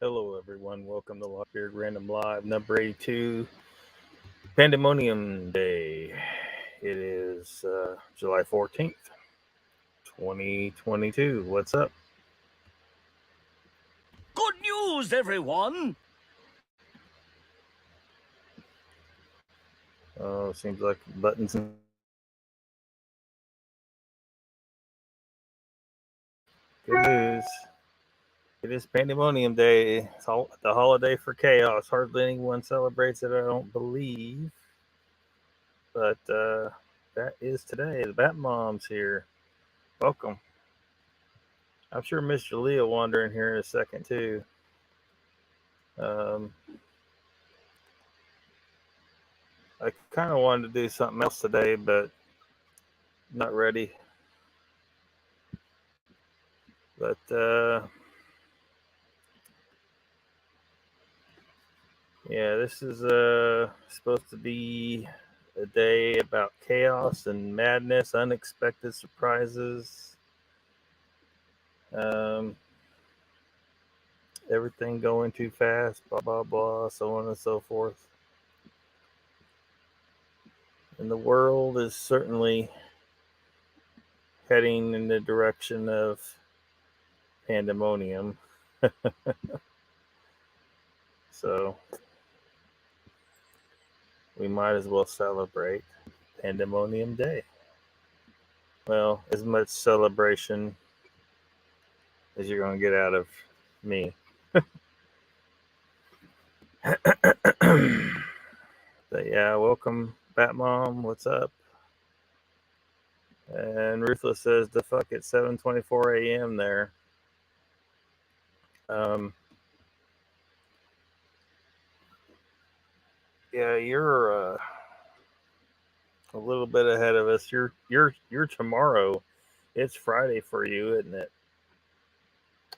Hello, everyone. Welcome to LOCKBEARD Random Live, number 82, Pandemonium Day. It is July 14th, 2022. What's up? Good news, everyone! Oh, seems like buttons. Good news. It is Pandemonium Day. It's the holiday for chaos. Hardly anyone celebrates it, I don't believe. But that is today. The Bat Mom's here. Welcome. I'm sure Mr. Lee will wander in here in a second, too. I kind of wanted to do something else today, but not ready. But yeah, this is supposed to be a day about chaos and madness, unexpected surprises, everything going too fast, blah blah blah, so on and so forth. And the world is certainly heading in the direction of pandemonium. So we might as well celebrate Pandemonium Day. Well, as much celebration as you're going to get out of me. But yeah, welcome, Batmom. What's up? And Ruthless says, the fuck at 7:24 a.m. there. Yeah, you're a little bit ahead of us. You're tomorrow. It's Friday for you, isn't it?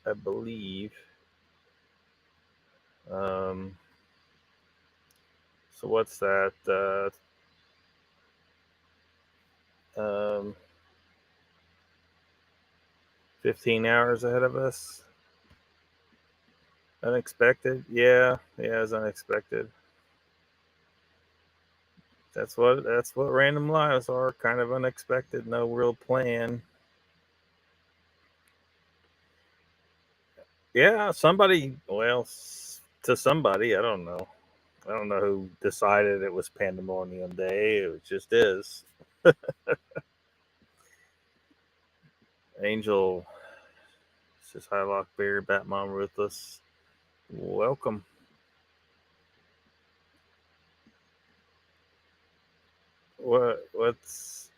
I believe. So what's that? 15 hours ahead of us. Unexpected? Yeah, it's unexpected. That's what random lives are, kind of unexpected, no real plan. Yeah, somebody, well, to somebody, I don't know who decided it was Pandemonium Day. It just is. Angel says, hi, Lockbeard, Batmom, Ruthless. Welcome. What's...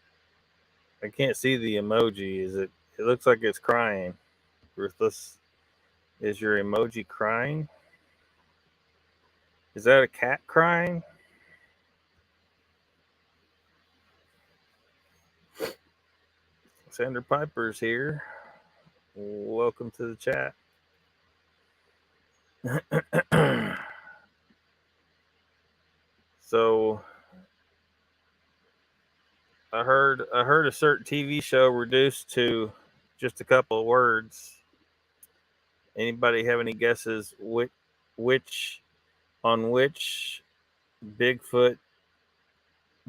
I can't see the emoji. It looks like it's crying. Ruthless, is your emoji crying? Is that a cat crying? Sandra Piper's here. Welcome to the chat. So I heard a certain TV show reduced to just a couple of words. Anybody have any guesses which Bigfoot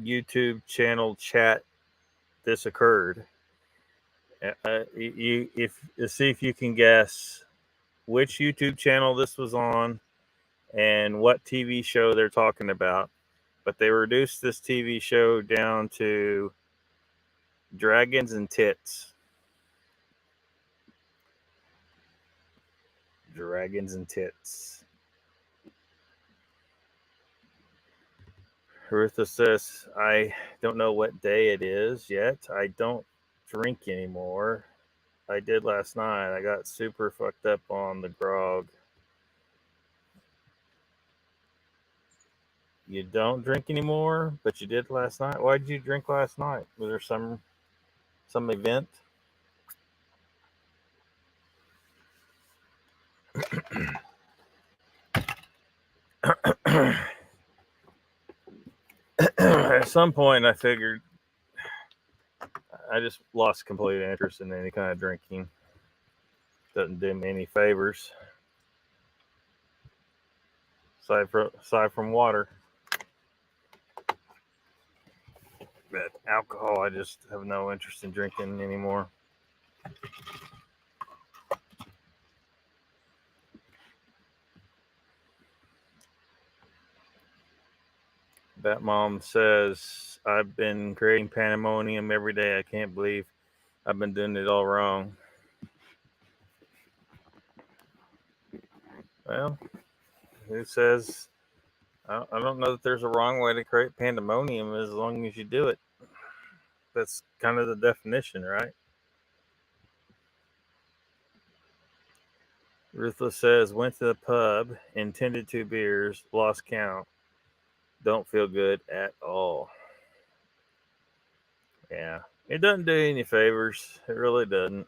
YouTube channel chat this occurred? See if you can guess which YouTube channel this was on and what TV show they're talking about. But they reduced this TV show down to dragons and tits. Dragons and tits. Rutha says, I don't know what day it is yet. I don't drink anymore. I did last night. I got super fucked up on the grog. You don't drink anymore, but you did last night? Why did you drink last night? Was there some event? At some point, I figured I just lost complete interest in any kind of drinking. Doesn't do me any favors. aside from water. But alcohol, I just have no interest in drinking anymore. That mom says, I've been creating Pandemonium every day. I can't believe I've been doing it all wrong. Well, who says? I don't know that there's a wrong way to create Pandemonium as long as you do it. That's kind of the definition, right? Ruthless says, went to the pub, intended 2 beers, lost count. Don't feel good at all. Yeah, it doesn't do any favors. It really doesn't.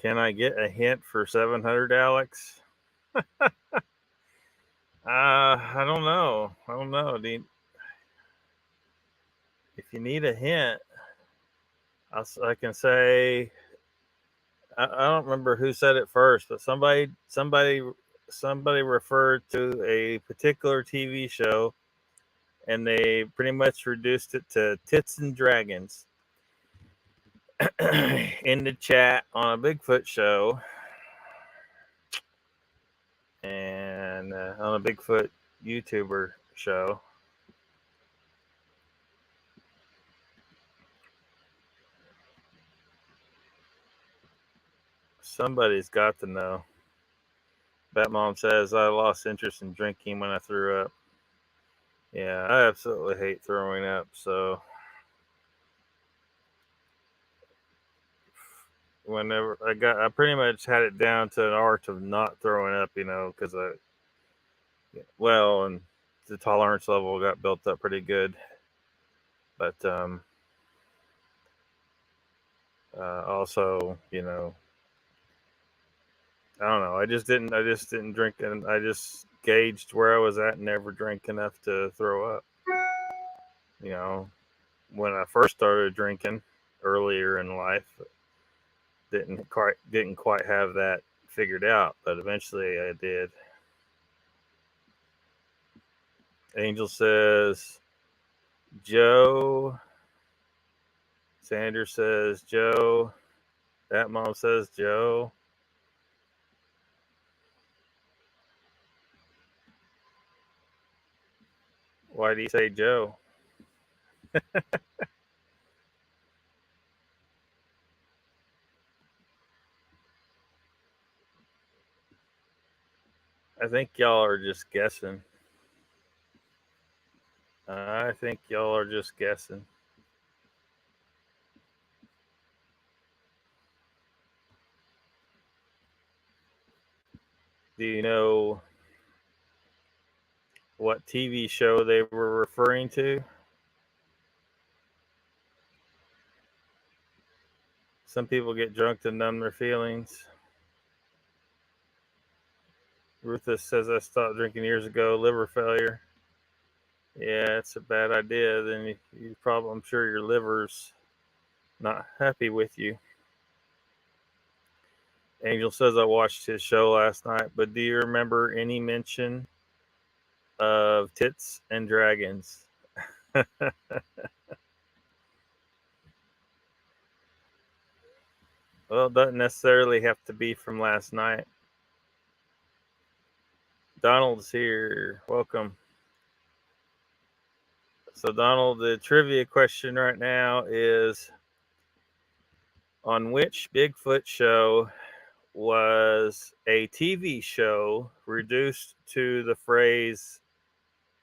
Can I get a hint for 700, Alex? I don't know. If you need a hint, I can say I don't remember who said it first, but somebody referred to a particular TV show, and they pretty much reduced it to tits and dragons. In the chat on a Bigfoot show, and on a Bigfoot YouTuber show. Somebody's got to know. Batmom says, I lost interest in drinking when I threw up. Yeah, I absolutely hate throwing up, so whenever I pretty much had it down to an art of not throwing up, because and the tolerance level got built up pretty good. But also, I don't know. I just didn't drink, and I just gauged where I was at and never drank enough to throw up. When I first started drinking earlier in life, didn't quite have that figured out, but eventually I did. Angel says Joe. Sanders says Joe. That mom says Joe. Why do you say Joe? I think y'all are just guessing. Do you know what TV show they were referring to? Some people get drunk to numb their feelings. Rufus says, I stopped drinking years ago, liver failure. Yeah, it's a bad idea. Then I'm sure your liver's not happy with you. Angel says, I watched his show last night, but do you remember any mention of tits and dragons? Well, it doesn't necessarily have to be from last night. Donald's here. Welcome. So, Donald, the trivia question right now is, on which Bigfoot show was a TV show reduced to the phrase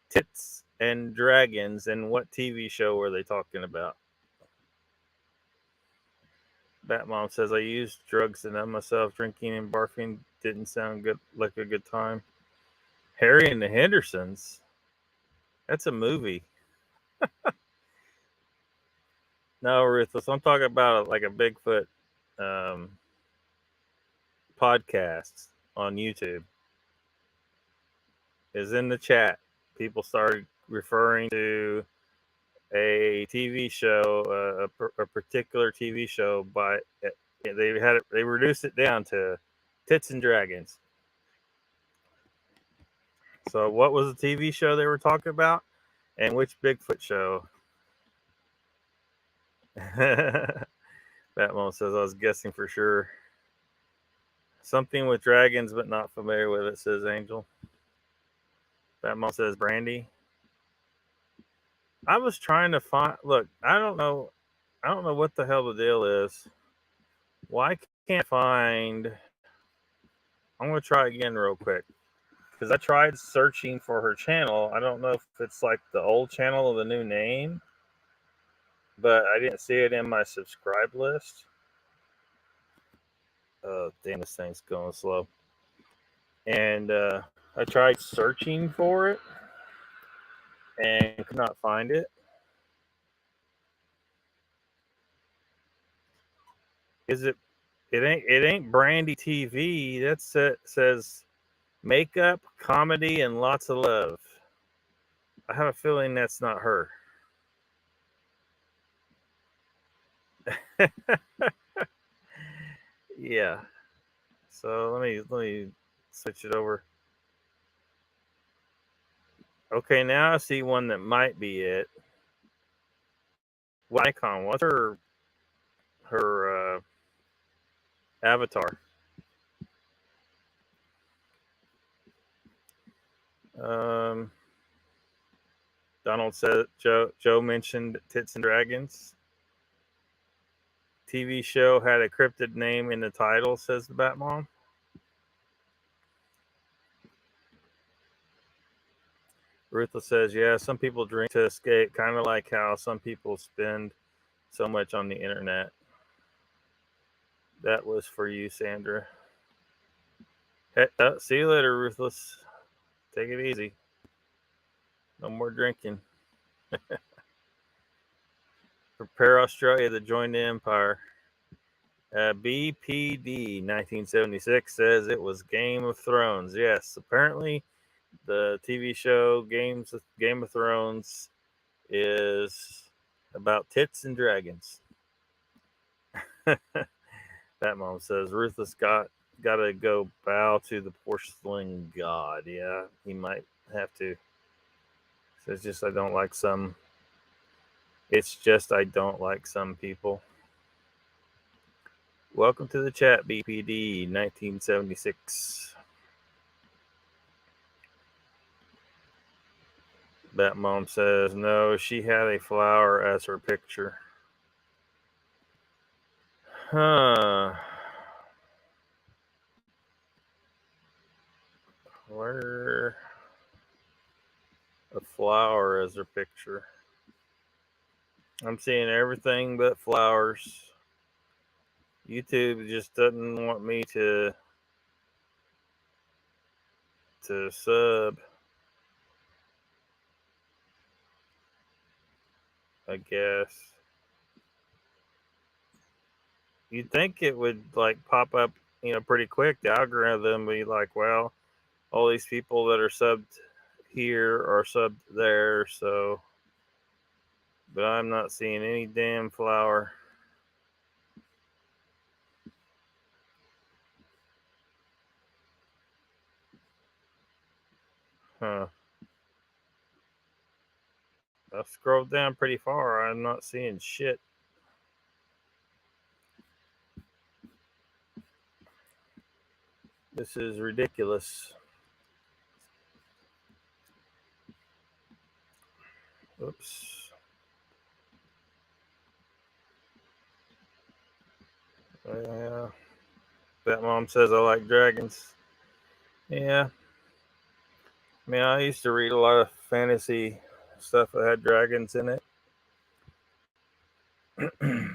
tits and dragons, and what TV show were they talking about? Batmom says, I used drugs to numb myself. Drinking and barfing didn't sound good, like a good time. Harry and the Hendersons. That's a movie. No, Ruthless. I'm talking about like a Bigfoot podcast on YouTube. Is in the chat. People started referring to a TV show, a particular TV show Yeah, they reduced it down to Tits and Dragons. So what was the TV show they were talking about? And which Bigfoot show? Batman says, I was guessing for sure. Something with dragons, but not familiar with it, says Angel. Batman says, Brandy. I was trying to find, look, I don't know what the hell the deal is. Why can't I find, I'm going to try again real quick. Because I tried searching for her channel. I don't know if it's like the old channel or the new name, but I didn't see it in my subscribe list. Oh, damn, this thing's going slow. And I tried searching for it and could not find it. Is it? It ain't Brandy TV. That's it. Says makeup, comedy, and lots of love. I have a feeling that's not her. Yeah. So let me switch it over. Okay, now I see one that might be it. What icon? What's her avatar? Donald said Joe mentioned Tits and Dragons. TV show had a cryptid name in the title, says the Batmom. Ruthless says, yeah, some people drink to escape, kind of like how some people spend so much on the internet. That was for you, Sandra. Hey, see you later, Ruthless. Take it easy. No more drinking. Prepare Australia to join the Empire. BPD 1976 says it was Game of Thrones. Yes, apparently the TV show Game of Thrones is about tits and dragons. That mom says Ruthless gotta go bow to the porcelain god. Yeah, he might have to. Says just I don't like some. It's just I don't like some people. Welcome to the chat, BPD 1976. Batmom says no, she had a flower as her picture. Huh. Where a flower as her picture. I'm seeing everything but flowers. YouTube just doesn't want me to sub, I guess. You'd think it would like pop up, pretty quick. The algorithm would be like, well, all these people that are subbed here are subbed there, so, but I'm not seeing any damn flower. Huh. I've scrolled down pretty far. I'm not seeing shit. This is ridiculous. Oops. Yeah. That mom says I like dragons. Yeah. I mean, I used to read a lot of fantasy stuff that had dragons in it.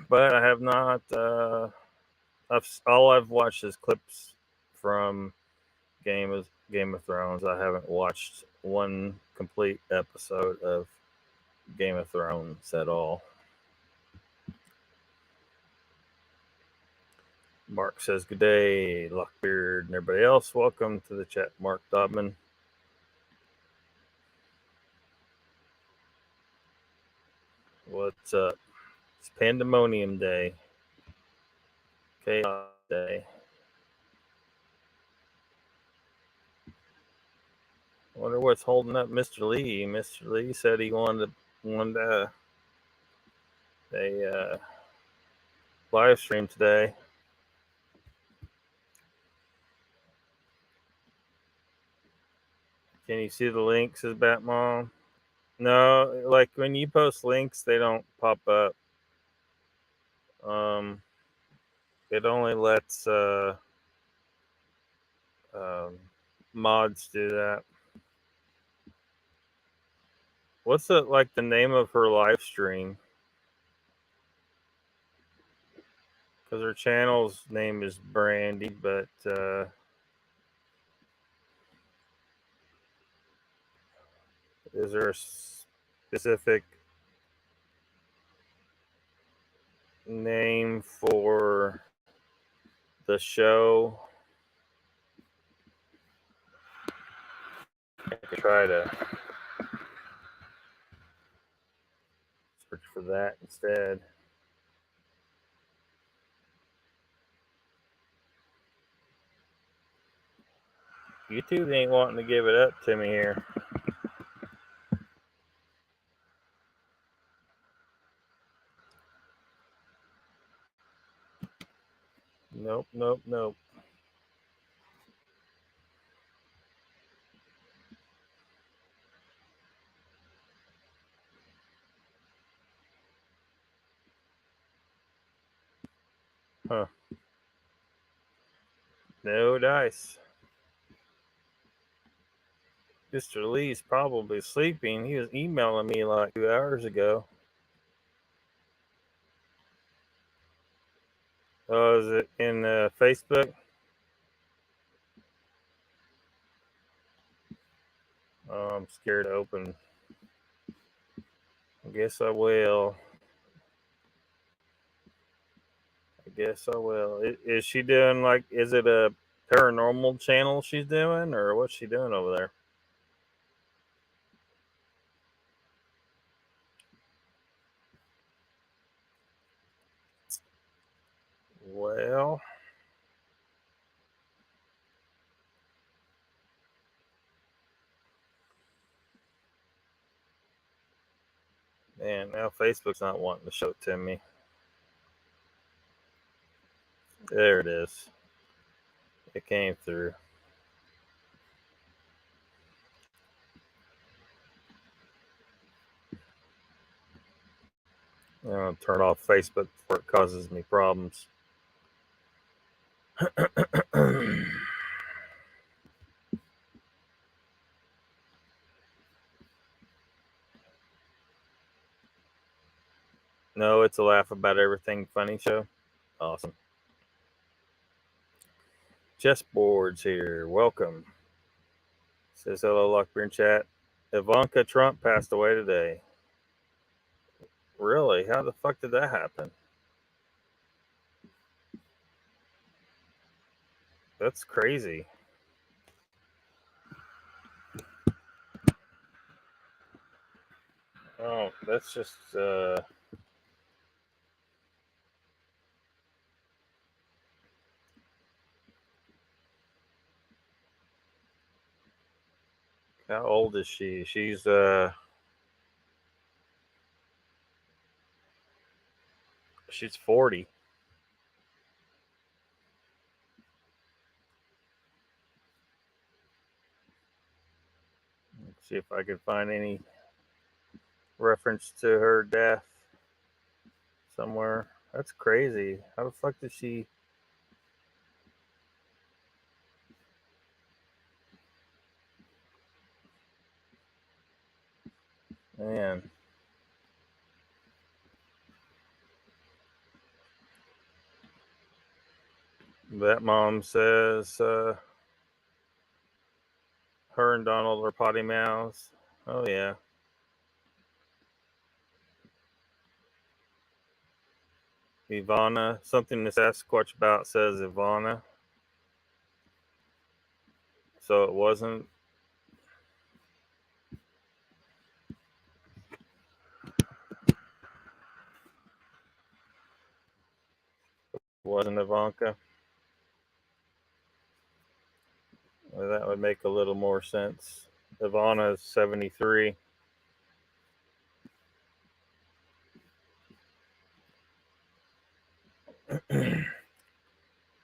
But I have not. All I've watched is clips from Game of Thrones. I haven't watched one complete episode of Game of Thrones at all. Mark says, good day, Lockbeard and everybody else. Welcome to the chat, Mark Dobman. What's up? It's Pandemonium Day. Chaos Day. I wonder what's holding up Mr. Lee. Mr. Lee said he wanted a live stream today. Can you see the links, says Batmom? No, like when you post links, they don't pop up. It only lets mods do that. What's the name of her live stream? Because her channel's name is Brandy, but is there a specific name for the show? I could try to search for that instead. YouTube ain't wanting to give it up to me here. Nope, nope, nope. Huh. No dice. Mr. Lee's probably sleeping. He was emailing me like 2 hours ago. Oh, is it in Facebook? Oh, I'm scared to open. I guess I will. Is she doing is it a paranormal channel she's doing, or what's she doing over there? Well, man, now Facebook's not wanting to show it to me. There it is. It came through. I'm going to turn off Facebook before it causes me problems. No, it's a laugh about everything funny show. Awesome. Chessboards here. Welcome. Says hello, Lockbeard chat. Ivanka Trump passed away today. Really? How the fuck did that happen? That's crazy. Oh, that's just how old is she? She's 40. Let's see if I can find any reference to her death somewhere. That's crazy. How the fuck did she? Man. That mom says her and Donald are potty mouths. Oh, yeah. Ivana. Something the Sasquatch about says Ivana. So it wasn't. Wasn't Ivanka? Well, that would make a little more sense. Ivana is 73.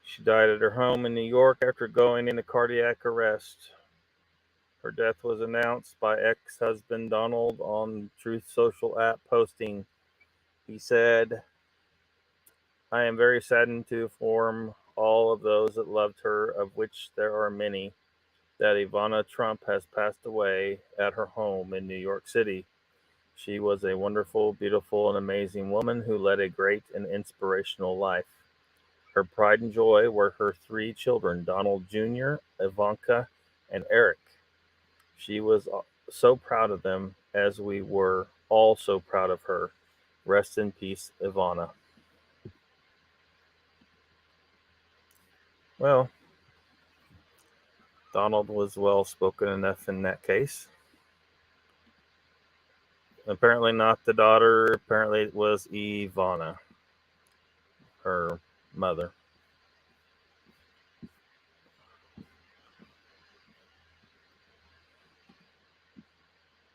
She died at her home in New York after going into cardiac arrest. Her death was announced by ex-husband Donald on Truth Social app posting. He said, "I am very saddened to inform all of those that loved her, of which there are many, that Ivana Trump has passed away at her home in New York City. She was a wonderful, beautiful, and amazing woman who led a great and inspirational life. Her pride and joy were her three children, Donald Jr., Ivanka, and Eric. She was so proud of them, as we were all so proud of her. Rest in peace, Ivana." Well, Donald was well spoken enough in that case. Apparently not the daughter. Apparently it was Ivana, her mother.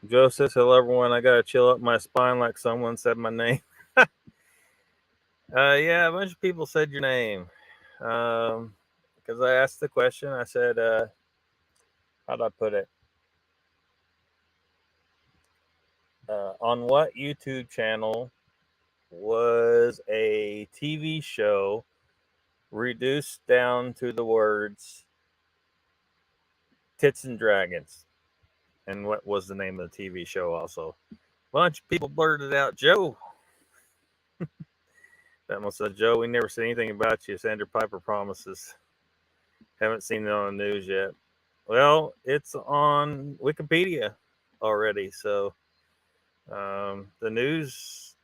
Joe says, "Hello, everyone. I got to chill up my spine like someone said my name." Yeah, a bunch of people said your name. Because I asked the question, I said, how'd I put it? On what YouTube channel was a TV show reduced down to the words tits and dragons? And what was the name of the TV show also? A bunch of people blurted out, Joe. That one said, "Joe, we never said anything about you. Sandra Piper promises. Haven't seen it on the news yet." Well, it's on Wikipedia already. So the news,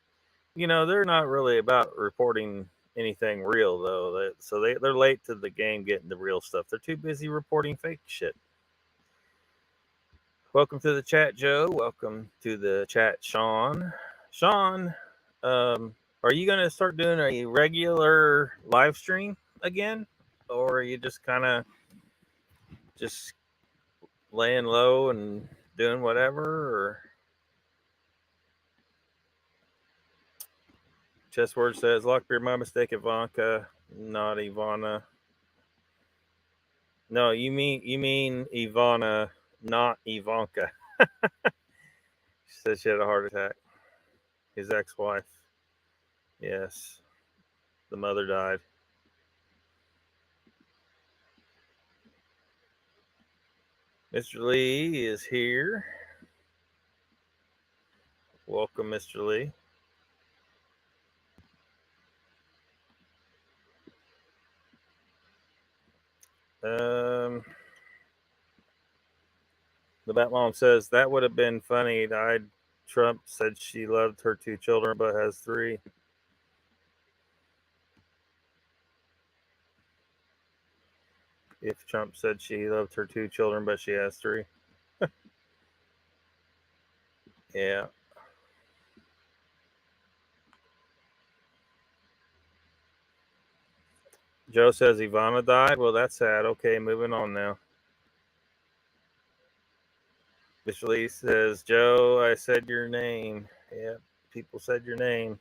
they're not really about reporting anything real, though. They're late to the game getting the real stuff. They're too busy reporting fake shit. Welcome to the chat, Joe. Welcome to the chat, Sean. Sean, are you going to start doing a regular live stream again? Or are you just kind of just laying low and doing whatever? Or Chessword says, "Lockbeard, my mistake, Ivanka, not Ivana." No, you mean Ivana, not Ivanka. She said she had a heart attack. His ex-wife. Yes. The mother died. Mr. Lee is here. Welcome, Mr. Lee. The Bat Mom says, "That would have been funny. Died. Trump said she loved her two children but has three." If Trump said she loved her two children but she has three. Yeah. Joe says Ivana died. Well, that's sad. Okay, moving on now. Mr. Lee says, "Joe, I said your name." Yeah, people said your name.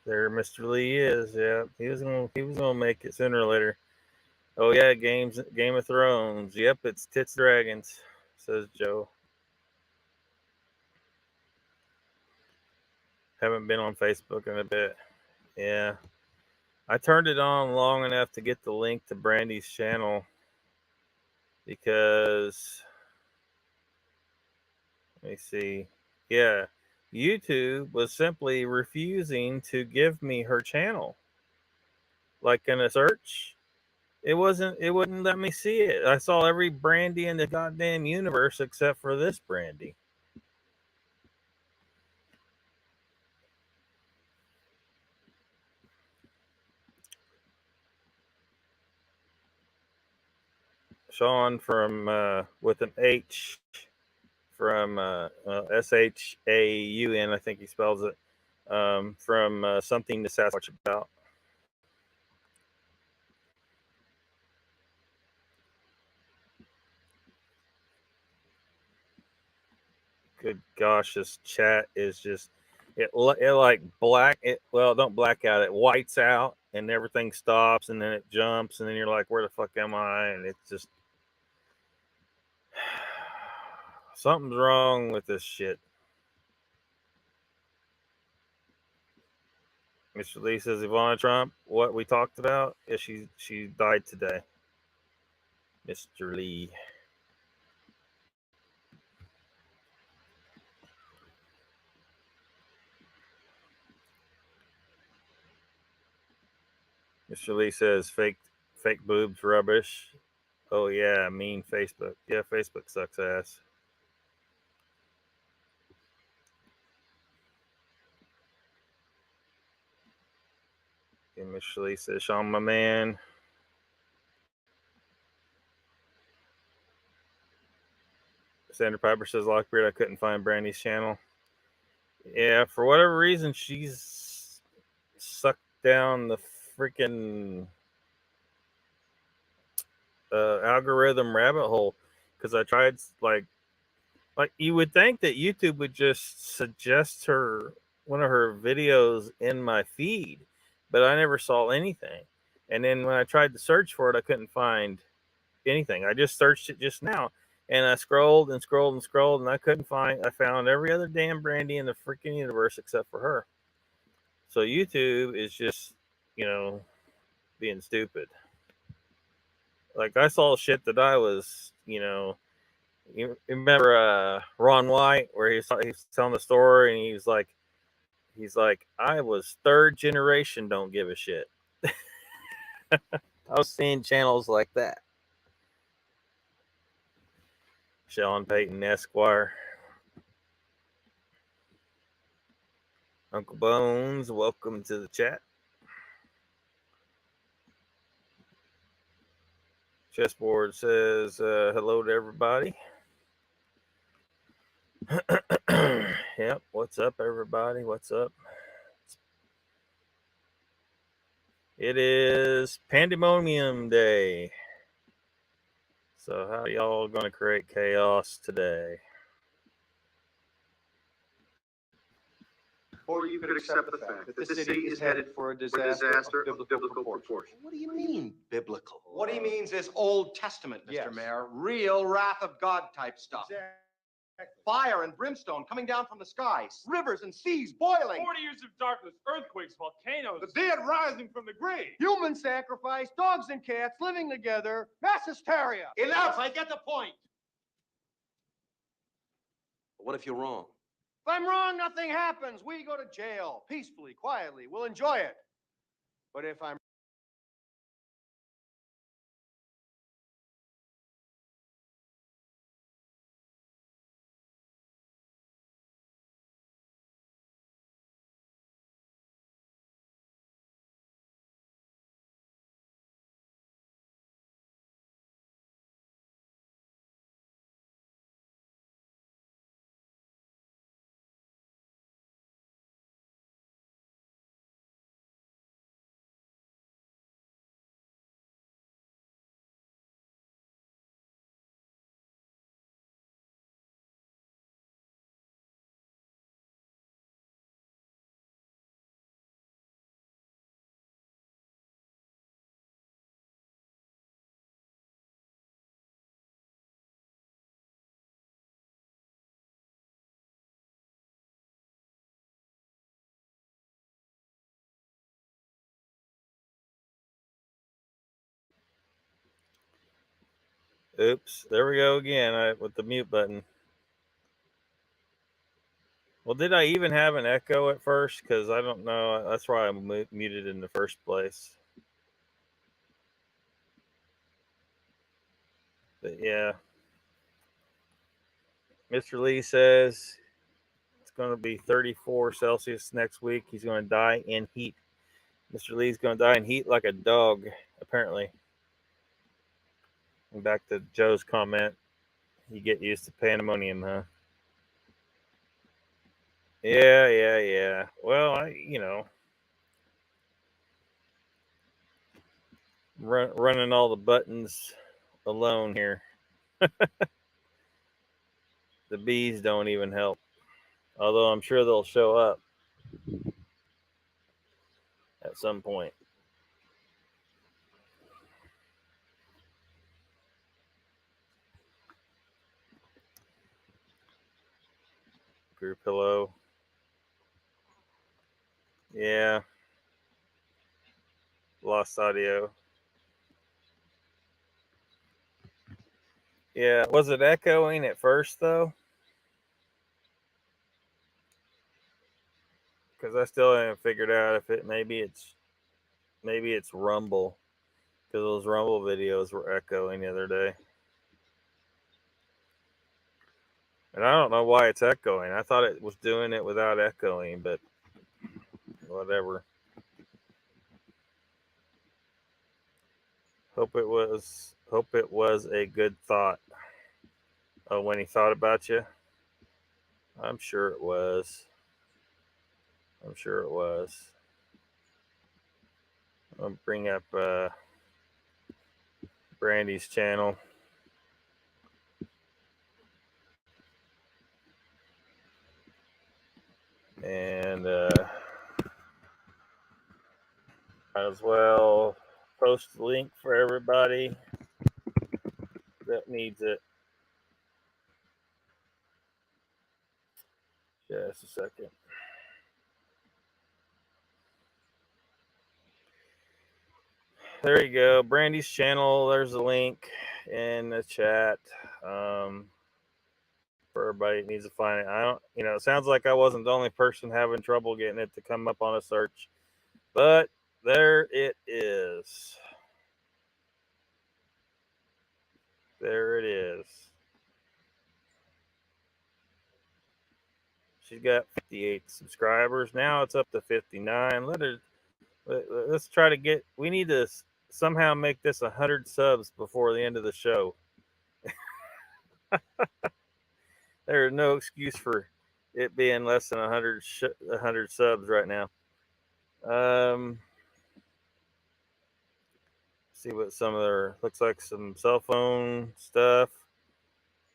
There, Mr. Lee is. Yeah, he was gonna make it sooner or later. Oh yeah, Game of Thrones. Yep, it's Tits Dragons, says Joe. Haven't been on Facebook in a bit. Yeah, I turned it on long enough to get the link to Brandy's channel because, let me see. Yeah, YouTube was simply refusing to give me her channel. Like in a search, it wouldn't let me see it. I saw every Brandy in the goddamn universe except for this Brandy. Sean from with an H from Shaun, I think he spells it. from something to Sasquatch about. Good gosh, this chat is just it like don't black out, it whites out and everything stops and then it jumps and then you're like, where the fuck am I? And it's just something's wrong with this shit. Mr. Lee says Ivana Trump, what we talked about? Yeah, she died today. Mr. Lee. Mr. Lee says fake boobs rubbish. Oh yeah, mean Facebook. Yeah, Facebook sucks ass. And Mr. Lee says, Sean, my man. Sandra Piper says, Lockbeard, I couldn't find Brandy's channel. Yeah, for whatever reason, she's sucked down the freaking algorithm rabbit hole. Because I tried, like you would think that YouTube would just suggest one of her videos in my feed, but I never saw anything. And then when I tried to search for it, I couldn't find anything. I just searched it just now, and I scrolled and scrolled and scrolled, and I couldn't find. I found every other damn Brandy in the freaking universe except for her. So YouTube is just, being stupid. Like I saw shit that I was, you remember Ron White where he's telling the story and he's like, I was third generation, don't give a shit. I was seeing channels like that. Sean Payton Esquire. Uncle Bones, welcome to the chat. Chessboard says hello to everybody. Yep, what's up, everybody? What's up? It is Pandemonium Day. So how y'all going to create chaos today? Or you could accept the fact that the city is headed for a disaster of biblical proportion. What do you mean, biblical? What he means is Old Testament, Mr. Mayor. Real wrath of God type stuff. Exactly. Fire and brimstone coming down from the skies. Rivers and seas boiling. 40 years of darkness, earthquakes, volcanoes. The dead rising from the grave. Human sacrifice, dogs and cats living together. Mass hysteria. Enough, I get the point. What if you're wrong? If I'm wrong, nothing happens. We go to jail. Peacefully, quietly. We'll enjoy it. But if I'm Oops, there we go again with the mute button. Well, did I even have an echo at first? Because I don't know. That's why I muted in the first place. But yeah. Mr. Lee says it's going to be 34 Celsius next week. He's going to die in heat. Mr. Lee's going to die in heat like a dog, apparently. And back to Joe's comment, you get used to pandemonium, huh? Yeah. Well, running all the buttons alone here. The bees don't even help. Although I'm sure they'll show up at some point. Group hello. Yeah. Lost audio. Yeah. Was it echoing at first though? Because I still haven't figured out if maybe it's Rumble. Because those Rumble videos were echoing the other day. And I don't know why it's echoing. I thought it was doing it without echoing, but whatever. Hope it was a good thought. Oh, when he thought about you? I'm sure it was. I'll bring up Brandy's channel. And might as well post the link for everybody that needs it. Just a second. There you go. Brandy's channel. There's a link in the chat. For everybody that needs to find it. I don't, it sounds like I wasn't the only person having trouble getting it to come up on a search, but there it is. There it is. She's got 58 subscribers. Now it's up to 59. Let's try to get, we need to somehow make this 100 subs before the end of the show. There is no excuse for it being less than 100 subs right now. See what some of their, looks like some cell phone stuff.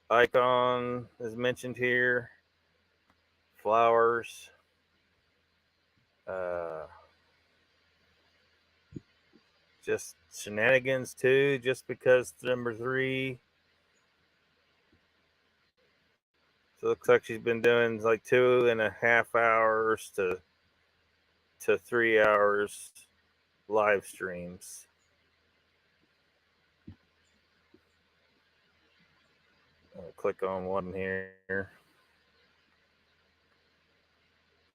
Icon is mentioned here. Flowers. Just shenanigans too, just because it's number 3. So it looks like she's been doing like 2.5 hours to 3 hours live streams. I'll click on one here.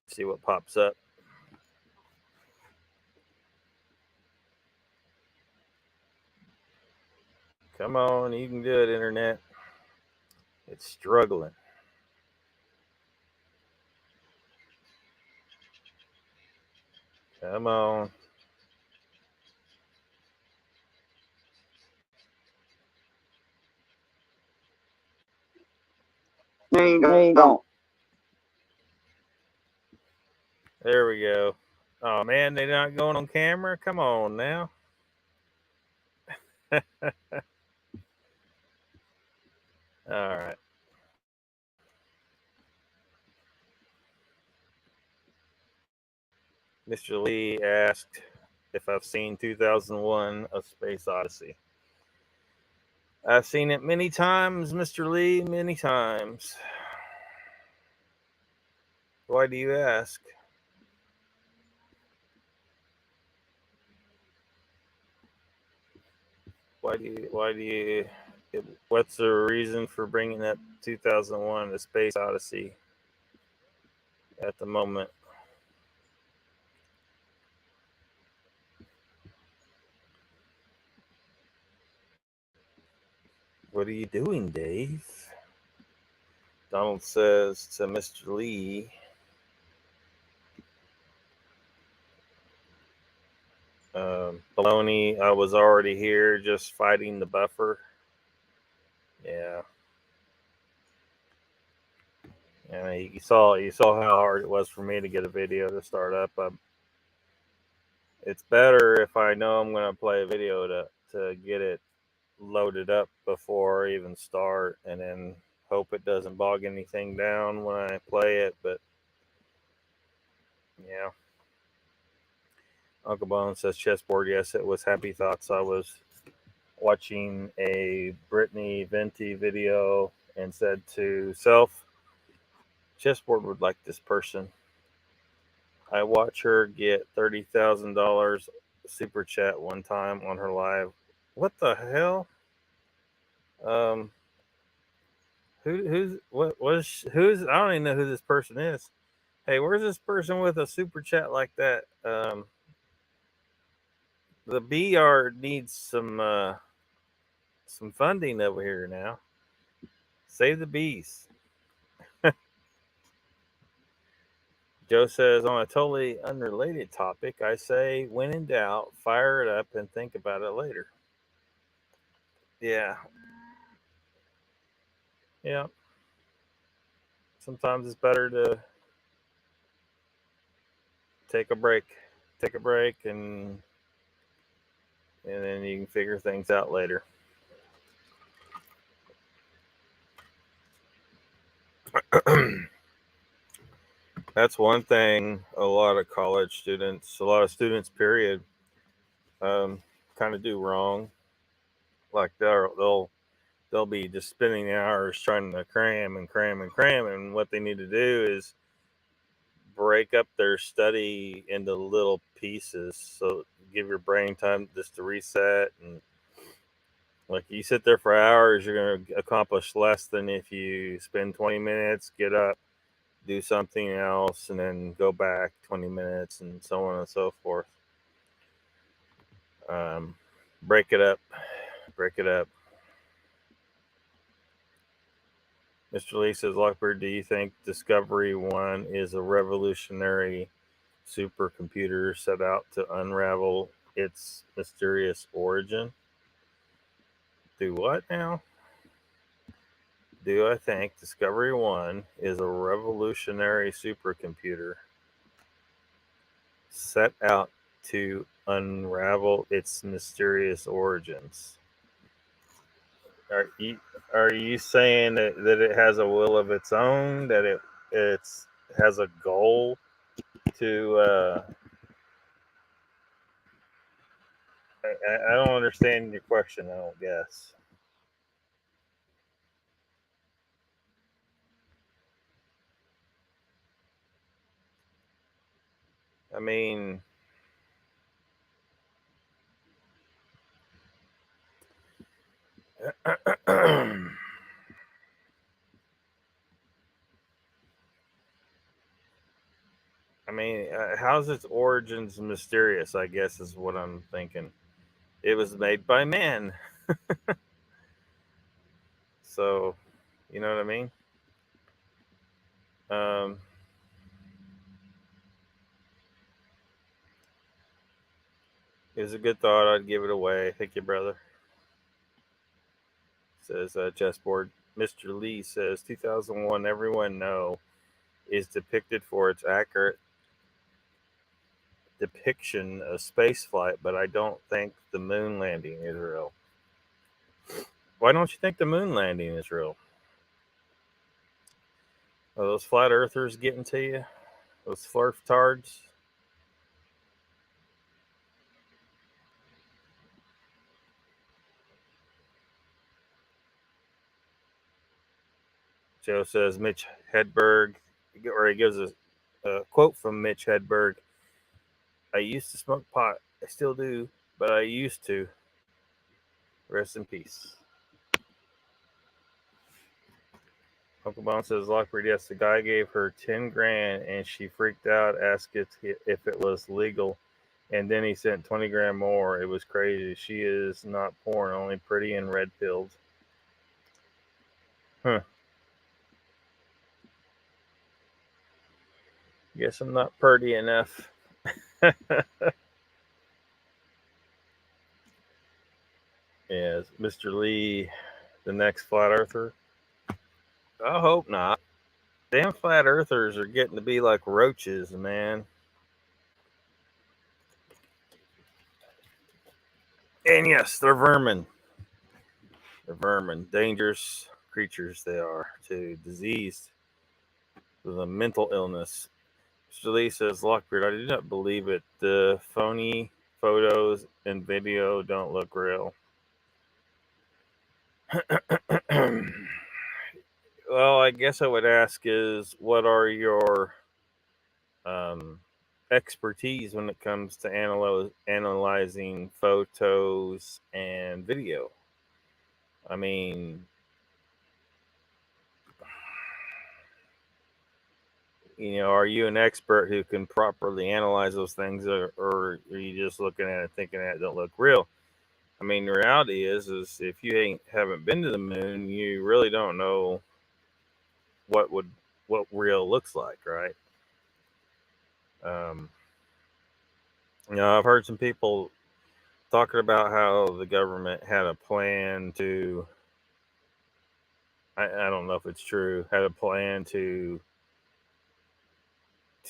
See what pops up. Come on, you can do it, internet. It's struggling. Come on. There you go. There we go. Oh man, they're not going on camera? Come on now. All right. Mr. Lee asked if I've seen 2001: A Space Odyssey. I've seen it many times, Mr. Lee, many times. Why do you ask? Why do you what's the reason for bringing up 2001: A Space Odyssey at the moment? What are you doing, Dave? Donald says to Mr. Lee, baloney, I was already here just fighting the buffer. Yeah. And you saw how hard it was for me to get a video to start up. It's better if I know I'm going to play a video to get it loaded up before I even start, and then hope it doesn't bog anything down when I play it. But yeah, Uncle Bone says chessboard. Yes, it was Happy Thoughts. I was watching a Brittany Venti video and said to self, chessboard would like this person. I watched her get $30,000 super chat one time on her live. What the hell? Who's I don't even know who this person is. Hey, where's this person with a super chat like that? The BR needs some funding over here now. Save the bees. Joe says, on a totally unrelated topic, I say, when in doubt, fire it up and think about it later. Yeah. Yeah. Sometimes it's better to take a break, and then you can figure things out later. That's one thing a lot of students, period, kind of do wrong. Like they'll be just spending hours trying to cram, and what they need to do is break up their study into little pieces. So give your brain time just to reset. And like you sit there for hours, you're going to accomplish less than if you spend 20 minutes, get up, do something else, and then go back 20 minutes, and so on and so forth. Break it up. Mr. Lee says, Lockbeard, do you think Discovery 1 is a revolutionary supercomputer set out to unravel its mysterious origin? Do what now? Do I think Discovery 1 is a revolutionary supercomputer set out to unravel its mysterious origins? Are you saying that it has a will of its own, that it has a goal to I don't understand your question, I don't guess. I mean, how's its origins mysterious, I guess is what I'm thinking. It was made by men. So, you know what I mean? It was a good thought. I'd give it away. Thank you, brother. Says chessboard. Mr. Lee says 2001, everyone know, is depicted for its accurate depiction of spaceflight, but I don't think the moon landing is real. Why don't you think the moon landing is real? Are those flat earthers getting to you? Those flirtards? Joe says Mitch Hedberg, or he gives a quote from Mitch Hedberg. I used to smoke pot. I still do, but I used to. Rest in peace. Uncle Bon says, Lockbeard, yes, the guy gave her 10 grand and she freaked out, asked if it was legal, and then he sent 20 grand more. It was crazy. She is not porn, only pretty and red pilled. Huh. Guess I'm not pretty enough. Yes, Mr. Lee, the next flat earther? I hope not. Damn flat earthers are getting to be like roaches, man. And yes, they're vermin. They're vermin. Dangerous creatures they are, too. Diseased with a mental illness. Mr. Lee says, Lockbeard, I do not believe it. The phony photos and video don't look real. Well, I guess I would ask is, what are your expertise when it comes to analyzing photos and video? I mean, are you an expert who can properly analyze those things, or are you just looking at it thinking that it don't look real? I mean, the reality is if you haven't been to the moon, you really don't know what real looks like, right? I've heard some people talking about how the government had a plan to, I don't know if it's true, had a plan to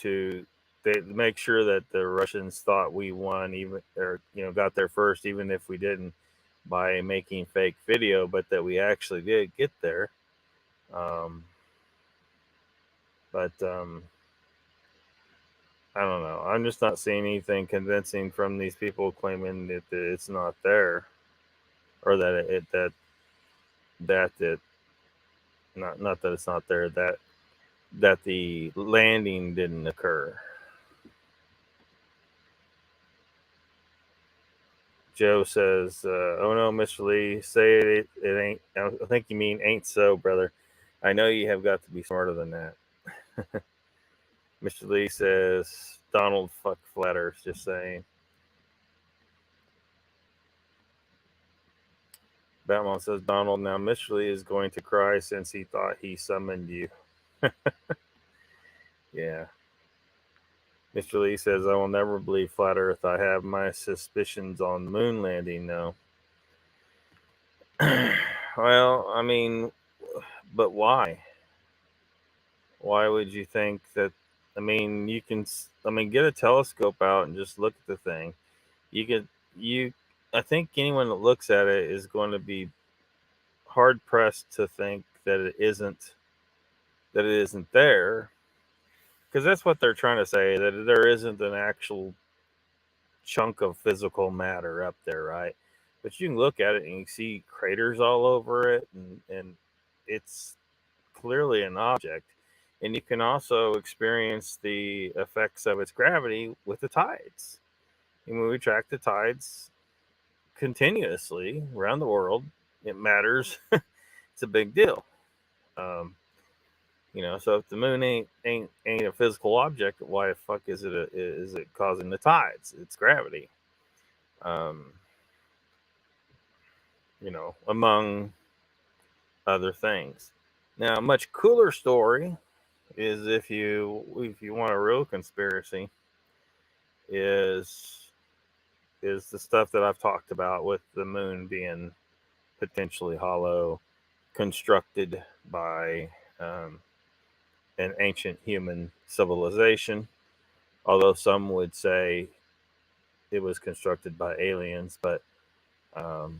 they make sure that the Russians thought we won, even, or got there first, even if we didn't, by making fake video, but that we actually did get there. But I don't know. I'm just not seeing anything convincing from these people claiming that it's not there, or that not that it's not there, that the landing didn't occur. Joe says, "Oh no, Mr. Lee, say it ain't. I think you mean ain't so, brother. I know you have got to be smarter than that." Mr. Lee says, "Donald, fuck flat Earth, just saying." Batman says, "Donald, now Mr. Lee is going to cry since he thought he summoned you." Yeah. Mr. Lee says, "I will never believe flat Earth. I have my suspicions on the moon landing, though." Well, I mean, but why? Why would you think that? I mean, get a telescope out and just look at the thing. I think anyone that looks at it is going to be hard pressed to think that it isn't there, because that's what they're trying to say, that there isn't an actual chunk of physical matter up there, right? But you can look at it and you see craters all over it, and it's clearly an object. And you can also experience the effects of its gravity with the tides. And when we track the tides continuously around the world, it matters. It's a big deal. So if the moon ain't a physical object, why the fuck is it causing the tides? It's gravity. Among other things. Now, a much cooler story is, if you want a real conspiracy, is the stuff that I've talked about with the moon being potentially hollow, constructed by an ancient human civilization. Although some would say it was constructed by aliens, but I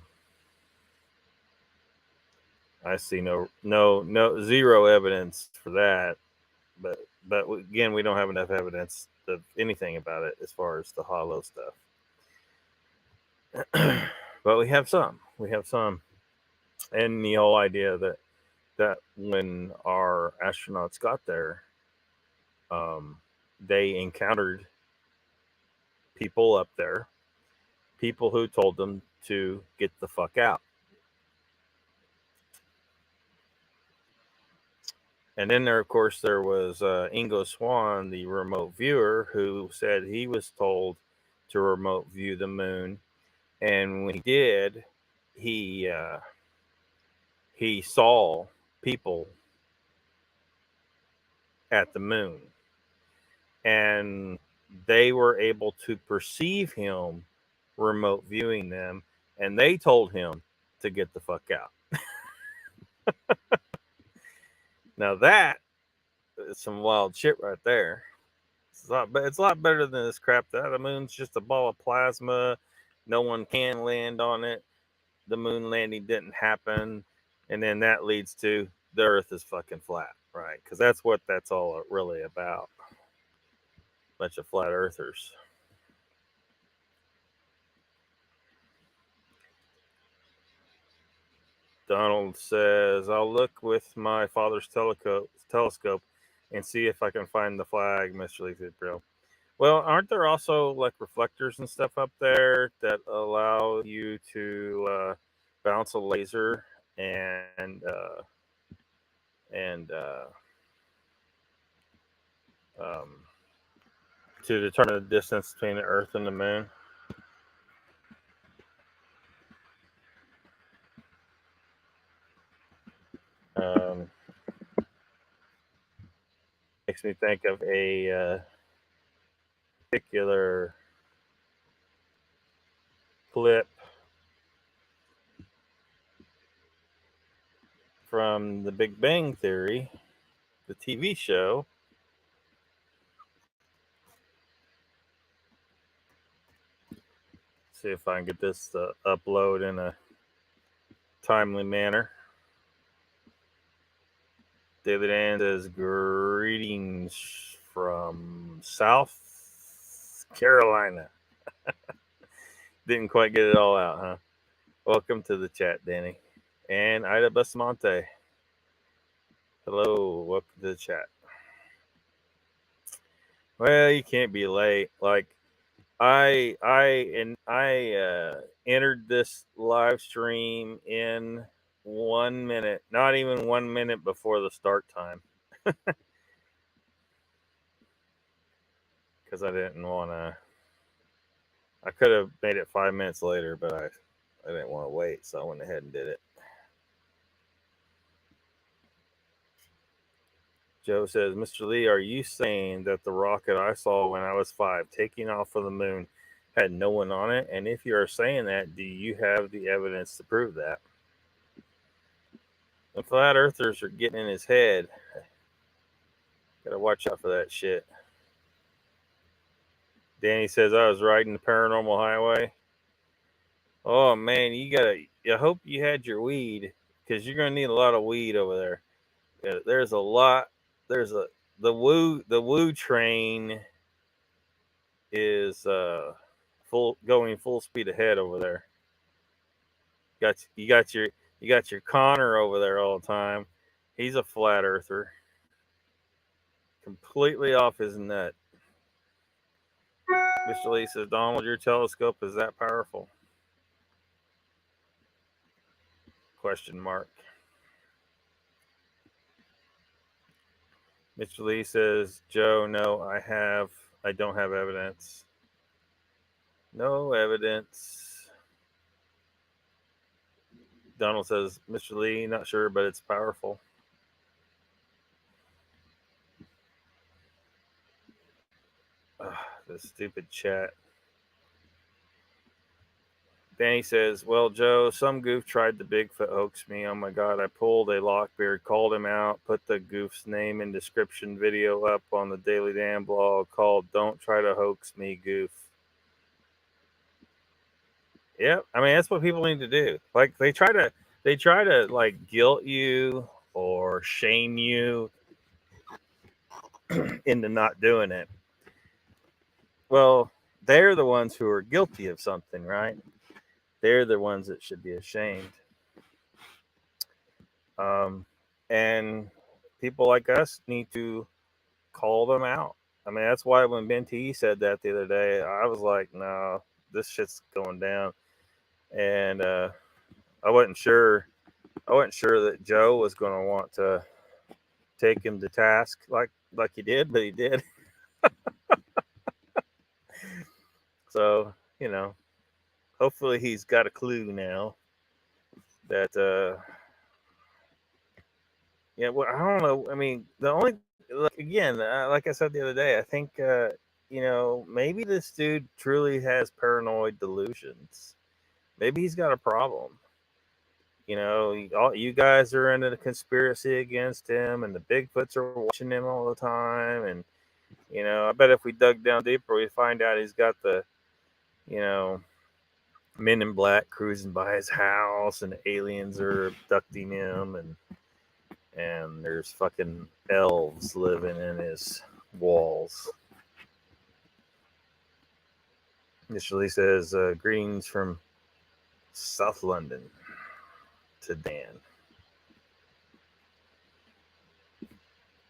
see no zero evidence for that. But again, we don't have enough evidence of anything about it as far as the hollow stuff. But we have some. And the whole idea that when our astronauts got there, they encountered people up there, people who told them to get the fuck out. And then there was Ingo Swann, the remote viewer, who said he was told to remote view the moon. And when he did, he saw people at the moon. And they were able to perceive him remote viewing them. And they told him to get the fuck out. Now that, it's some wild shit right there. It's a lot better than this crap. The moon's just a ball of plasma. No one can land on it. The moon landing didn't happen, and then that leads to the Earth is fucking flat, right? Because that's what that's all really about. Bunch of flat earthers. Donald says, I'll look with my father's telescope and see if I can find the flag, Mr. Lee Brill. Well, aren't there also like reflectors and stuff up there that allow you to bounce a laser and to determine the distance between the Earth and the Moon? Makes me think of a particular clip from The Big Bang Theory, the TV show. See if I can get this to upload in a timely manner. David Ann says, greetings from South Carolina. Didn't quite get it all out, huh? Welcome to the chat, Danny. And Ida Bustamante. Hello, welcome to the chat. Well, you can't be late. Like, I entered this live stream in 1 minute, not even 1 minute before the start time, because I didn't want to. I could have made it 5 minutes later, but I didn't want to wait, so I went ahead and did it. Joe says, Mr. Lee, are you saying that the rocket I saw when I was 5 taking off from the moon had no one on it? And if you are saying that, do you have the evidence to prove that? The flat earthers are getting in his head. Gotta watch out for that shit. Danny says, I was riding the paranormal highway. Oh man, I hope you had your weed, because you're gonna need a lot of weed over there. Yeah, there's a lot. The woo train is going full speed ahead over there. You got your Connor over there all the time. He's a flat earther, completely off his nut. Mr. Lee says, Donald, your telescope is that powerful? Question mark. Mr. Lee says, Joe, no, I don't have evidence. No evidence. Donald says, Mr. Lee, not sure, but it's powerful. This stupid chat. Danny says, well, Joe, some goof tried to Bigfoot hoax me. Oh my God, I pulled a Lockbeard, called him out, put the goof's name and description video up on the Daily Damn blog called Don't Try to Hoax Me, Goof. Yeah, I mean, that's what people need to do. Like, they try to like guilt you or shame you into not doing it. Well, they're the ones who are guilty of something, right? They're the ones that should be ashamed. And people like us need to call them out. I mean, that's why when Ben T said that the other day, I was like, no, this shit's going down. And I wasn't sure that Joe was going to want to take him to task like he did, but he did. So, hopefully he's got a clue now that, well, I don't know. I mean, like I said the other day, I think, maybe this dude truly has paranoid delusions. Maybe he's got a problem. all you guys are into the conspiracy against him, and the Bigfoots are watching him all the time. And, I bet if we dug down deeper, we'd find out he's got the, men in black cruising by his house, and aliens are abducting him, and there's fucking elves living in his walls. Initially says, greetings from South London to Dan.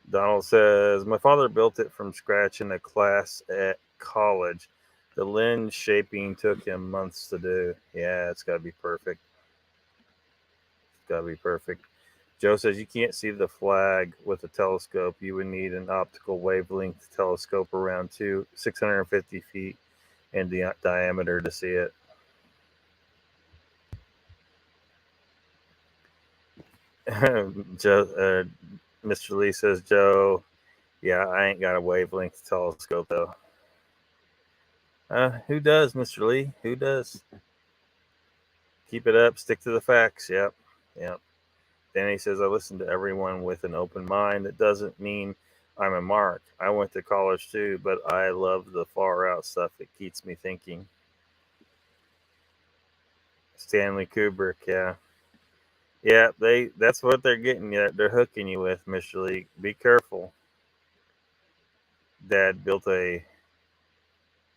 Donald says, my father built it from scratch in a class at college. The lens shaping took him months to do. Yeah, it's got to be perfect. It's got to be perfect. Joe says, you can't see the flag with a telescope. You would need an optical wavelength telescope around 650 feet in diameter to see it. Joe, Mr. Lee says, Joe, yeah, I ain't got a wavelength telescope though. Who does, Mr. Lee? Who does? Keep it up. Stick to the facts. Yep. Danny says, I listen to everyone with an open mind. That doesn't mean I'm a mark. I went to college too, but I love the far out stuff. It keeps me thinking. Stanley Kubrick, yeah. Yeah, that's what they're getting you. They're hooking you with, Mr. Lee. Be careful. Dad built a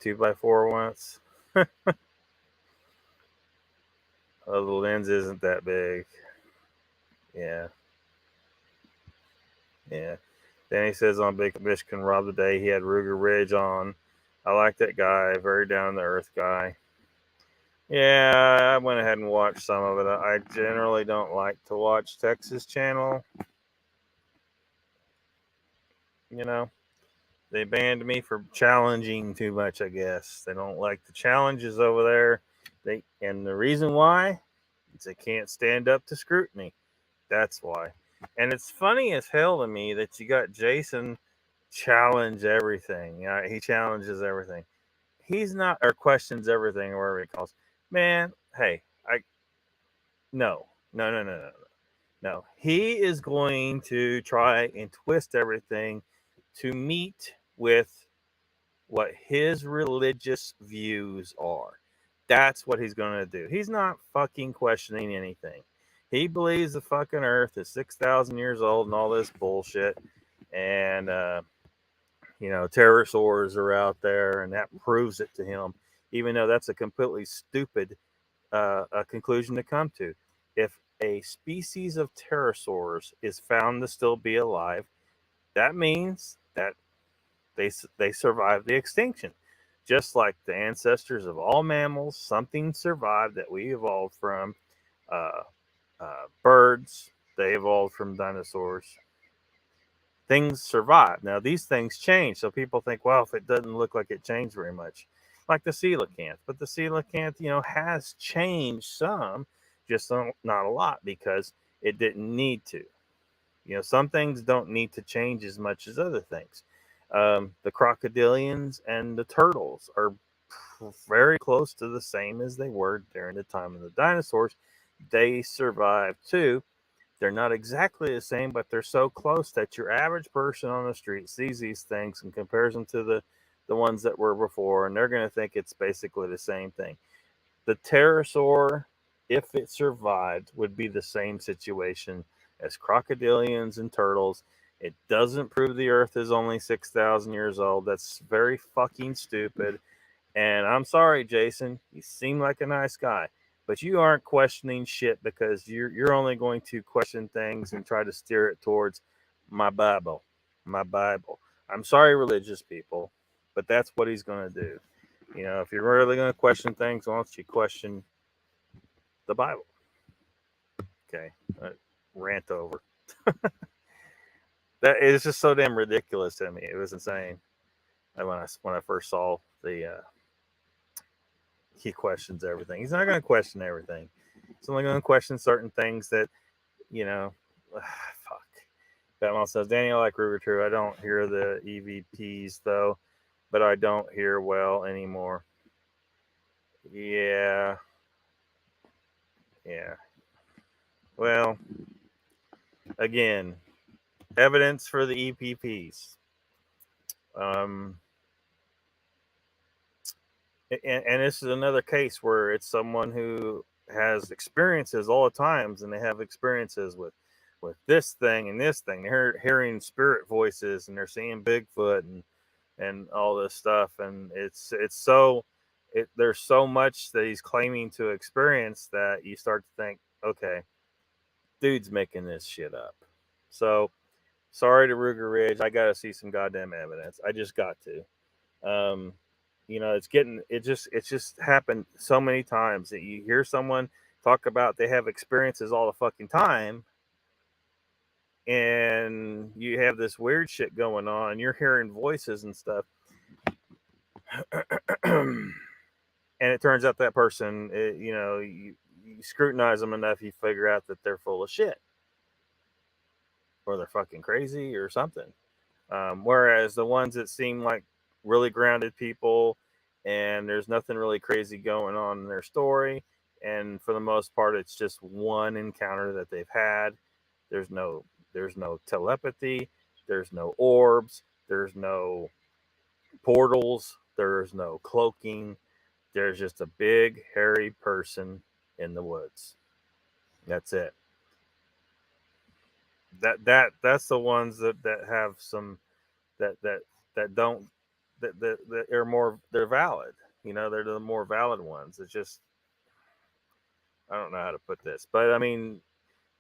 2x4 once. Oh, the lens isn't that big. Yeah. Then he says on Big Michigan Rob the day he had Ruger Ridge on. I like that guy, very down to earth guy. Yeah, I went ahead and watched some of it. I generally don't like to watch Texas Channel. They banned me for challenging too much, I guess. They don't like the challenges over there. And the reason why is they can't stand up to scrutiny. That's why. And it's funny as hell to me that you got Jason challenge everything. He challenges everything. He's not, or questions everything, or whatever he calls. Man, hey, no. He is going to try and twist everything to meet with what his religious views are. That's what he's going to do. He's not fucking questioning anything. He believes the fucking earth is 6,000 years old and all this bullshit. And, pterosaurs are out there, and that proves it to him, even though that's a completely stupid a conclusion to come to. If a species of pterosaurs is found to still be alive, that means that they survived the extinction. Just like the ancestors of all mammals, something survived that we evolved from. Birds, they evolved from dinosaurs. Things survive. Now, these things change. So people think, well, if it doesn't look like it changed very much, like the coelacanth. But the coelacanth, has changed some, just not a lot, because it didn't need to. Some things don't need to change as much as other things. The crocodilians and the turtles are very close to the same as they were during the time of the dinosaurs. They survived too. They're not exactly the same, but they're so close that your average person on the street sees these things and compares them to the ones that were before, and they're going to think it's basically the same thing. The pterosaur, if it survived, would be the same situation as crocodilians and turtles. It doesn't prove the earth is only 6,000 years old. That's very fucking stupid. And I'm sorry, Jason, you seem like a nice guy, but you aren't questioning shit because you're only going to question things and try to steer it towards my Bible. I'm sorry, religious people, but that's what he's going to do. If you're really going to question things, why don't you question the Bible? Okay, rant over. That is just so damn ridiculous to me. It was insane. When I first saw he questions everything. He's not going to question everything. He's only going to question certain things that, fuck. Batman says, Danny, I like Ruger too. I don't hear the EVPs though, but I don't hear well anymore. Yeah. Well, again, evidence for the EPPs. And this is another case where it's someone who has experiences all the times, and they have experiences with this thing and this thing. They're hearing spirit voices, and they're seeing Bigfoot and all this stuff, and there's so much that he's claiming to experience that you start to think, okay, dude's making this shit up. So sorry to Ruger Ridge, I gotta see some goddamn evidence. I just got to. It's just happened so many times that you hear someone talk about they have experiences all the fucking time, and you have this weird shit going on. You're hearing voices and stuff, and it turns out that person, you scrutinize them enough, you figure out that they're full of shit, or they're fucking crazy or something. Whereas the ones that seem like really grounded people, and there's nothing really crazy going on in their story, and for the most part it's just one encounter that they've had. There's no telepathy, there's no orbs, there's no portals, there's no cloaking. There's just a big hairy person in the woods. That's it. That's the ones that have some that don't that are more, they're valid. They're the more valid ones. It's just, I don't know how to put this, but I mean,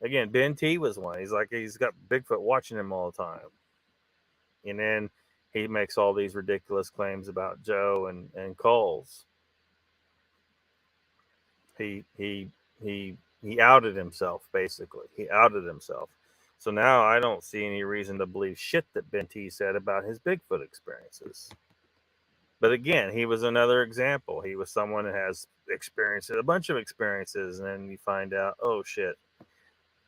again, Ben T was one. He's got Bigfoot watching him all the time, and then he makes all these ridiculous claims about Joe and Coles. He outed himself, basically. He outed himself. So now I don't see any reason to believe shit that Ben T said about his Bigfoot experiences. But again, he was another example. He was someone that has experiences, a bunch of experiences, and then you find out, oh shit.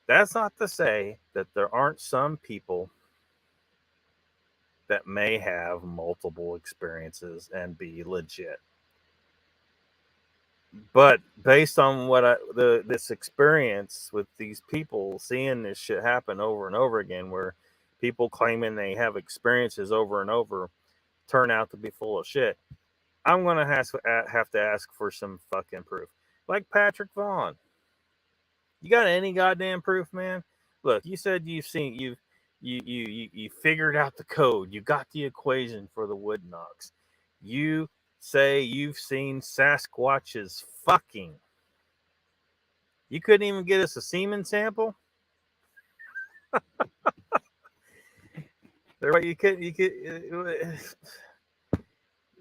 That's not to say that there aren't some people that may have multiple experiences and be legit. But based on this experience with these people, seeing this shit happen over and over again, where people claiming they have experiences over and over turn out to be full of shit, I'm gonna have to ask for some fucking proof. Like Patrick Vaughn, you got any goddamn proof, man? Look, you said you figured out the code. You got the equation for the wood knocks. You say you've seen Sasquatches fucking. You couldn't even get us a semen sample?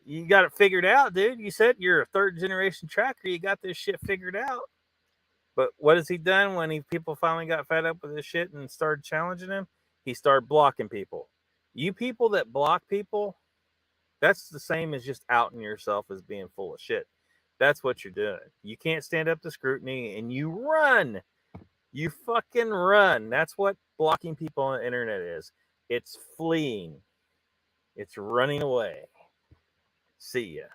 You got it figured out, dude. You said you're a third generation tracker. You got this shit figured out. But what has he done when people finally got fed up with this shit and started challenging him? He started blocking people. You people that block people, that's the same as just outing yourself as being full of shit. That's what you're doing. You can't stand up to scrutiny, and you run. You fucking run. That's what blocking people on the internet is. It's fleeing. It's running away. See ya.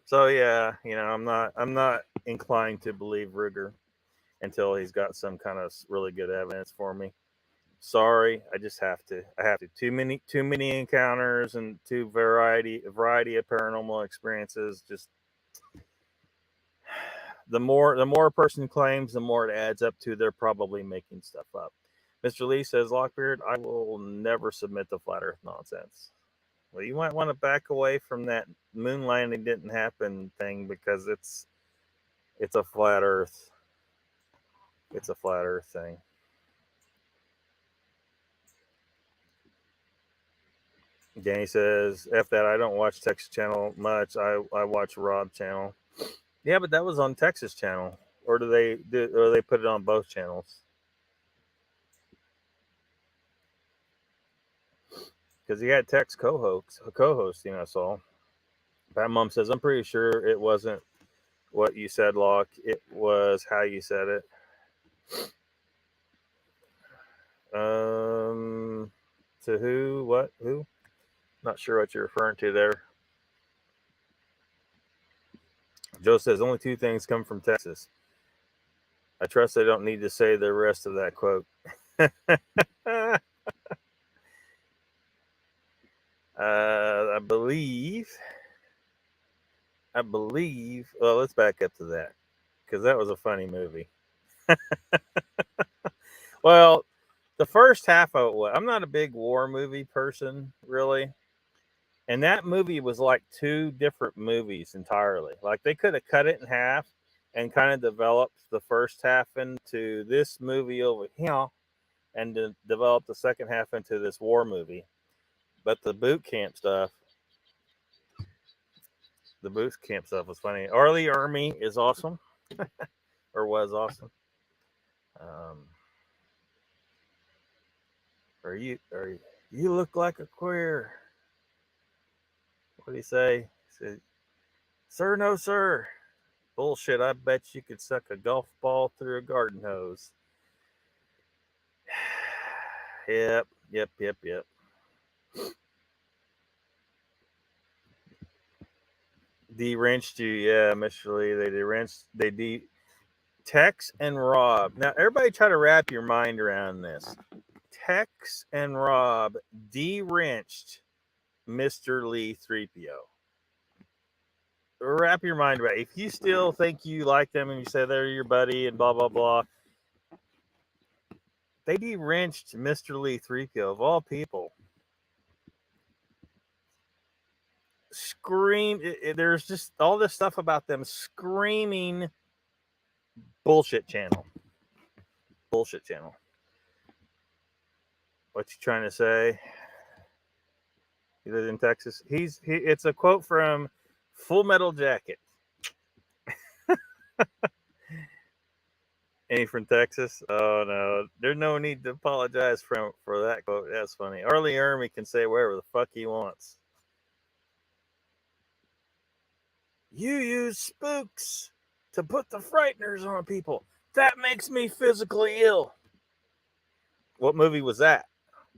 So yeah, I'm not inclined to believe Ruger until he's got some kind of really good evidence for me. Sorry, I just have to. I have to. Too many encounters and too variety of paranormal experiences. Just the more a person claims, the more it adds up to they're probably making stuff up. Mr. Lee says, Lockbeard, I will never submit to flat Earth nonsense. Well, you might want to back away from that moon landing didn't happen thing, because it's a flat Earth. It's a flat Earth thing. Danny says, F that, I don't watch Texas Channel much. I watch Rob Channel. Yeah, but that was on Texas Channel. Or do they put it on both channels? Because he had Tex co-hosting, I saw. Pat Mom says, I'm pretty sure it wasn't what you said, Locke. It was how you said it. To who? What? Who? Not sure what you're referring to there. Joe says only two things come from Texas: I trust I don't need to say the rest of that quote. I believe. Well, let's back up to that because that was a funny movie. Well, the first half of it was. I'm not a big war movie person, really. And that movie was like two different movies entirely. Like they could have cut it in half and kind of developed the first half into this movie over here and develop the second half into this war movie. But the boot camp stuff was funny. Arlie Ermy is awesome, or was awesome. You look like a queer. What did he say? He said, "Sir, no, sir." Bullshit. I bet you could suck a golf ball through a garden hose. Yep. De-wrenched you, yeah, Mr. Lee. They de-wrenched. Tex and Rob. Now, everybody try to wrap your mind around this. Tex and Rob de-wrenched Mr. Lee 3PO. Wrap your mind around it. If you still think you like them and you say they're your buddy and blah, blah, blah, they de-wrenched Mr. Lee 3PO, of all people. There's just all this stuff about them screaming bullshit channel. What you trying to say? He lives in Texas. It's a quote from Full Metal Jacket. Any from Texas? Oh no, there's no need to apologize for that quote. That's funny. Arlie Ermy can say whatever the fuck he wants. You use spooks to put the frighteners on people. That makes me physically ill. What movie was that?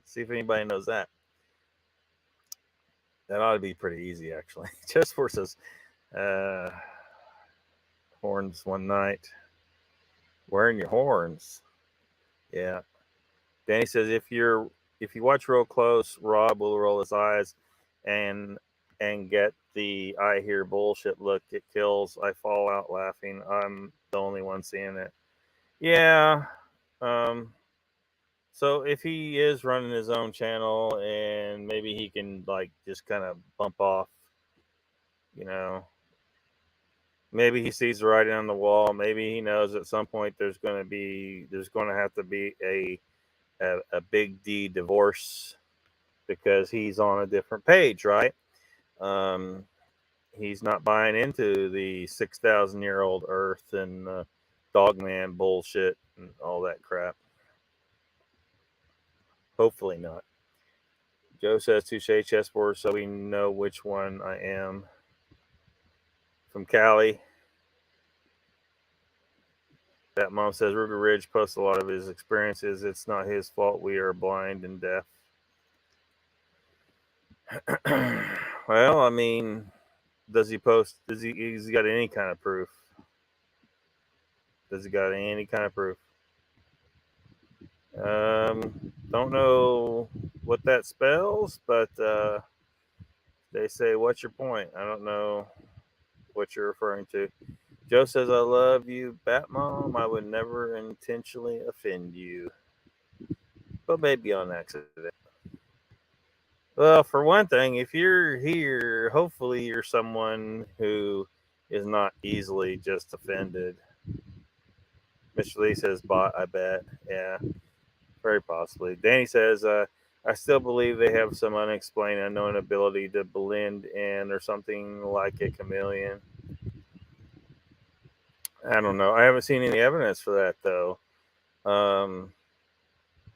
See if anybody knows that. That ought to be pretty easy, actually. Just for says, horns one night. Wearing your horns. Yeah. Danny says if you watch real close, Rob will roll his eyes and get the I hear bullshit look. It kills. I fall out laughing. I'm the only one seeing it. Yeah. So if he is running his own channel and maybe he can like just kind of bump off, maybe he sees the writing on the wall. Maybe he knows at some point there's going to have to be a big D divorce because he's on a different page, right? He's not buying into the 6,000-year-old Earth and Dogman bullshit and all that crap. Hopefully not. Joe says touche chessboard, so we know which one I am. From Cali. That mom says Ruby Ridge posts a lot of his experiences. It's not his fault. We are blind and deaf. Well, I mean, does he post? Has he got any kind of proof? Don't know what that spells, but they say, what's your point? I don't know what you're referring to. Joe says, I love you, Batmom. I would never intentionally offend you, but maybe on accident. Well, for one thing, if you're here, hopefully you're someone who is not easily just offended. Mr. Lee says, bot, I bet. Yeah, very possibly. Danny says, I still believe they have some unexplained, unknown ability to blend in or something like a chameleon. I don't know. I haven't seen any evidence for that, though.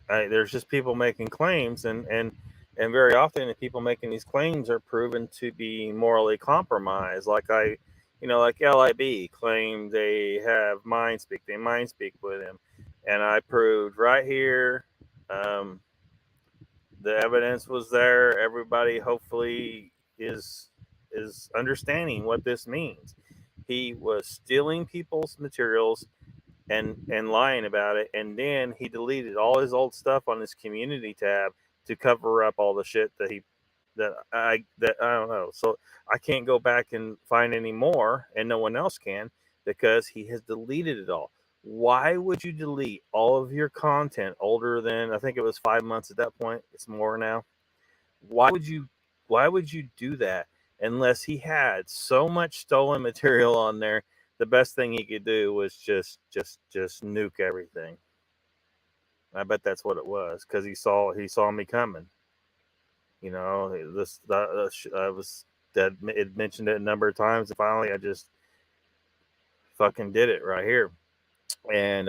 There's just people making claims, and very often the people making these claims are proven to be morally compromised. Like LIB claimed they have mind speak. They mind speak with him, and I proved right here. The evidence was there. Everybody hopefully is understanding what this means. He was stealing people's materials and lying about it, and then he deleted all his old stuff on his community tab to cover up all the shit that I don't know. So I can't go back and find any more, and no one else can, because he has deleted it all. Why would you delete all of your content older than, I think it was 5 months at that point? It's more now. Why would you do that unless he had so much stolen material on there? The best thing he could do was just nuke everything. I bet that's what it was, because he saw me coming. You know, I was dead. It mentioned it a number of times, and finally I just fucking did it right here. And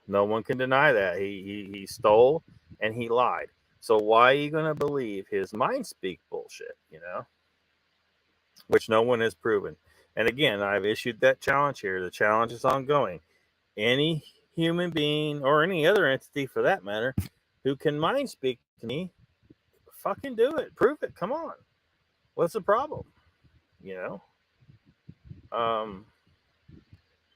no one can deny that he stole and he lied. So why are you gonna believe his mind speak bullshit? You know, which no one has proven. And again, I've issued that challenge here. The challenge is ongoing. Any human being or any other entity for that matter who can mind speak to me, fucking do it. Prove it. Come on. What's the problem? You know?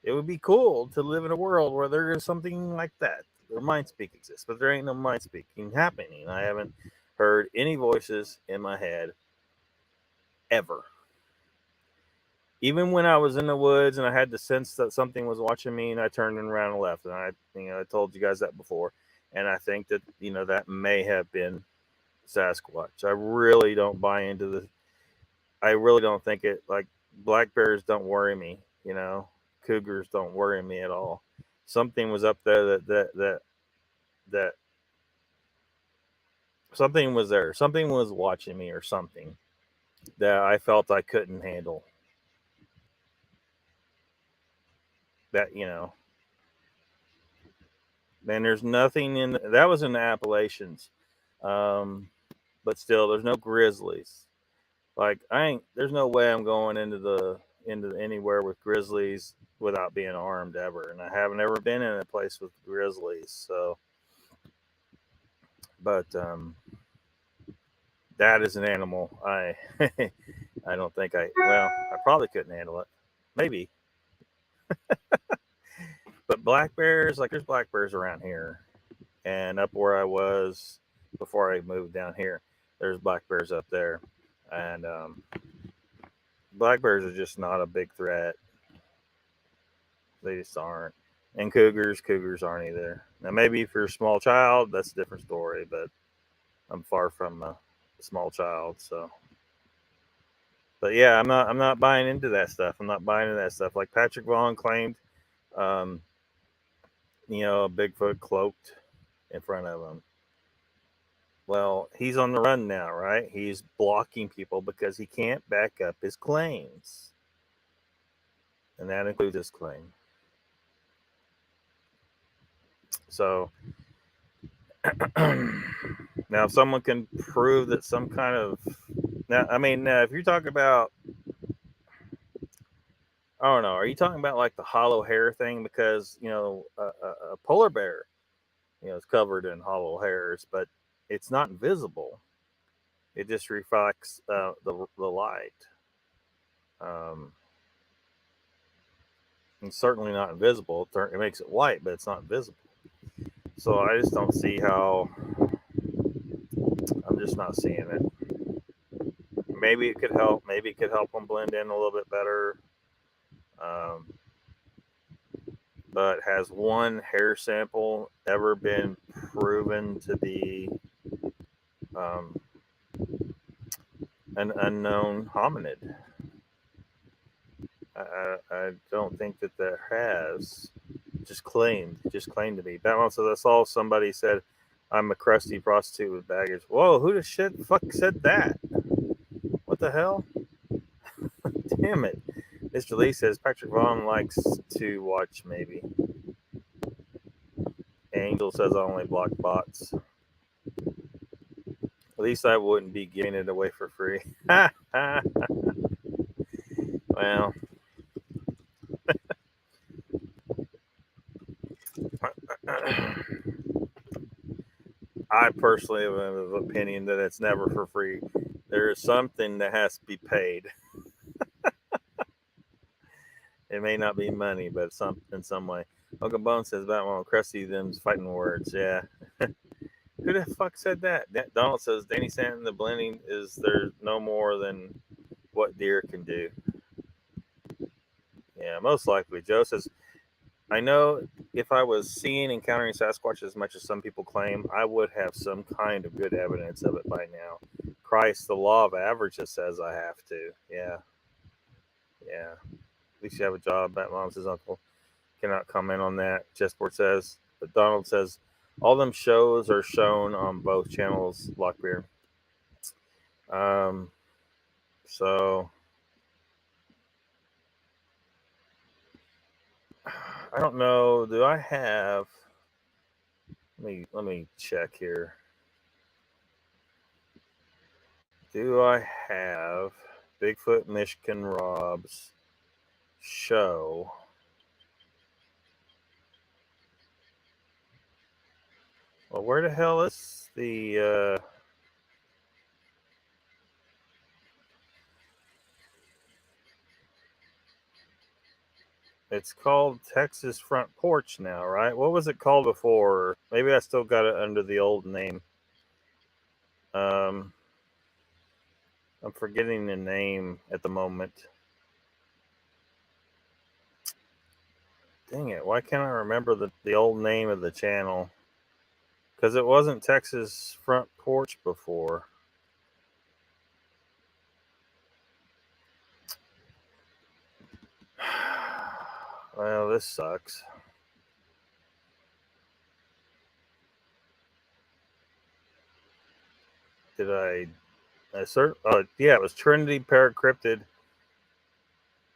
It would be cool to live in a world where there is something like that. Where mind speak exists, but there ain't no mind speaking happening. I haven't heard any voices in my head ever. Even when I was in the woods and I had the sense that something was watching me, and I turned around and left, and I told you guys that before, and I think that that may have been Sasquatch. I really don't buy into the. I really don't think it. Like, black bears don't worry me. Cougars don't worry me at all. Something was up there that something was there. Something was watching me, or something that I felt I couldn't handle. That man, there's nothing in that was in the Appalachians, but still, there's no grizzlies. Like, there's no way I'm going into anywhere with grizzlies without being armed ever, and I haven't ever been in a place with grizzlies. So, but that is an animal I I don't think I probably couldn't handle it, maybe. But black bears, like, there's black bears around here, and up where I was before I moved down here, there's black bears up there, and black bears are just not a big threat. They just aren't. And cougars aren't either. Now, maybe if you're a small child, that's a different story, but I'm far from a small child, so. But yeah, I'm not buying into that stuff. I'm not buying into that stuff. Like Patrick Vaughn claimed, a Bigfoot cloaked in front of him. Well, he's on the run now, right? He's blocking people because he can't back up his claims. And that includes his claim. So, now if someone can prove that some kind of... Now, if you're talking about... I don't know. Are you talking about like the hollow hair thing? Because, a polar bear, is covered in hollow hairs, but it's not invisible. It just reflects the light. It's certainly not invisible. It makes it white, but it's not visible. So I just don't see how. I'm just not seeing it. Maybe it could help. Maybe it could help them blend in a little bit better. But has one hair sample ever been proven to be an unknown hominid? I don't think that there has. Just claimed to be. Batman, so that's all somebody said. I'm a crusty prostitute with baggage. Whoa, who the shit fuck said that? What the hell? Damn it. Mr. Lee says Patrick Vaughn likes to watch, maybe. Angel says I only block bots. At least I wouldn't be giving it away for free. Well. I personally am of the opinion that it's never for free. There is something that has to be paid. It may not be money, but in some way. Uncle Bone says Batman Krusty them's fighting words. Yeah. Who the fuck said that? Donald says Danny Stanton, the blending is there's no more than what deer can do. Yeah, most likely. Joe says, I know if I was seeing encountering Sasquatch as much as some people claim, I would have some kind of good evidence of it by now. Christ, the law of averages says I have to. Yeah. Yeah. At least you have a job. Batmom says uncle. Cannot comment on that. Chessboard says, but Donald says, all them shows are shown on both channels, Lockbeard. So I don't know. Do I have? Let me check here. Do I have Bigfoot Michigan Rob's show? Well, where the hell is the? It's called Texas Front Porch now, right? What was it called before? Maybe I still got it under the old name. I'm forgetting the name at the moment. Dang it, why can't I remember the old name of the channel? Because it wasn't Texas Front Porch before. Well, this sucks. Did I assert? Yeah, it was Trinity Paracryptid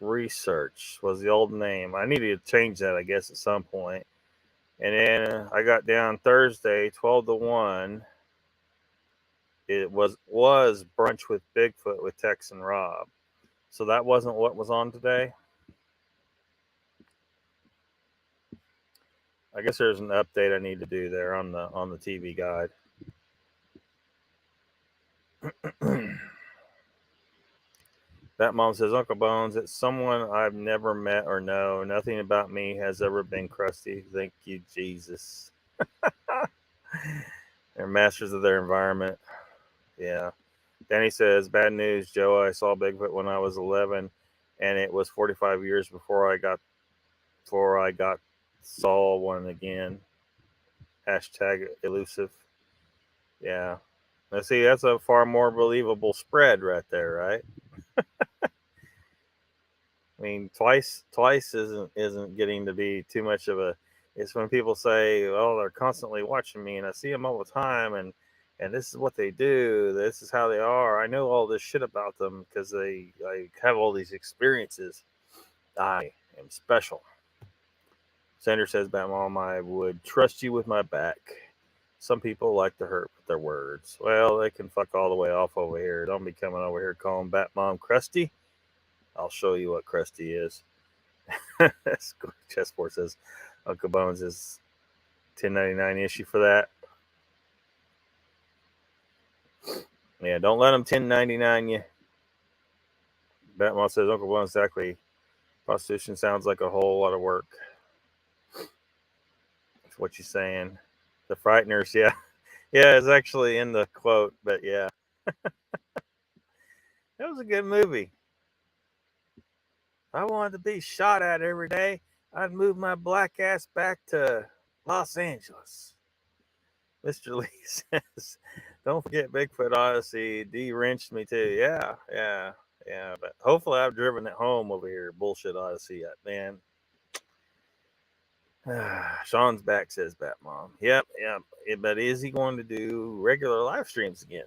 Research was the old name. I needed to change that, I guess, at some point. And then I got down Thursday, 12 to 1. It was Brunch with Bigfoot with Tex and Rob. So that wasn't what was on today. I guess there's an update I need to do there on the TV guide. That mom says, Uncle Bones, it's someone I've never met or know. Nothing about me has ever been crusty. Thank you, Jesus. They're masters of their environment. Yeah. Danny says, bad news, Joe. I saw Bigfoot when I was 11, and it was 45 years before I saw one again. Hashtag elusive. Yeah. Now see, that's a far more believable spread right there, right? I mean, twice isn't getting to be too much of a. It's when people say, "Oh, they're constantly watching me, and I see them all the time, and this is what they do. This is how they are. I know all this shit about them because I have all these experiences. I am special." Sanders says, "Batmom, I would trust you with my back. Some people like to hurt with their words. Well, they can fuck all the way off over here. Don't be coming over here calling Batmom crusty. I'll show you what crusty is." Chessboard says Uncle Bones is $10.99 issue for that. Yeah, don't let them $10.99 you. Batmom says Uncle Bones, exactly. Prostitution sounds like a whole lot of work. That's what you're saying. The Frighteners, yeah. Yeah, it's actually in the quote, but yeah. That was a good movie. If I wanted to be shot at every day, I'd move my black ass back to Los Angeles. Mr. Lee says, don't forget Bigfoot Odyssey de-wrenched me too. Yeah. But hopefully I've driven it home over here. Bullshit Odyssey, man. Sean's back, says Batmom. Yep. But is he going to do regular live streams again?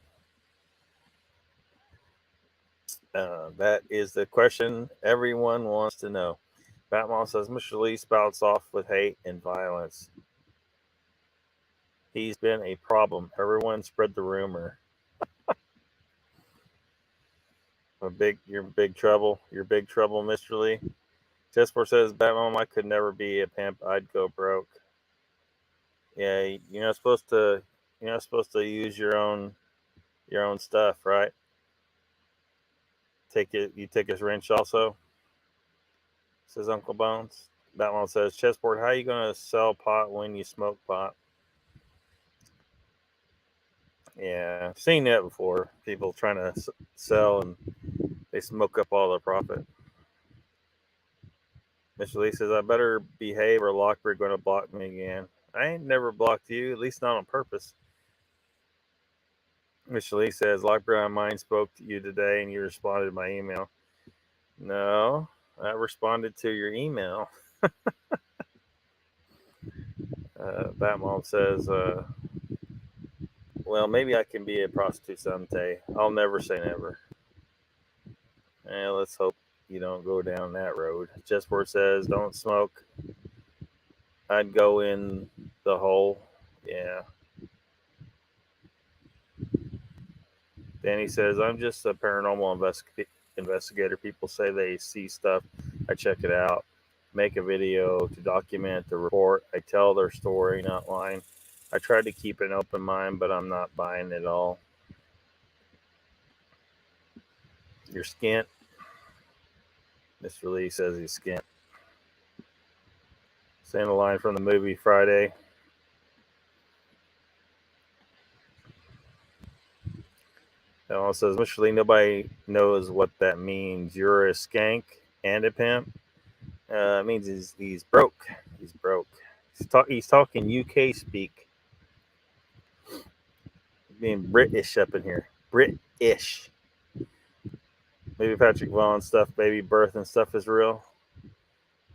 That is the question everyone wants to know. Batmom says Mr. Lee spouts off with hate and violence. He's been a problem. Everyone spread the rumor. You're big trouble. You're big trouble, Mr. Lee. Chessboard says, Batmom, I could never be a pimp. I'd go broke. Yeah, you're not supposed to use your own stuff, right? You take his wrench also, says Uncle Bones. That one says, Chessboard, how are you going to sell pot when you smoke pot? Yeah, I've seen that before. People trying to sell and they smoke up all their profit. Mr. Lee says, I better behave or LOCKBEARD going to block me again. I ain't never blocked you, at least not on purpose. Mr. Lee says, LOCKBEARD on mine spoke to you today and you responded to my email. No, I responded to your email. Batmom says, well, maybe I can be a prostitute someday. I'll never say never. Let's hope you don't go down that road. Chessboard says, don't smoke. I'd go in the hole. Yeah. Danny says, I'm just a paranormal investigator. People say they see stuff. I check it out. Make a video to document the report. I tell their story, not lying. I try to keep an open mind, but I'm not buying it all. You're skint. Mr. Lee says he's skint. Saying a line from the movie Friday. That one says, Mr. Lee, nobody knows what that means. You're a skank and a pimp. It means he's broke. He's broke. He's talking UK speak. Being British up in here. British. Maybe Patrick Vaughan stuff, baby birth and stuff is real.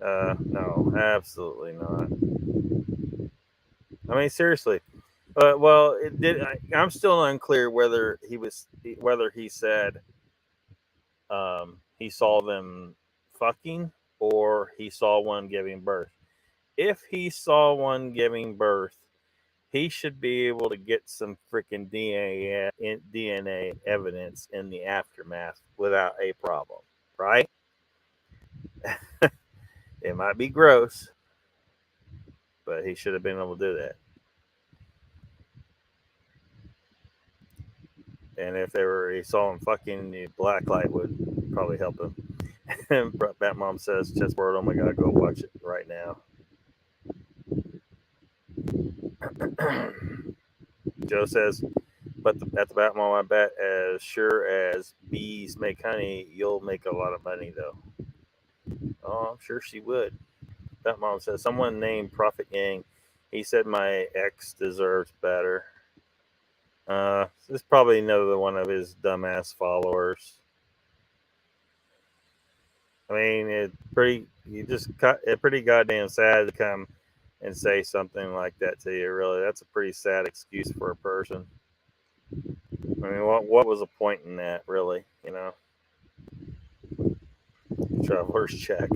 No, absolutely not. I mean, seriously. Well, it did. I'm still unclear whether he said he saw them fucking or he saw one giving birth. If he saw one giving birth, he should be able to get some freaking DNA evidence in the aftermath without a problem, right? It might be gross, but he should have been able to do that. And if he saw him fucking, the black light would probably help him. And Batmom says, Chessboard, oh my God, go watch it right now. Joe says, but at the Batmom, I bet as sure as bees make honey, you'll make a lot of money, though. Oh, I'm sure she would. Batmom says, someone named Prophet Yang, he said my ex deserves better. This is probably another one of his dumbass followers. I mean, it's pretty goddamn sad to come and say something like that to you. Really, that's a pretty sad excuse for a person. I mean, what was the point in that, really? You know. Traveler's check.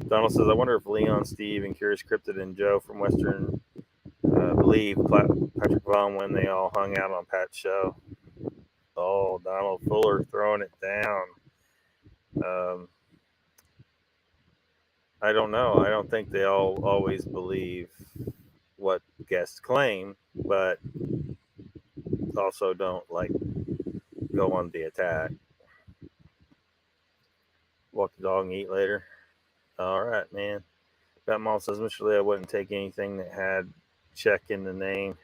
Donald says, I wonder if Leon, Steve, and Curious Cryptid and Joe from Western believe Patrick Vaughn when they all hung out on Pat's show. Oh, Donald Fuller throwing it down. I don't know. I don't think they all always believe what guests claim, but also don't go on the attack. Walk the dog and eat later. All right, man. Batmall says, Mr. Lee, I wouldn't take anything that had check in the name.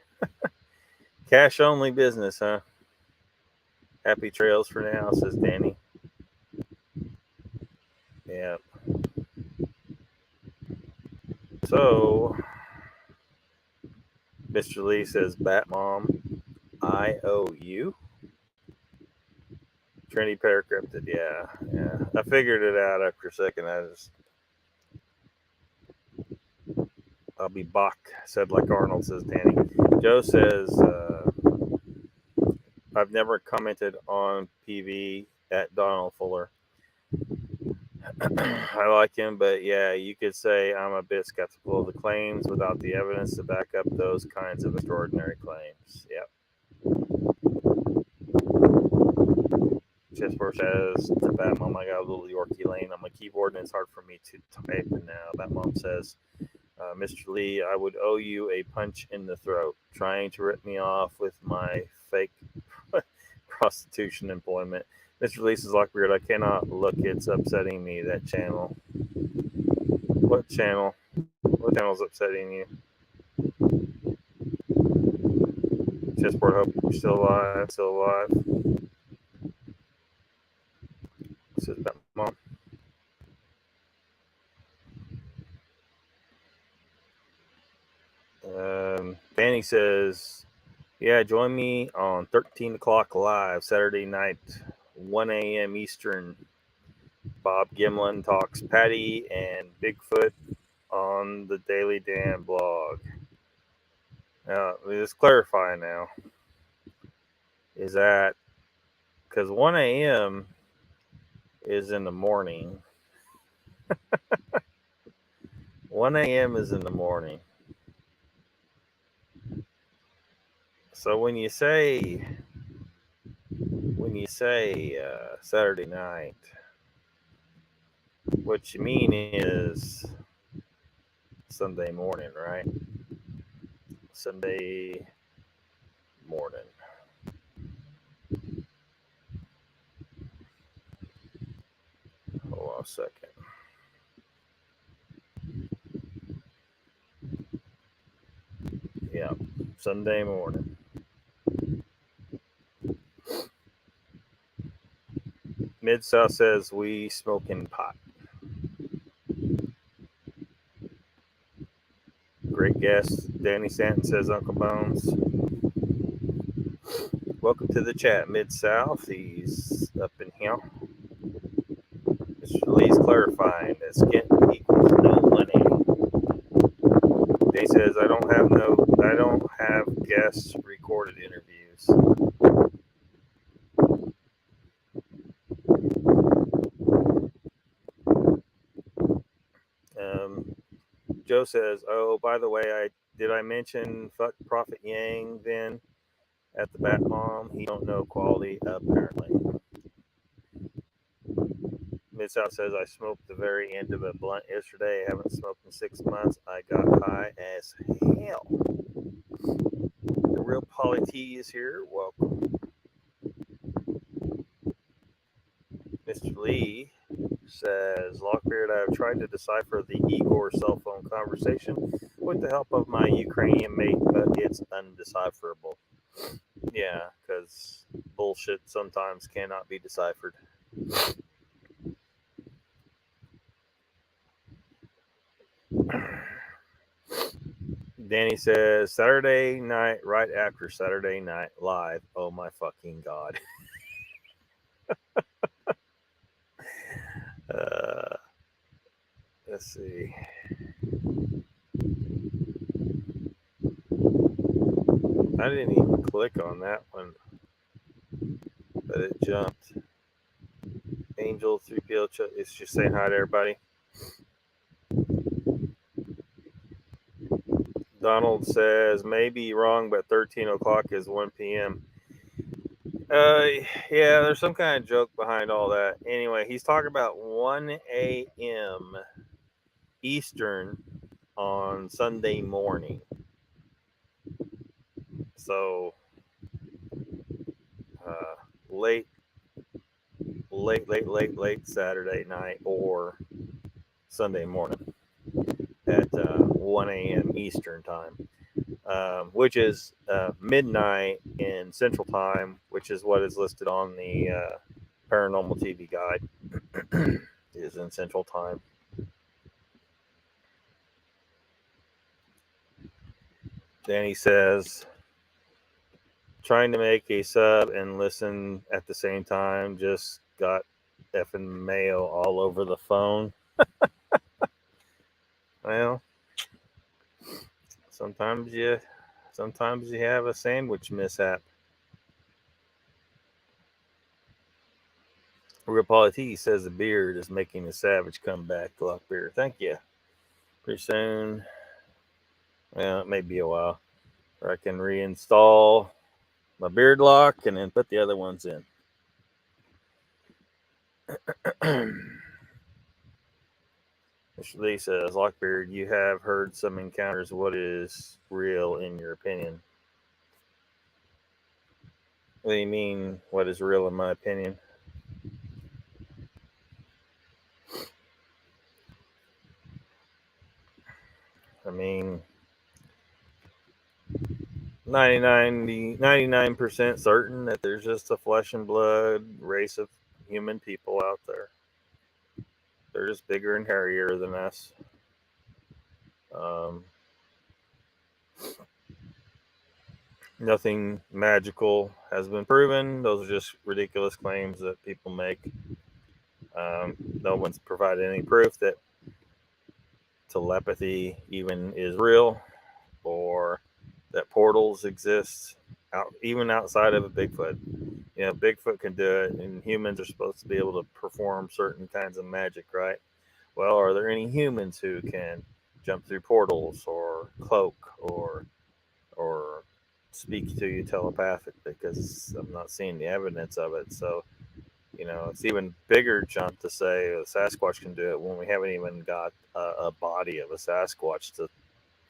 Cash only business, huh? Happy trails for now, says Danny. Yeah. So, Mr. Lee says, Batmom, I owe you. Trinity Paracryptid, yeah. I figured it out after a second. I'll be Bach, said like Arnold, says Danny. Joe says, I've never commented on PV at Donald Fuller. I like him, but yeah, you could say I'm a bit skeptical of the claims without the evidence to back up those kinds of extraordinary claims. Yep. Chessboard says to Batmom, I got a little Yorkie lane on my keyboard and it's hard for me to type now. Batmom says, Mr. Lee, I would owe you a punch in the throat, trying to rip me off with my fake prostitution employment. Mr. Lee says, LOCKBEARD, I cannot look. It's upsetting me, that channel. What channel? What channel's upsetting you? Chessboard, hope you're still alive. Still alive. This is about mom. Danny says, yeah, join me on 13 o'clock live Saturday night, 1 a.m. Eastern. Bob Gimlin talks Patty and Bigfoot on the Daily Dan blog. Now, let's clarify now. Is that because 1 a.m. is in the morning? 1 a.m. is in the morning. So when you say Saturday night, what you mean is Sunday morning, right? Sunday morning. Hold on a second. Yeah, Sunday morning. Mid-South says we smoking pot. Great guest. Danny Stanton says Uncle Bones. Welcome to the chat, Mid-South. He's up in here. Mr. Lee's clarifying that skin equals no money. He says I don't have guest recorded interviews. Joe says, oh, by the way, did I mention fuck Prophet Yang then at the Bat Mom? He don't know quality apparently. Mid-South says I smoked the very end of a blunt yesterday. I haven't smoked in 6 months. I got high as hell. The real Polly T is here. Welcome. Mr. Lee says, Lockbeard, I have tried to decipher the Igor cell phone conversation with the help of my Ukrainian mate, but it's undecipherable. Yeah, because bullshit sometimes cannot be deciphered. Danny says, Saturday night, right after Saturday Night Live. Oh my fucking God. Let's see. I didn't even click on that one, but it jumped. Angel 3PL, it's just saying hi to everybody. Donald says, maybe wrong, but 13 o'clock is 1 p.m. Yeah, there's some kind of joke behind all that. Anyway, he's talking about 1 a.m. Eastern on Sunday morning. So, late Saturday night or Sunday morning at 1 a.m. Eastern time, which is midnight in Central Time, which is what is listed on the Paranormal TV Guide, is in Central Time. Danny says, trying to make a sub and listen at the same time, just got effing mail all over the phone. Well, sometimes you have a sandwich mishap. Real Polly T says the beard is making a savage comeback. Lockbeard, thank you. Pretty soon, well, it may be a while, where I can reinstall my beard lock and then put the other ones in. Mr. Lee says, Lockbeard, you have heard some encounters. What is real in your opinion? What do you mean, what is real in my opinion? I mean, 99% certain that there's just a flesh and blood race of human people out there. They're just bigger and hairier than us. Nothing magical has been proven. Those are just ridiculous claims that people make. No one's provided any proof that telepathy even is real, or that portals exist even outside of a Bigfoot. You know, Bigfoot can do it, and humans are supposed to be able to perform certain kinds of magic, right? Well, are there any humans who can jump through portals or cloak or speak to you telepathically? Because I'm not seeing the evidence of it. So, you know, it's even bigger jump to say a Sasquatch can do it when we haven't even got a body of a Sasquatch to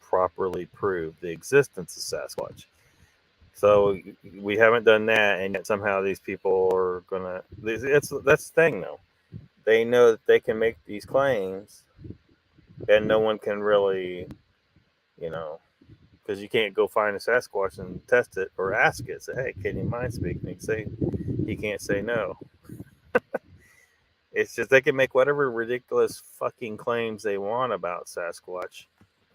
properly prove the existence of Sasquatch. So we haven't done that, and yet somehow these people are gonna. That's the thing, though. They know that they can make these claims, and no one can really, you know, because you can't go find a Sasquatch and test it or ask it. Say, hey, can you mind speak? And he can't say no. It's just they can make whatever ridiculous fucking claims they want about Sasquatch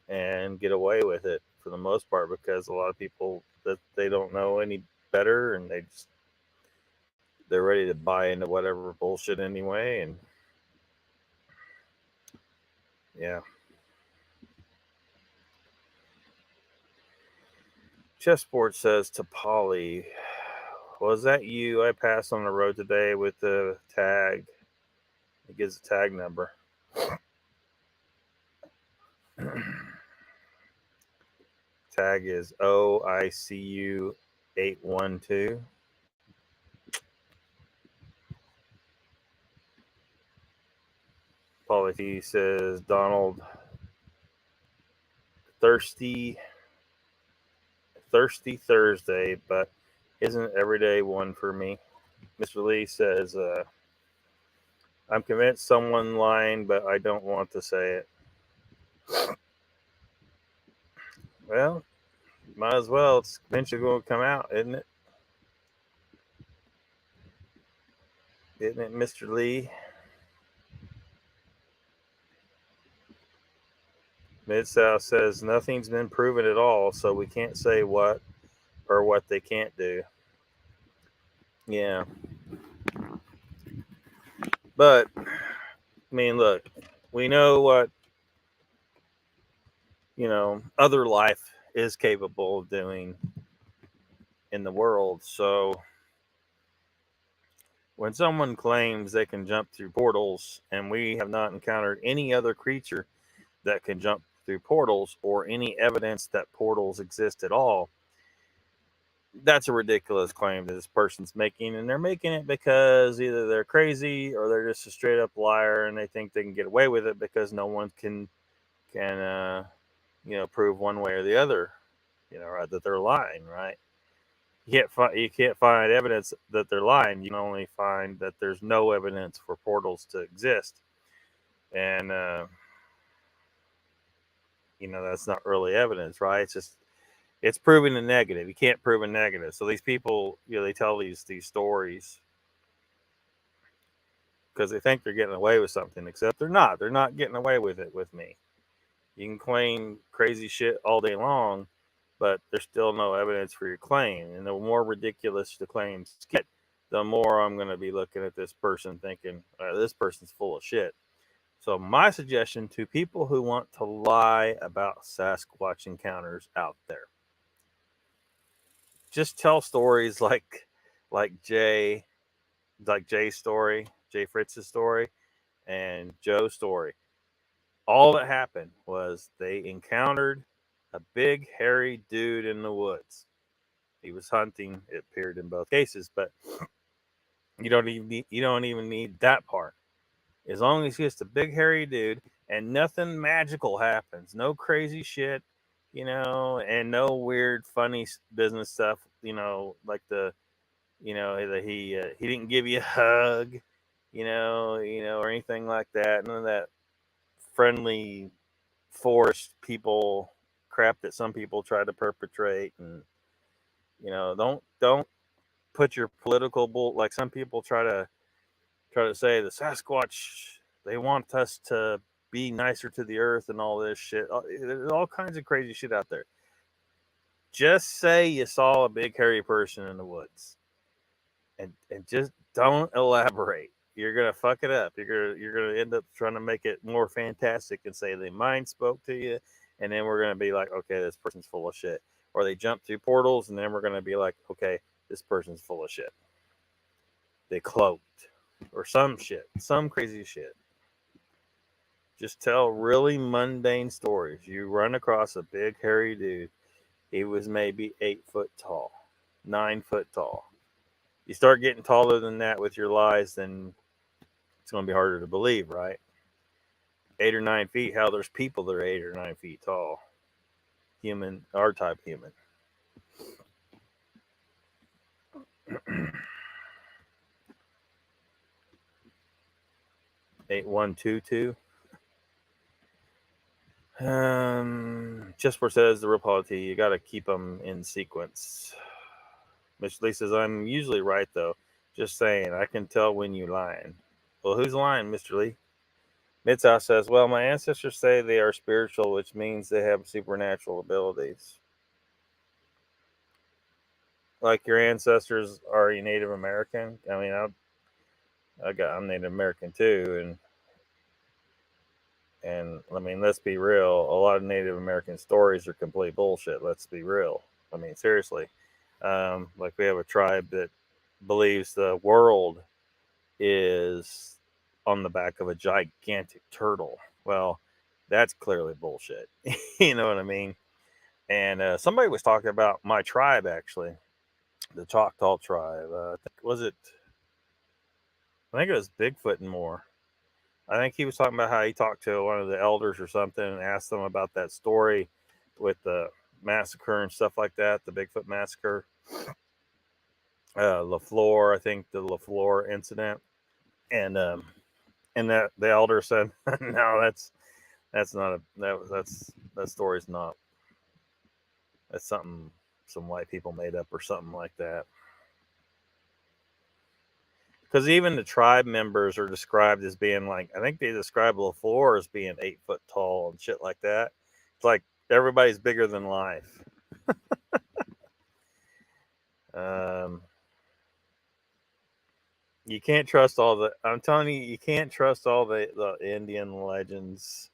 and get away with it for the most part, because a lot of people that they don't know any better, and they're ready to buy into whatever bullshit anyway. And yeah. Chessboard says to Polly, was that you I passed on the road today with the tag? It gives a tag number. Tag is OICU 812. Polly T says Donald thirsty Thursday, but isn't every day one for me. Mr. Lee says I'm convinced someone lying, but I don't want to say it. Well, might as well. It's eventually going to come out, isn't it? Isn't it, Mr. Lee? Mid-South says nothing's been proven at all, so we can't say what they can't do. Yeah. But, I mean, look, we know what, other life is capable of doing in the world. So when someone claims they can jump through portals, and we have not encountered any other creature that can jump through portals or any evidence that portals exist at all, that's a ridiculous claim that this person's making, and they're making it because either they're crazy or they're just a straight up liar, and they think they can get away with it because no one can prove one way or the other, right, that they're lying, right? You can't find evidence that they're lying. You can only find that there's no evidence for portals to exist, and that's not really evidence, right? It's proving a negative. You can't prove a negative. So these people, they tell these stories because they think they're getting away with something, except they're not. They're not getting away with it with me. You can claim crazy shit all day long, but there's still no evidence for your claim. And the more ridiculous the claims get, the more I'm going to be looking at this person thinking, this person's full of shit. So my suggestion to people who want to lie about Sasquatch encounters out there, just tell stories like Jay's story, Jay Fritz's story, and Joe's story. All that happened was they encountered a big hairy dude in the woods. He was hunting. It appeared in both cases, but you don't even need that part. As long as he's just a big hairy dude and nothing magical happens, no crazy shit, and no weird funny business stuff, like that he didn't give you a hug, or anything like that. None of that friendly forced people crap that some people try to perpetrate, and don't put your political bull, like some people try to say the Sasquatch, they want us to be nicer to the earth and all this shit. There's all kinds of crazy shit out there. Just say you saw a big hairy person in the woods, and just don't elaborate. You're gonna fuck it up. You're gonna end up trying to make it more fantastic and say the mind spoke to you, and then we're gonna be like, okay, this person's full of shit. Or they jump through portals, and then we're gonna be like, okay, this person's full of shit. They cloaked, or some shit, some crazy shit. Just tell really mundane stories. You run across a big hairy dude. He was maybe 8 foot tall, 9 foot tall. You start getting taller than that with your lies, then it's going to be harder to believe, right? 8 or 9 feet. Hell, there's people that are 8 or 9 feet tall. Human, our type human. 8122. Just where it says the real polity, you got to keep them in sequence. Mr. Lee says, I'm usually right, though. Just saying, I can tell when you're lying. Well, who's lying, Mr. Lee? Mitzah says, well, my ancestors say they are spiritual, which means they have supernatural abilities. Like your ancestors, are you Native American? I mean, I'm Native American too, and I mean, let's be real. A lot of Native American stories are complete bullshit. Let's be real. I mean, seriously. Like we have a tribe that believes the world is on the back of a gigantic turtle. Well, that's clearly bullshit. You know what I mean? And somebody was talking about my tribe, actually, the Choctaw tribe. I think it was Bigfoot and more. I think he was talking about how he talked to one of the elders or something and asked them about that story with the massacre and stuff like that, the Bigfoot massacre. LaFleur, I think the LaFleur incident. And that the elder said, no, that's not that story's not. That's something some white people made up or something like that. Because even the tribe members are described as being like, I think they describe LaFleur as being 8 foot tall and shit like that. It's like everybody's bigger than life. You can't trust all the. I'm telling you, you can't trust all the Indian legends.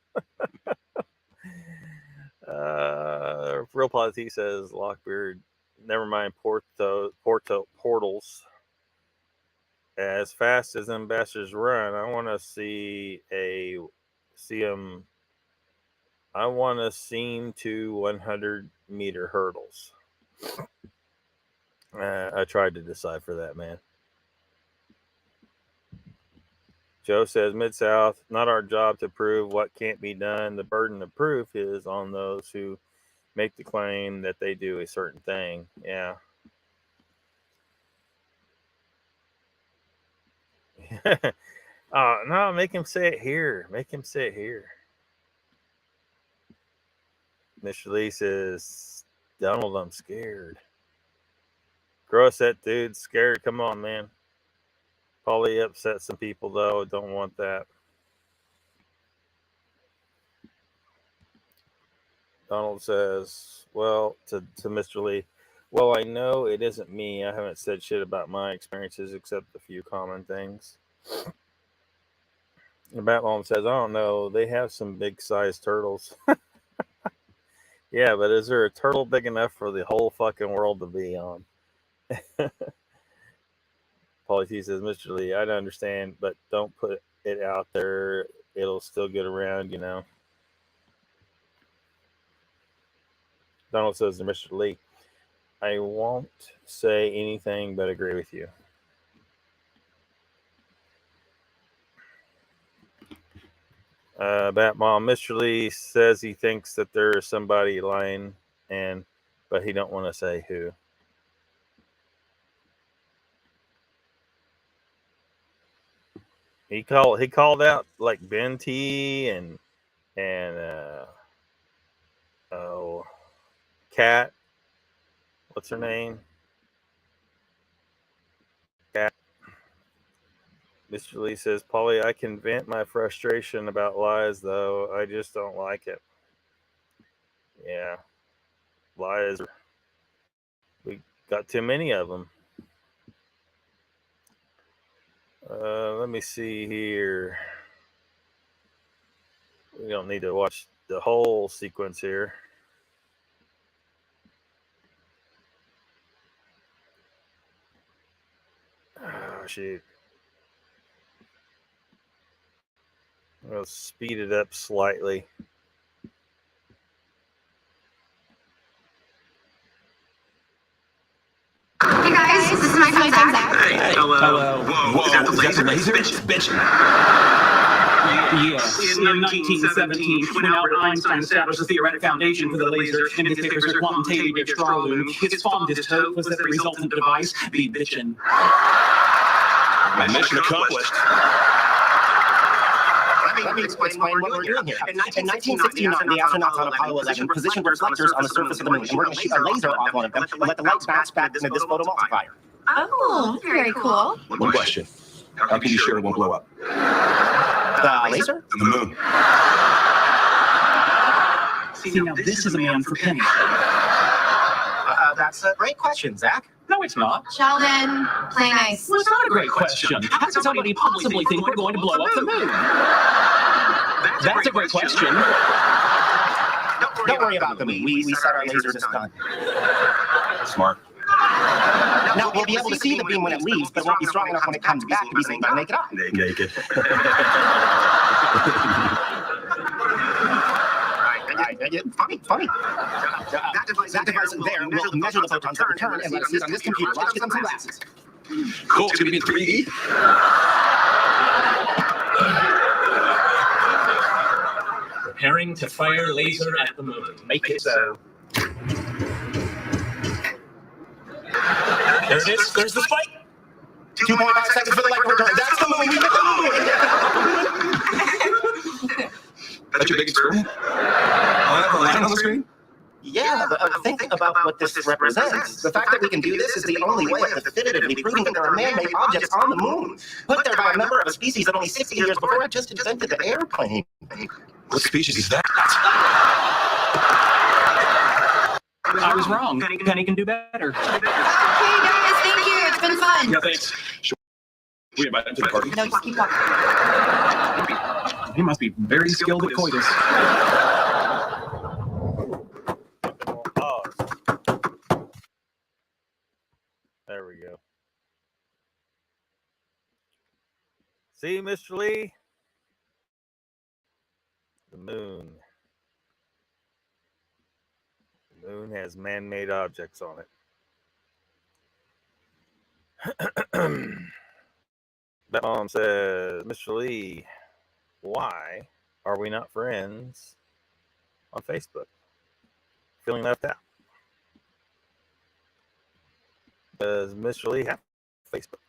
Real Polity says Lockbeard. Never mind portals. As fast as ambassadors run, I want to see them. I want to seem to 100-meter hurdles. I tried to decipher that, man. Joe says, Mid-South, not our job to prove what can't be done. The burden of proof is on those who make the claim that they do a certain thing. Yeah. No, make him say it here. Make him say it here. Mr. Lee says, Donald, I'm scared. Gross, that dude's scared. Come on, man. Probably upset some people, though. Don't want that. Donald says, well, to Mr. Lee, well, I know it isn't me. I haven't said shit about my experiences except a few common things. And Batman says, I don't know. They have some big-sized turtles. Yeah, but is there a turtle big enough for the whole fucking world to be on? Paulie T says, Mr. Lee, I don't understand, but don't put it out there. It'll still get around, you know. Donald says to Mr. Lee, I won't say anything but agree with you. Batmom, Mr. Lee says he thinks that there is somebody lying, but he don't want to say who. He called out like Ben T and Cat. What's her name? Cat. Mr. Lee says, Polly, I can vent my frustration about lies, though. I just don't like it. Yeah. Lies. We got too many of them. Let me see here. We don't need to watch the whole sequence here. Oh, shoot. I'll speed it up slightly. Hey guys, this is my friend Zach. Hey, hello. Whoa. Is that the laser? Bitch. Yes. In 1917, when Albert Einstein established the theoretic foundation for the laser in his papers of quantitative strawloom, his fondest hope was that the resultant device be bitchin'. Mission accomplished. Let me explain what we're doing here. In 1969, the astronauts on Apollo 11 positioned reflectors on the surface of the moon, and we're going to shoot a laser off one of them and let the light bounce back into this photomultiplier. Oh, very cool. One question. How can you sure it won't blow up? The laser? The moon. See, now this is a man for pennies. That's a great question, Zach. No, it's not. Sheldon, play nice. Well, it's not a great question. How could somebody possibly think we're going to blow up the moon? That's a great question. Don't worry about the moon. We set our laser to stun. Smart. Now, we'll be able to see the beam when it leaves, but it won't be strong enough when it comes back to be seen by the naked eye. Naked. Funny. That device there will measure the photons that return and let us see it on this computer. Let's get them some glasses. Cool. It's going to be in 3D. Preparing to fire laser at the moon. Make it so. There it is. There's the spike. 2.5 seconds for the light to return. That's the moon. We hit the moon. That's your big experiment? I'll have a line on the screen? Yeah, but think about what this represents. The fact that we can do this is the only way of definitively proving that there are man-made objects on the moon, put there by a member of a species that only 60 years before just invented the airplane. What species is that? I was wrong. Penny can do better. Okay, guys, thank you. It's been fun. Yeah, thanks. We invite him to the party? No, just keep walking. He must be very skilled at coitus. Pause. There we go. See, Mr. Lee? The moon. The moon has man-made objects on it. That mom says, Mr. Lee, why are we not friends on Facebook? Feeling left out. Does Mr. Lee have Facebook?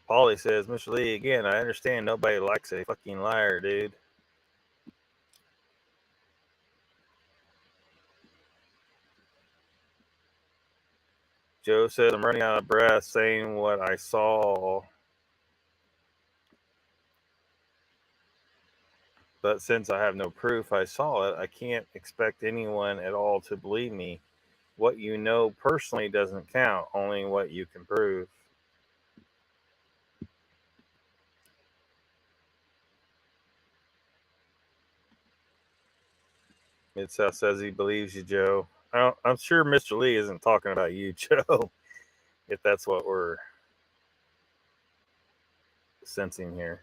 Paulie says, Mr. Lee, again, I understand nobody likes a fucking liar, dude. Joe says, I'm running out of breath saying what I saw. But since I have no proof I saw it, I can't expect anyone at all to believe me. What you know personally doesn't count, only what you can prove. Mid-South says he believes you, Joe. I'm sure Mr. Lee isn't talking about you, Joe, if that's what we're sensing here.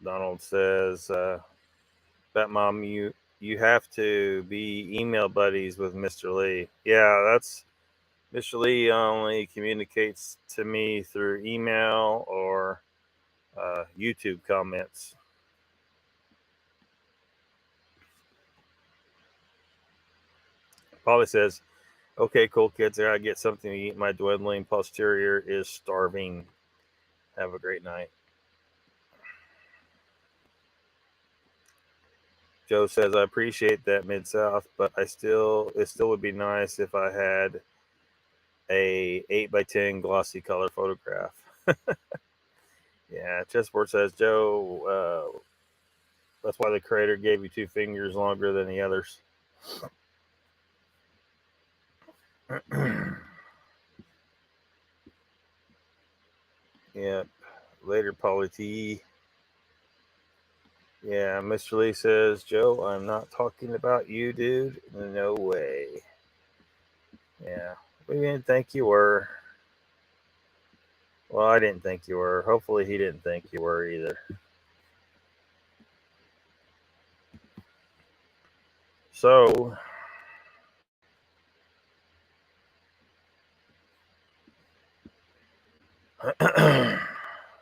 Donald says, that mom, you have to be email buddies with Mr. Lee. Yeah, that's Mr. Lee only communicates to me through email or YouTube comments. Polly says, okay, cool kids, I gotta get something to eat. My dwindling posterior is starving. Have a great night. Joe says, I appreciate that, Mid-South, but it still would be nice if I had a 8x10 glossy color photograph. Yeah, Chessboard says, Joe, that's why the creator gave you 2 fingers longer than the others. Yep. Later, Polly T. Yeah, Mr. Lee says, Joe, I'm not talking about you, dude. No way. Yeah, we didn't think you were. Well, I didn't think you were. Hopefully, he didn't think you were either. So,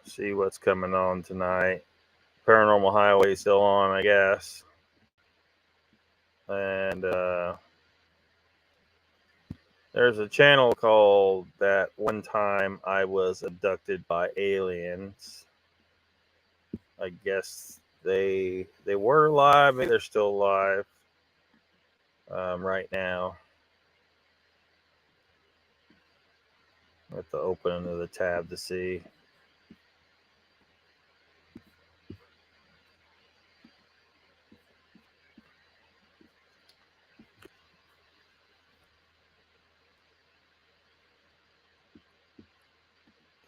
see what's coming on tonight. Paranormal Highway still on, I guess. And there's a channel called That One Time I Was Abducted by Aliens. I guess they were live. Maybe they're still live right now. I have to open another tab to see.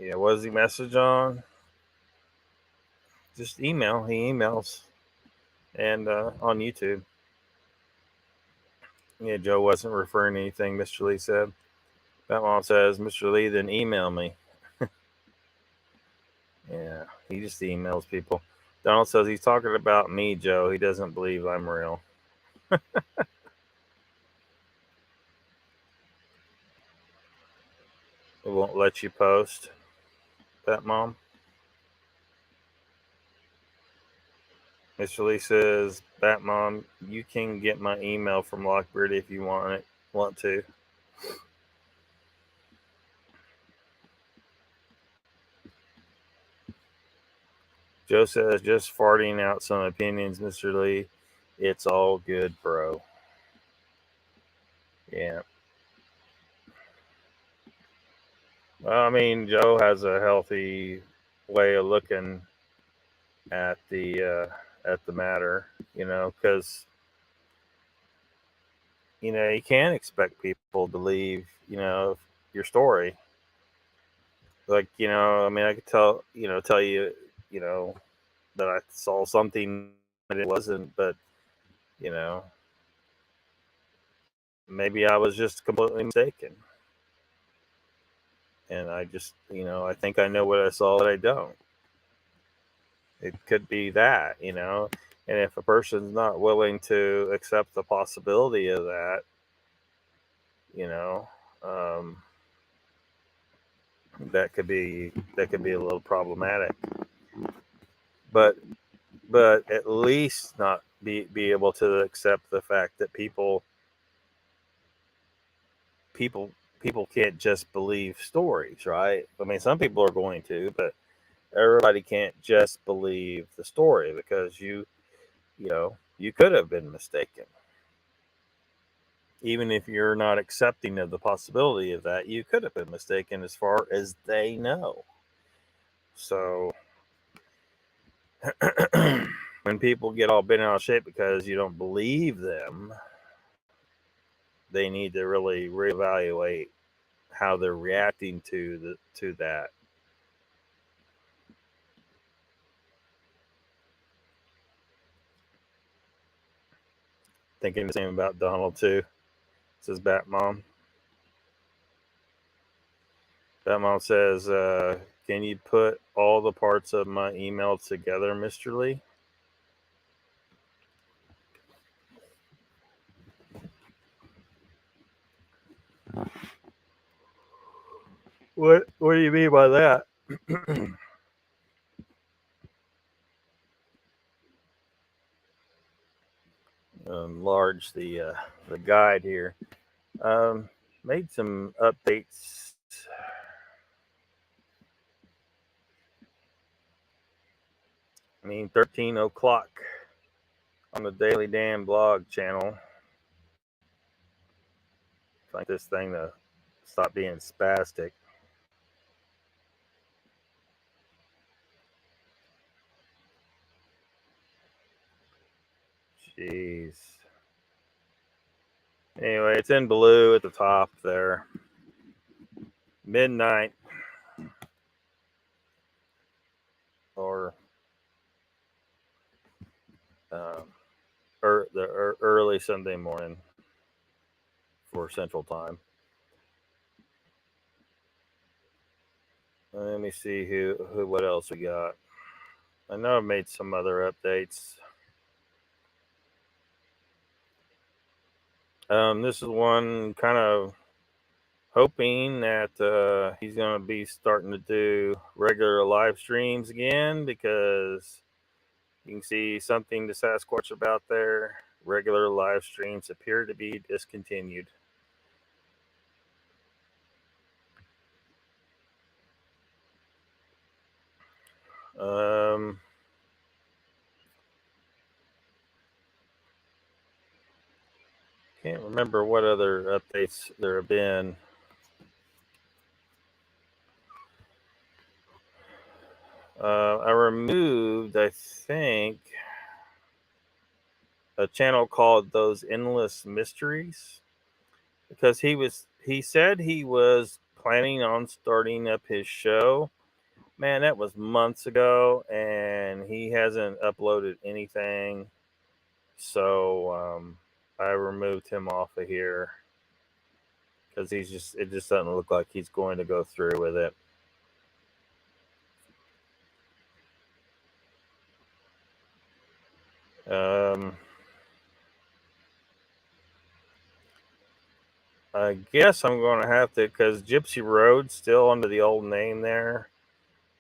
Yeah, what does he message on? Just email. He emails. And on YouTube. Yeah, Joe wasn't referring to anything Mr. Lee said. Batmom says, Mr. Lee, then email me. Yeah, he just emails people. Donald says he's talking about me, Joe. He doesn't believe I'm real. It won't let you post, Batmom. Mr. Lee says, Batmom, you can get my email from Lockbeard if you want to. Joe says, just farting out some opinions, Mr. Lee. It's all good, bro. Yeah. Well, I mean, Joe has a healthy way of looking at the matter, because you can't expect people to believe, your story. Like, I mean, I could tell you, that I saw something that it wasn't, but maybe I was just completely mistaken. And I just, I think I know what I saw, but I don't. It could be that, and if a person's not willing to accept the possibility of that, that could be a little problematic. But at least not be able to accept the fact that people can't just believe stories, right? I mean, some people are going to, but everybody can't just believe the story, because you could have been mistaken. Even if you're not accepting of the possibility of that, you could have been mistaken as far as they know. So when people get all bent out of shape because you don't believe them, they need to really reevaluate how they're reacting to that. Thinking the same about Donald too, says Batmom. Batmom says, can you put all the parts of my email together, Mr. Lee? What do you mean by that? Enlarge the guide here. Made some updates. I mean, 13 o'clock on the Daily Dan blog channel. I think this thing to stop being spastic. Jeez. Anyway, it's in blue at the top there. Midnight. Or early Sunday morning for Central Time. Let me see who what else we got. I know I've made some other updates. This is one kind of hoping that he's going to be starting to do regular live streams again, because you can see something to Sasquatch about there. Regular live streams appear to be discontinued. Can't remember what other updates there have been. I removed, I think, a channel called Those Endless Mysteries, because he said he was planning on starting up his show. Man, that was months ago, and he hasn't uploaded anything. So I removed him off of here because it just doesn't look like he's going to go through with it. I guess I'm going to have to, because Gypsy Road's still under the old name there.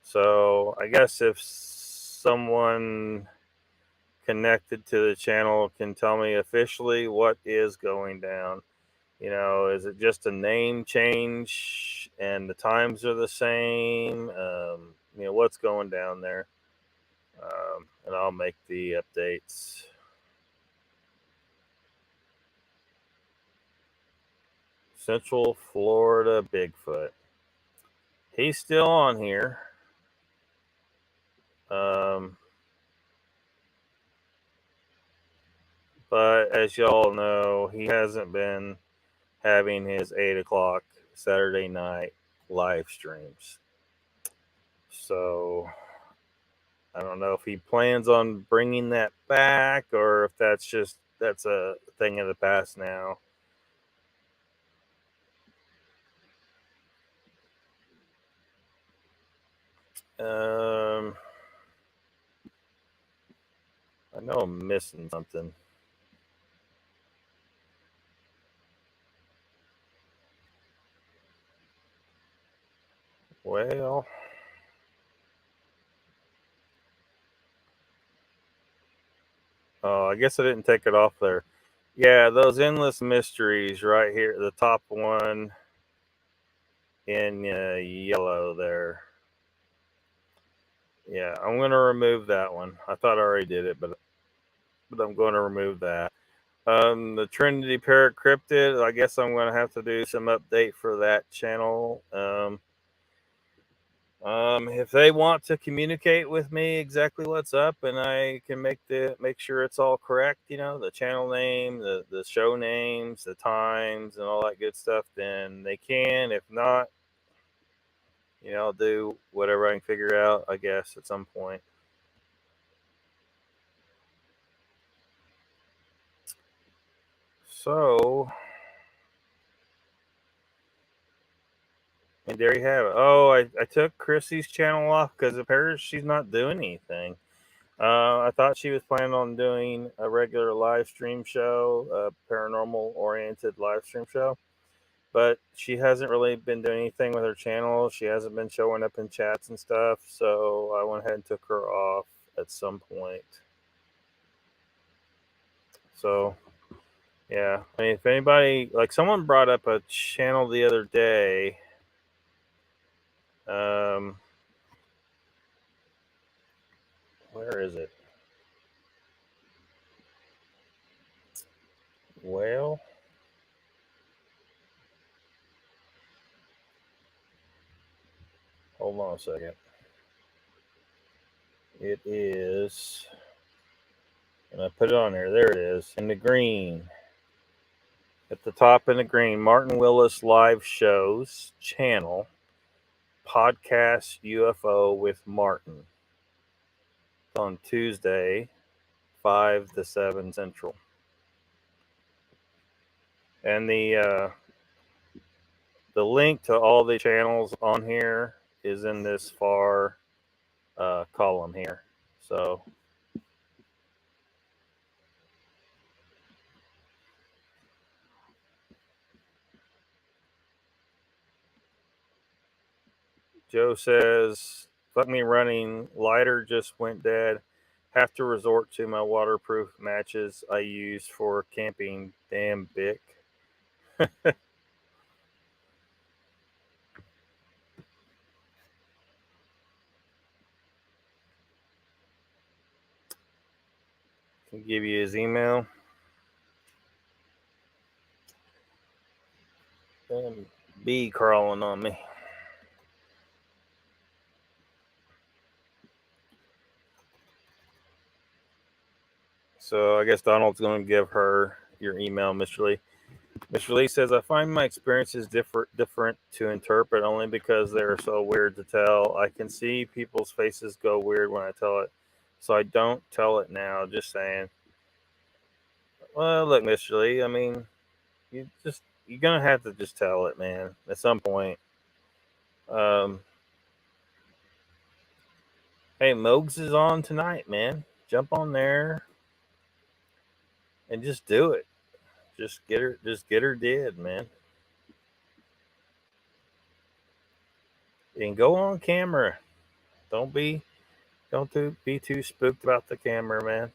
So I guess if someone connected to the channel can tell me officially what is going down. You know, is it just a name change and the times are the same? You know, what's going down there? And I'll make the updates. Central Florida Bigfoot. He's still on here. But as y'all know, he hasn't been having his 8 o'clock Saturday night live streams. So I don't know if he plans on bringing that back or if that's a thing of the past now. I know I'm missing something. Well, I guess I didn't take it off there. Yeah, those endless mysteries right here, the top one in yellow there. Yeah, I'm going to remove that one. I thought I already did it, but I'm going to remove that. The Trinity Paracryptid, I guess I'm going to have to do some update for that channel. If they want to communicate with me exactly what's up, and I can make sure it's all correct, you know, the channel name, the show names, the times, and all that good stuff, then they can. If not, you know, I'll do whatever I can figure out, I guess, at some point. So, and there you have it. Oh, I took Chrissy's channel off because apparently she's not doing anything. I thought she was planning on doing a regular live stream show, a paranormal oriented live stream show, but she hasn't really been doing anything with her channel. She hasn't been showing up in chats and stuff, so I went ahead and took her off at some point. So, yeah, I mean, if anybody, like someone brought up a channel the other day, where is it? Well, hold on a second. It is, and I put it on there. There it is in the green. At the top in the green, Martin Willis live shows channel, podcast UFO with Martin. It's on Tuesday, 5 to 7 Central. And the link to all the channels on here is in this far column here. So Joe says, fuck me running. Lighter just went dead. Have to resort to my waterproof matches I use for camping. Damn Bic. Can give you his email. And bee crawling on me. So I guess Donald's going to give her your email, Mr. Lee. Mr. Lee says, I find my experiences different to interpret only because they're so weird to tell. I can see people's faces go weird when I tell it, so I don't tell it now. Just saying. Well, look, Mr. Lee, I mean, you're going to have to just tell it, man, at some point. Hey, Mogs is on tonight, man. Jump on there and just do it. Just get her dead, man. And go on camera. Don't be too spooked about the camera, man.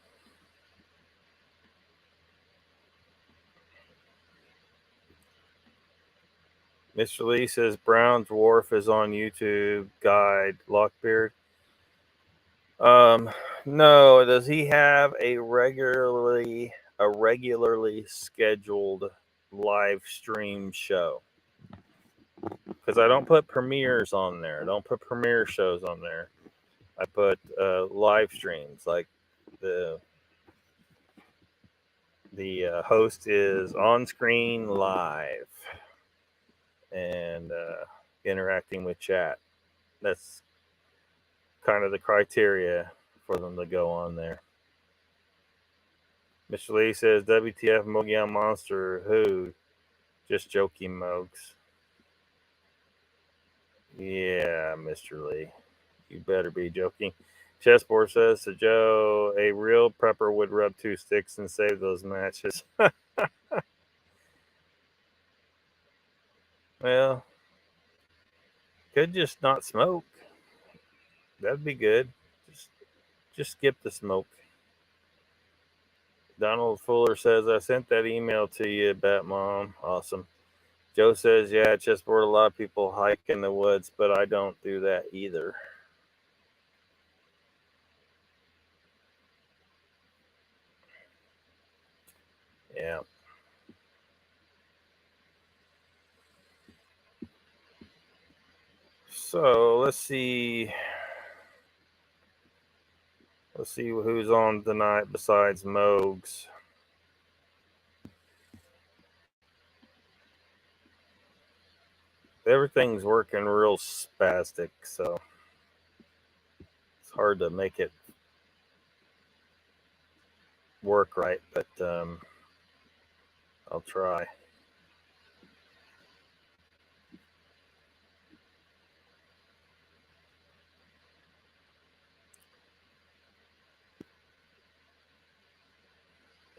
Mr. Lee says Brown Dwarf is on YouTube. Guide Lockbeard. No. Does he have a regularly scheduled live stream show? Because I don't put premieres on there. I don't put premiere shows on there. I put live streams. Like the host is on screen live and interacting with chat. That's kind of the criteria for them to go on there. Mr. Lee says, WTF Mogian Monster, who? Just joking, Mogs. Yeah, Mr. Lee. You better be joking. Chessboard says to Joe, a real prepper would rub 2 sticks and save those matches. Well, could just not smoke. That'd be good. Just skip the smoke. Donald Fuller says, I sent that email to you, Batmom. Awesome. Joe says, yeah, chessboard, a lot of people hike in the woods, but I don't do that either. Yeah. So let's see. Let's see who's on tonight besides Mogs. Everything's working real spastic, so it's hard to make it work right, but I'll try.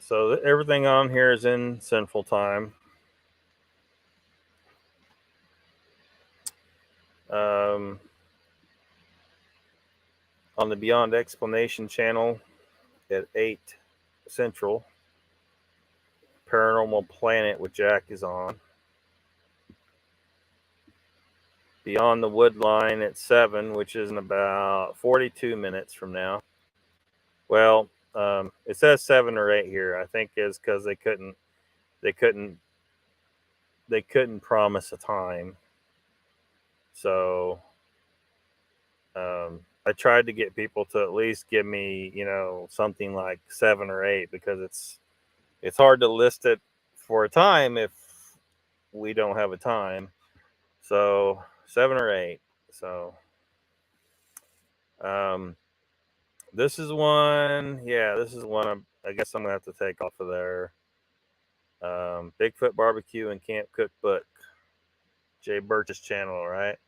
So everything on here is in Central Time. On the Beyond Explanation channel at 8 Central, Paranormal Planet with Jack is on. Beyond the Woodline at 7, which is in about 42 minutes from now. Well, it says 7 or 8 here. I think it's because they couldn't they couldn't promise a time. So I tried to get people to at least give me, something like 7 or 8, because it's hard to list it for a time if we don't have a time. So 7 or 8. So this is one. Yeah, this is one. I guess I'm gonna have to take off of there. Bigfoot Barbecue and Camp Cookbook, Jay Birch's channel, right?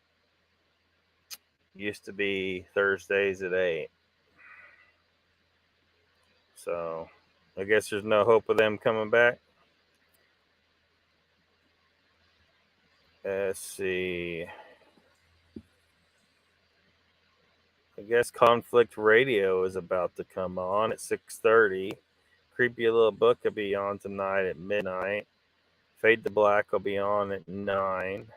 Used to be Thursdays at 8. So I guess there's no hope of them coming back. Let's see. I guess Conflict Radio is about to come on at 6:30. Creepy Little Book will be on tonight at midnight. Fade to Black will be on at 9.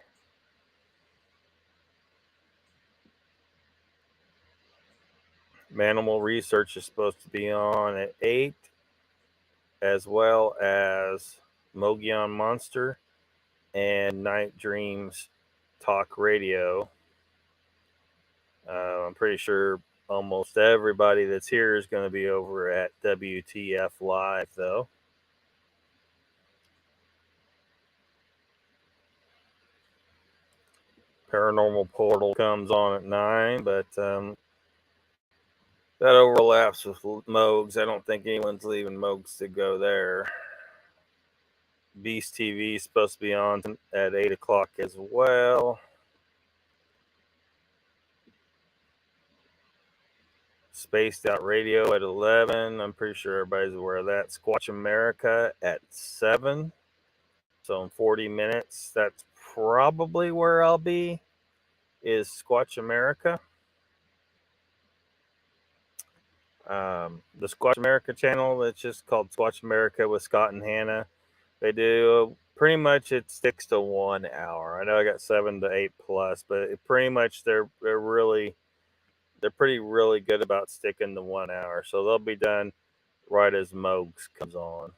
Manimal Research is supposed to be on at 8, as well as Mogion Monster and Night Dreams Talk Radio. I'm pretty sure almost everybody that's here is going to be over at WTF Live, though. Paranormal Portal comes on at 9, but that overlaps with Mogs. I don't think anyone's leaving Mogs to go there. Beast TV is supposed to be on at 8 o'clock as well. Spaced Out Radio at 11. I'm pretty sure everybody's aware of that. Squatch America at 7. So in 40 minutes, that's probably where I'll be, is Squatch America. The Squatch America channel, it's just called Squatch America with Scott and Hannah. They do pretty much, it sticks to 1 hour. I know I got 7 to 8 plus, but it pretty much they're really good about sticking to 1 hour. So they'll be done right as Mogs comes on.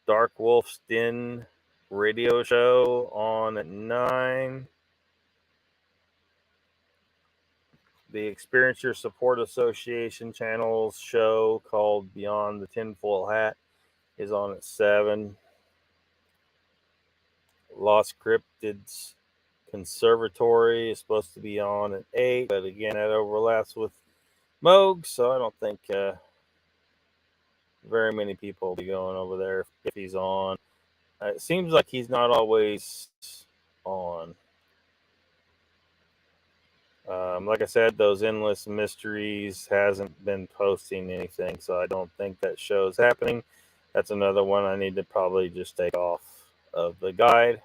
Dark Wolf's Den radio show on at 9. The Experience Your Support Association channel's show called Beyond the Tinfoil Hat is on at 7. Lost Cryptids Conservatory is supposed to be on at 8, but again, that overlaps with Moog, so I don't think very many people will be going over there if he's on. It seems like he's not always on. Like I said, those Endless Mysteries hasn't been posting anything, so I don't think that show's happening. That's another one I need to probably just take off of the guide.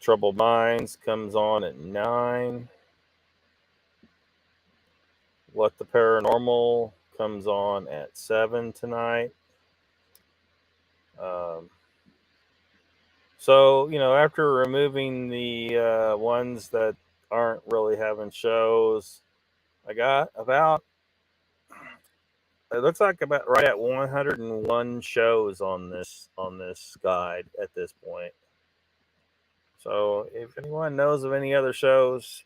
Troubled Minds comes on at 9. What the Paranormal comes on at 7 tonight. So, after removing the ones that aren't really having shows, I got it looks like about right at 101 shows on this guide at this point. So if anyone knows of any other shows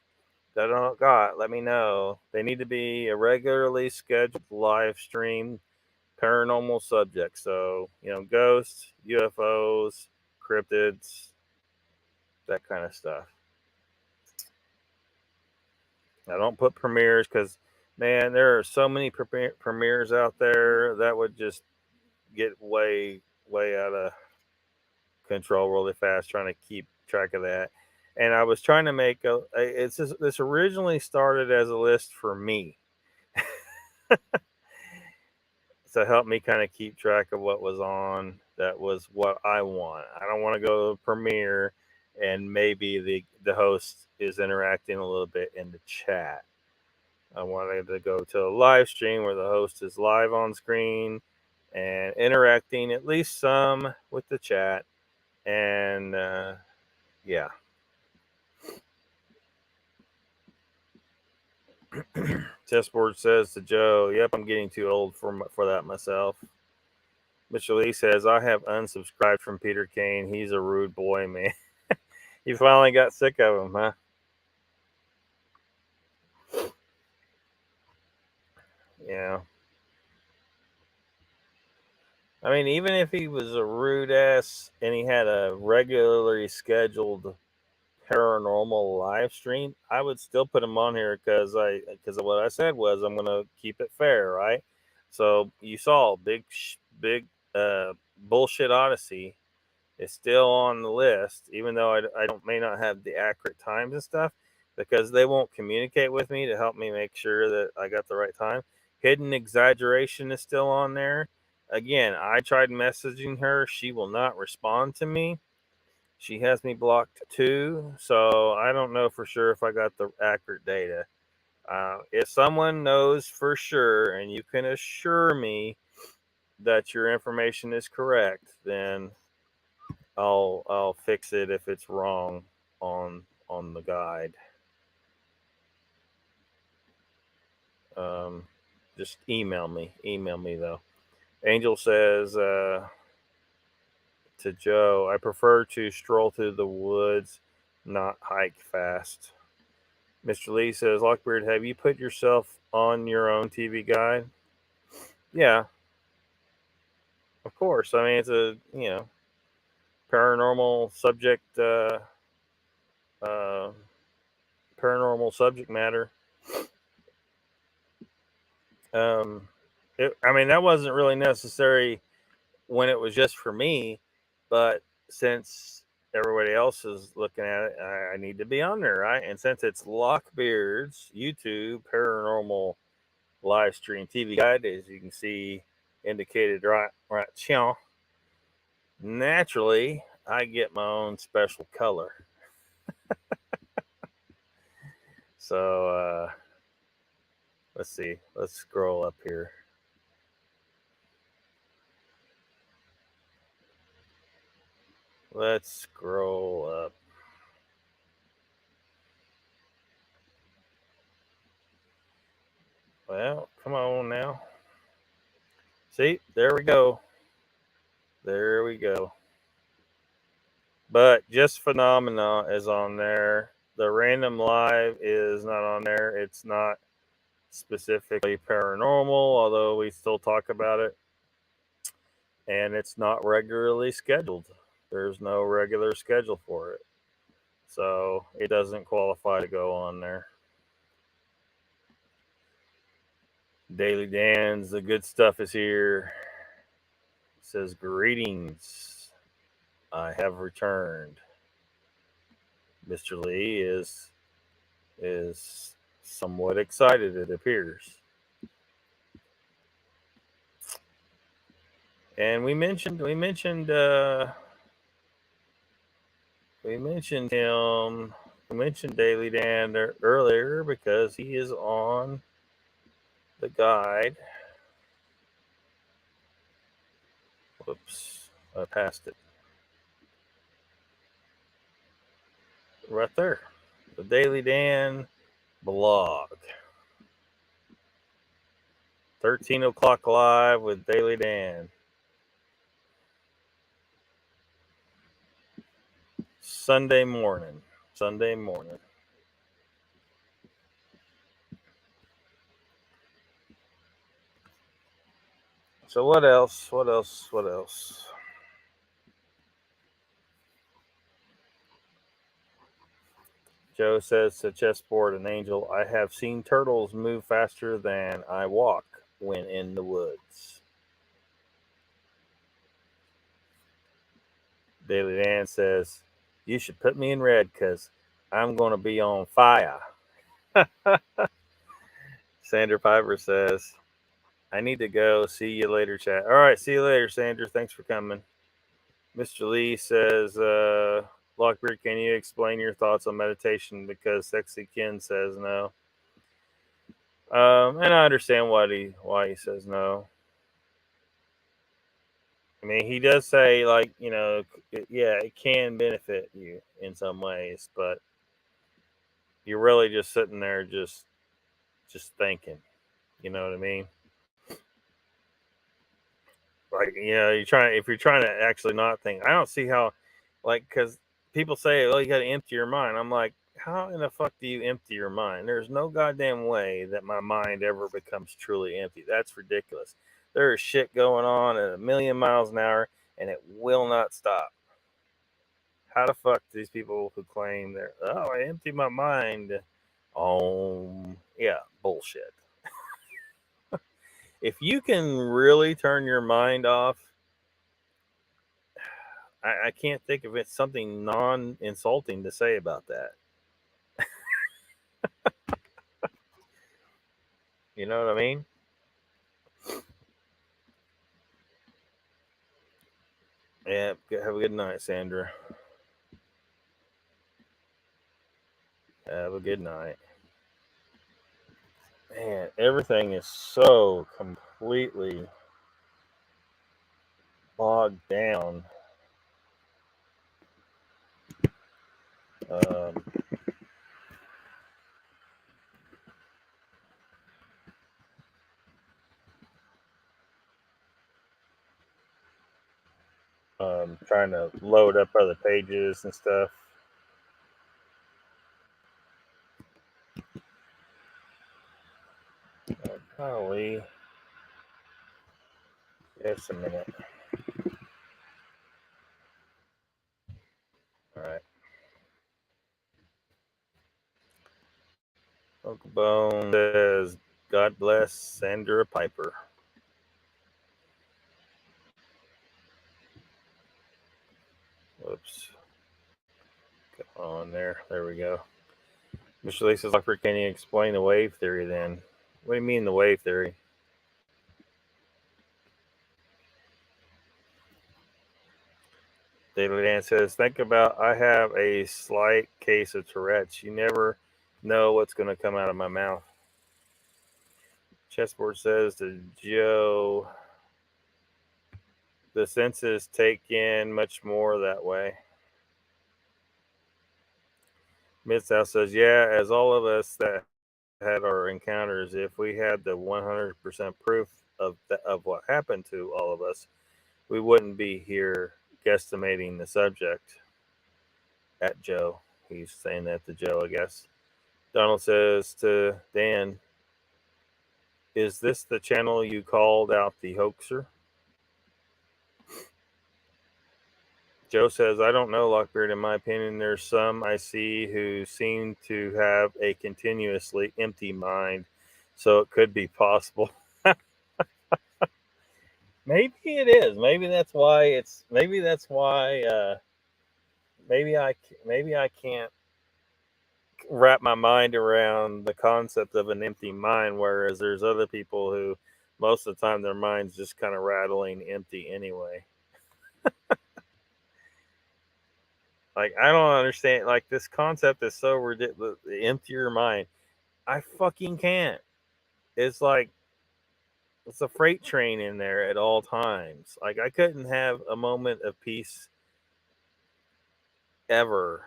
that I don't got, let me know. They need to be a regularly scheduled live stream paranormal subject. So, ghosts, UFOs, cryptids, that kind of stuff. I don't put premieres because, man, there are so many premieres out there that would just get way out of control really fast trying to keep track of that. And I was trying to make this originally started as a list for me to help me kind of keep track of what was on. That was what I want. I don't want to go to a premiere and maybe the host is interacting a little bit in the chat. I wanted to go to a live stream where the host is live on screen and interacting at least some with the chat. And yeah. Chessboard says to Joe, "Yep, I'm getting too old for that myself." Mr. Lee says, "I have unsubscribed from Peter Kane. He's a rude boy, man." You finally got sick of him, huh? Yeah. I mean, even if he was a rude ass and he had a regularly scheduled paranormal live stream, I would still put him on here because what I said was I'm gonna keep it fair, right? So you saw big bullshit Odyssey is still on the list, even though I may not have the accurate times and stuff, because they won't communicate with me to help me make sure that I got the right time. Hidden Exaggeration is still on there. Again, I tried messaging her. She will not respond to me. She has me blocked too. So I don't know for sure if I got the accurate data. If someone knows for sure and you can assure me that your information is correct, then I'll fix it if it's wrong on the guide. Just email me. Email me though. Angel says to Joe, "I prefer to stroll through the woods, not hike fast." Mr. Lee says, "Lockbeard, have you put yourself on your own TV guide?" Yeah, of course. I mean, it's a paranormal subject, paranormal subject matter. I mean, that wasn't really necessary when it was just for me, but since everybody else is looking at it, I need to be on there, right? And since it's Lockbeard's YouTube paranormal live stream TV guide, as you can see indicated right here, naturally I get my own special color. So let's see. Let's scroll up here. Let's scroll up. Well, come on now. See, there we go. There we go. But just Phenomena is on there. The Random Live is not on there. It's not specifically paranormal, although we still talk about it. And it's not regularly scheduled. There's no regular schedule for it. So it doesn't qualify to go on there. Daily Dan's The Good Stuff is here. It says, "Greetings. I have returned." Mr. Lee is somewhat excited, it appears. And we mentioned him. We mentioned Daily Dan earlier because he is on the guide. Whoops, I passed it. Right there. The Daily Dan blog. 13 o'clock live with Daily Dan. Sunday morning. So what else? Joe says to Chessboard and Angel, "I have seen turtles move faster than I walk when in the woods." Daily Dan says, "You should put me in red because I'm going to be on fire." Sandra Piper says, "I need to go. See you later, chat." All right, see you later, Sandra. Thanks for coming. Mr. Lee says, "Lockbeard, can you explain your thoughts on meditation? Because Sexy Ken says no." And I understand why he says no. I mean, he does say, like, it can benefit you in some ways, but you're really just sitting there just just thinking. You know what I mean? Like, you know, if you're trying to actually not think, I don't see how, like, because people say, oh, you got to empty your mind. I'm like, how in the fuck do you empty your mind? There's no goddamn way that my mind ever becomes truly empty. That's ridiculous. There is shit going on at 1,000,000 miles an hour, and it will not stop. How the fuck do these people who claim they're, oh, I empty my mind? Yeah, bullshit. If you can really turn your mind off, I can't think of it something non-insulting to say about that. You know what I mean? Yeah, have a good night, Sandra. Have a good night. Man, everything is so completely bogged down. Trying to load up other pages and stuff. Golly. Just a minute. All right. Uncle Bone says, God bless Sandra Piper. Whoops. Come on there. There we go. Mr. Lee says, Lockbird, can you explain the wave theory then? What do you mean the wave theory? David Dan says, think about, I have a slight case of Tourette's. You never know what's going to come out of my mouth. Chessboard says to Joe, the senses take in much more that way. Mid-South says, yeah, as all of us that had our encounters, if we had the 100% proof of what happened to all of us, we wouldn't be here guesstimating the subject at Joe. He's saying that to Joe, I guess. Donald says to Dan, is this the channel you called out the hoaxer? Joe says, I don't know, Lockbeard. In my opinion, there's some I see who seem to have a continuously empty mind, so it could be possible. Maybe it is. Maybe that's why maybe I can't wrap my mind around the concept of an empty mind, whereas there's other people who most of the time their mind's just kind of rattling empty anyway. Like, I don't understand. Like, this concept is so ridiculous. Empty your mind. I fucking can't. It's like, it's a freight train in there at all times. Like, I couldn't have a moment of peace ever,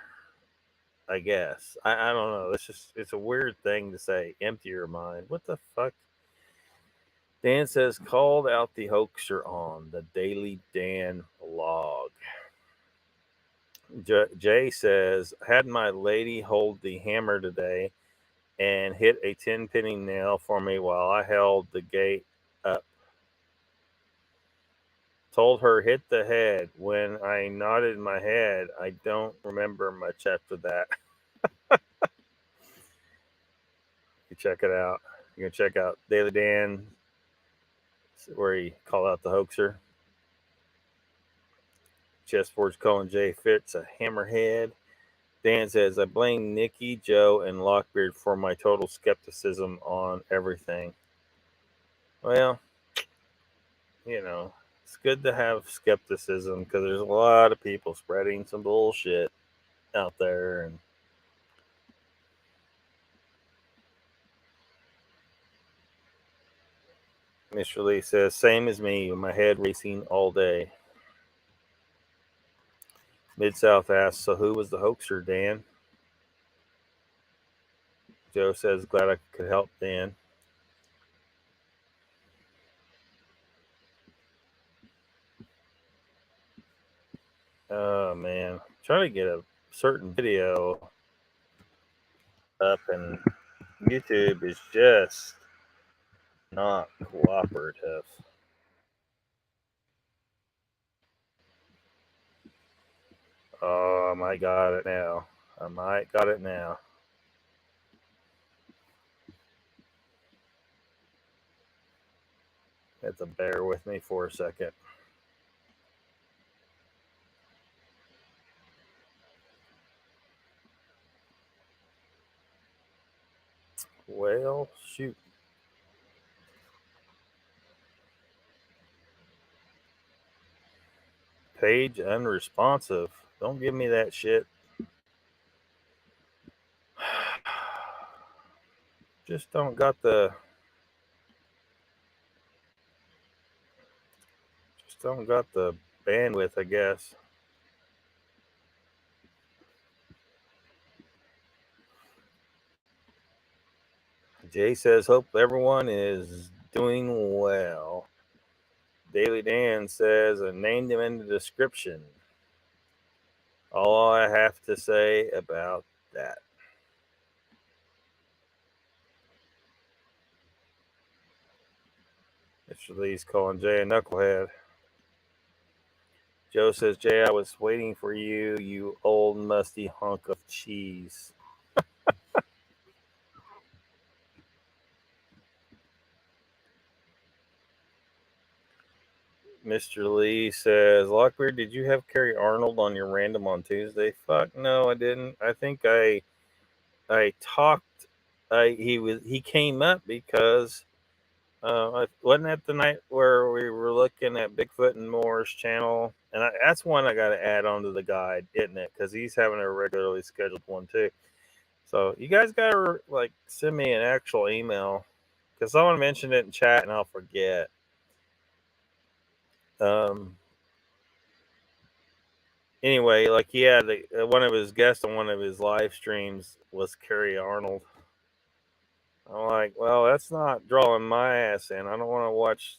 I guess. I don't know. It's a weird thing to say. Empty your mind. What the fuck? Dan says, called out the hoaxer on the Daily Dan log. Jay says, had my lady hold the hammer today and hit a 10-penny nail for me while I held the gate up. Told her hit the head. When I nodded my head, I don't remember much after that. You check it out. You can check out Daily Dan, where he called out the hoaxer. Chessboard's calling Jay Fitz a hammerhead. Dan says, I blame Nikki, Joe, and Lockbeard for my total skepticism on everything. Well, you know, it's good to have skepticism because there's a lot of people spreading some bullshit out there. And Mr. Lee says, same as me, with my head racing all day. Mid-South asks, so who was the hoaxer, Dan? Joe says, glad I could help Dan. Oh, man. Trying to get a certain video up, and YouTube is just not cooperative. Oh, I might got it now. You have to bear with me for a second. Well, shoot. Page unresponsive. Don't give me that shit. Just don't got the bandwidth, I guess. Jay says, hope everyone is doing well. Daily Dan says, I named him in the description. All I have to say about that. Mr. Lee's calling Jay a knucklehead. Joe says, Jay, I was waiting for you, you old musty hunk of cheese. Mr. Lee says, Lockbeard, did you have Carrie Arnold on your random on Tuesday? Fuck no, I didn't. I think I talked. He came up because wasn't that the night where we were looking at Bigfoot and Moore's channel, and that's one I got to add onto the guide, isn't it? Because he's having a regularly scheduled one too. So you guys got to like send me an actual email because someone mentioned it in chat and I'll forget. Anyway, like he had one of his guests on one of his live streams was Carrie Arnold. I'm like, well, that's not drawing my ass in. I don't want to watch,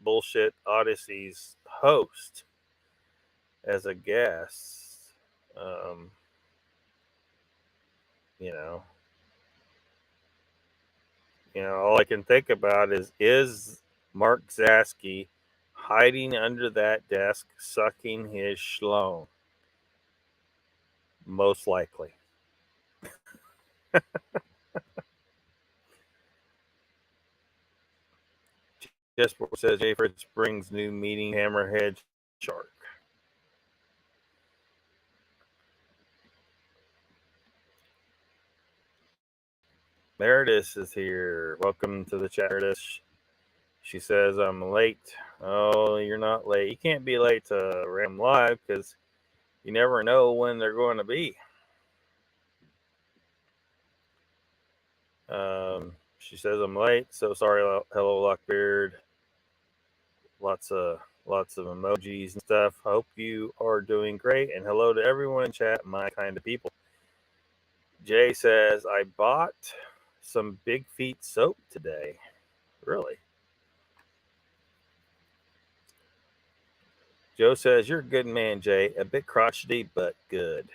bullshit Odyssey's host as a guest. All I can think about is Mark Zasky hiding under that desk, sucking his schlong? Most likely. Just says Jay Fritz brings new meeting Hammerhead Shark. Meredith is here. Welcome to the chat, Meredith. She says, I'm late. Oh, you're not late. You can't be late to Ram Live because you never know when they're going to be. She says, I'm late. So sorry. Hello, Lockbeard. Lots of emojis and stuff. Hope you are doing great. And hello to everyone in chat, my kind of people. Jay says, I bought some Big Feet soap today. Really? Joe says, you're a good man, Jay. A bit crotchety, but good.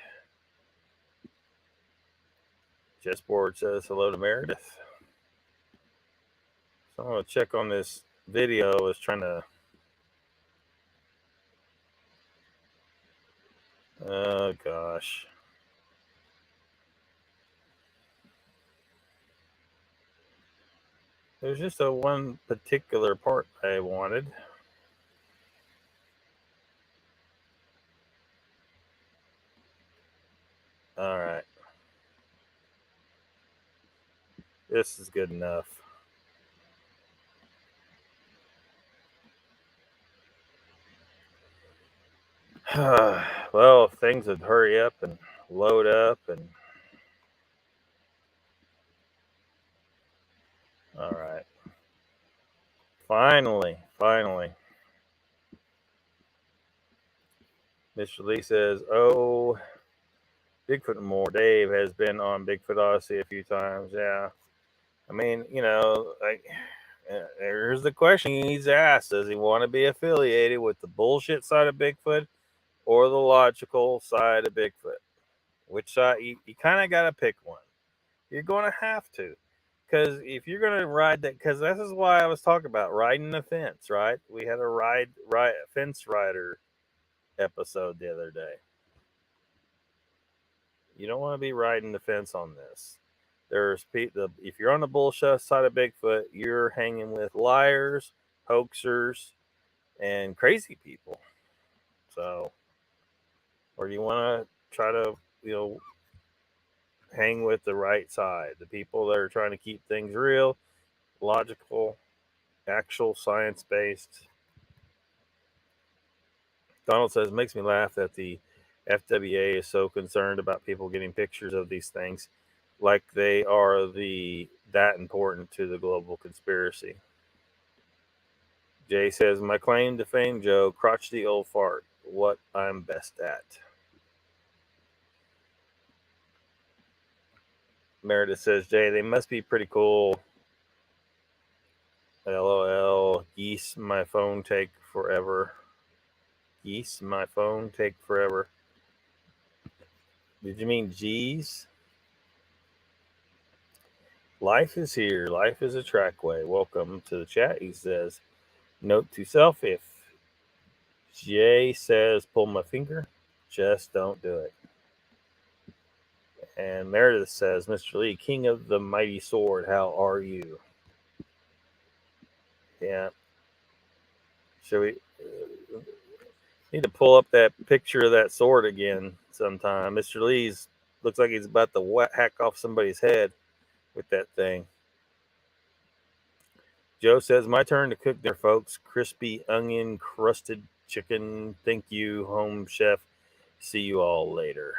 Chessboard says, hello to Meredith. So I'm going to check on this video. I was trying to... Oh, gosh. There's just one particular part I wanted. All right. This is good enough. Well, if things would hurry up and load up and... All right. Finally. Mr. Lee says, oh, Bigfoot and more. Dave has been on Bigfoot Odyssey a few times. Yeah. I mean, like, here's the question he needs to ask. Does he want to be affiliated with the bullshit side of Bigfoot or the logical side of Bigfoot? Which side? You kind of got to pick one. You're going to have to. Because if you're going to ride that, because this is why I was talking about riding the fence, right? We had a fence rider episode the other day. You don't want to be riding the fence on this. If you're on the bullshit side of Bigfoot, you're hanging with liars, hoaxers, and crazy people. So, or you want to try to, hang with the right side, the people that are trying to keep things real, logical, actual science-based. Donald says, makes me laugh that the FWA is so concerned about people getting pictures of these things like they are that important to the global conspiracy. Jay says, my claim to fame, Joe, crotchety old fart, what I'm best at. Meredith says, Jay, they must be pretty cool. LOL, geese, my phone take forever. Geese, my phone take forever. Did you mean G's? Life is here. Life is a trackway. Welcome to the chat. He says, note to self, if Jay says pull my finger, just don't do it. And Meredith says, Mr. Lee, king of the mighty sword, how are you? Yeah. Should we need to pull up that picture of that sword again sometime? Mr. Lee's looks like he's about to hack off somebody's head with that thing. Joe says, my turn to cook there, folks. Crispy onion crusted chicken. Thank you, home chef. See you all later.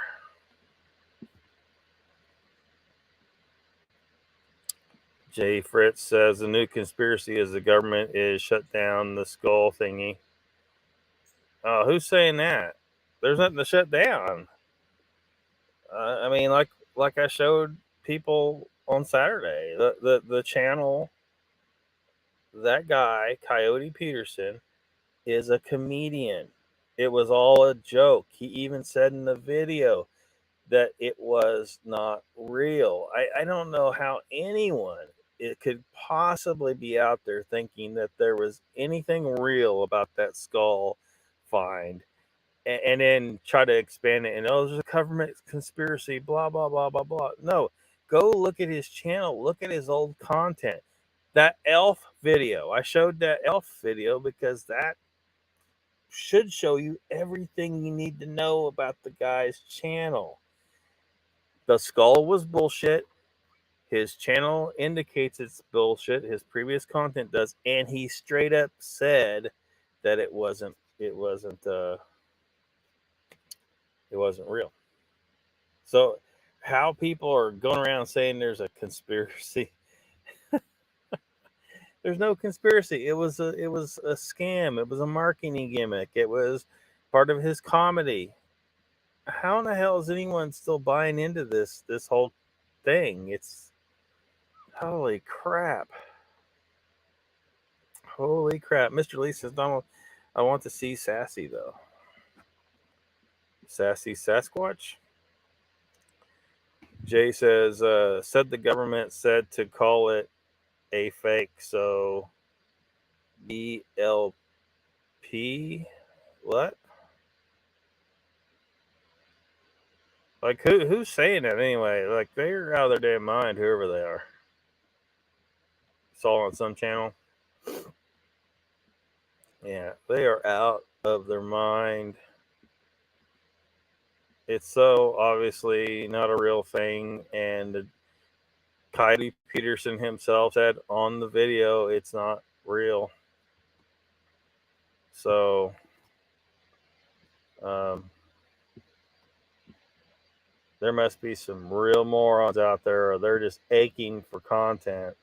Jay Fritz says the new conspiracy is the government is shut down the skull thingy. Oh, who's saying that? There's nothing to shut down. I mean, like I showed people on Saturday, the channel, that guy, Coyote Peterson, is a comedian. It was all a joke. He even said in the video that it was not real. I don't know how anyone it could possibly be out there thinking that there was anything real about that skull find, and then try to expand it and there's a government conspiracy, blah blah blah blah blah. No, go look at his channel, look at his old content. That elf video, I showed that elf video because that should show you everything you need to know about the guy's channel. The skull was bullshit. His channel indicates it's bullshit. His previous content does, and he straight up said that it wasn't real. So how people are going around saying there's a conspiracy? There's no conspiracy. It was a scam. It was a marketing gimmick. It was part of his comedy. How in the hell is anyone still buying into this whole thing? It's holy crap. Holy crap. Mr. Lee says, Donald, I want to see Sassy though. Sassy Sasquatch? Jay says, said the government said to call it a fake, so BLP? What? Like, who's saying that anyway? Like, they're out of their damn mind, whoever they are. Saw on some channel. Yeah, they are out of their mind. It's so obviously not a real thing, and Coyote Peterson himself said on the video it's not real. So, there must be some real morons out there, or they're just aching for content.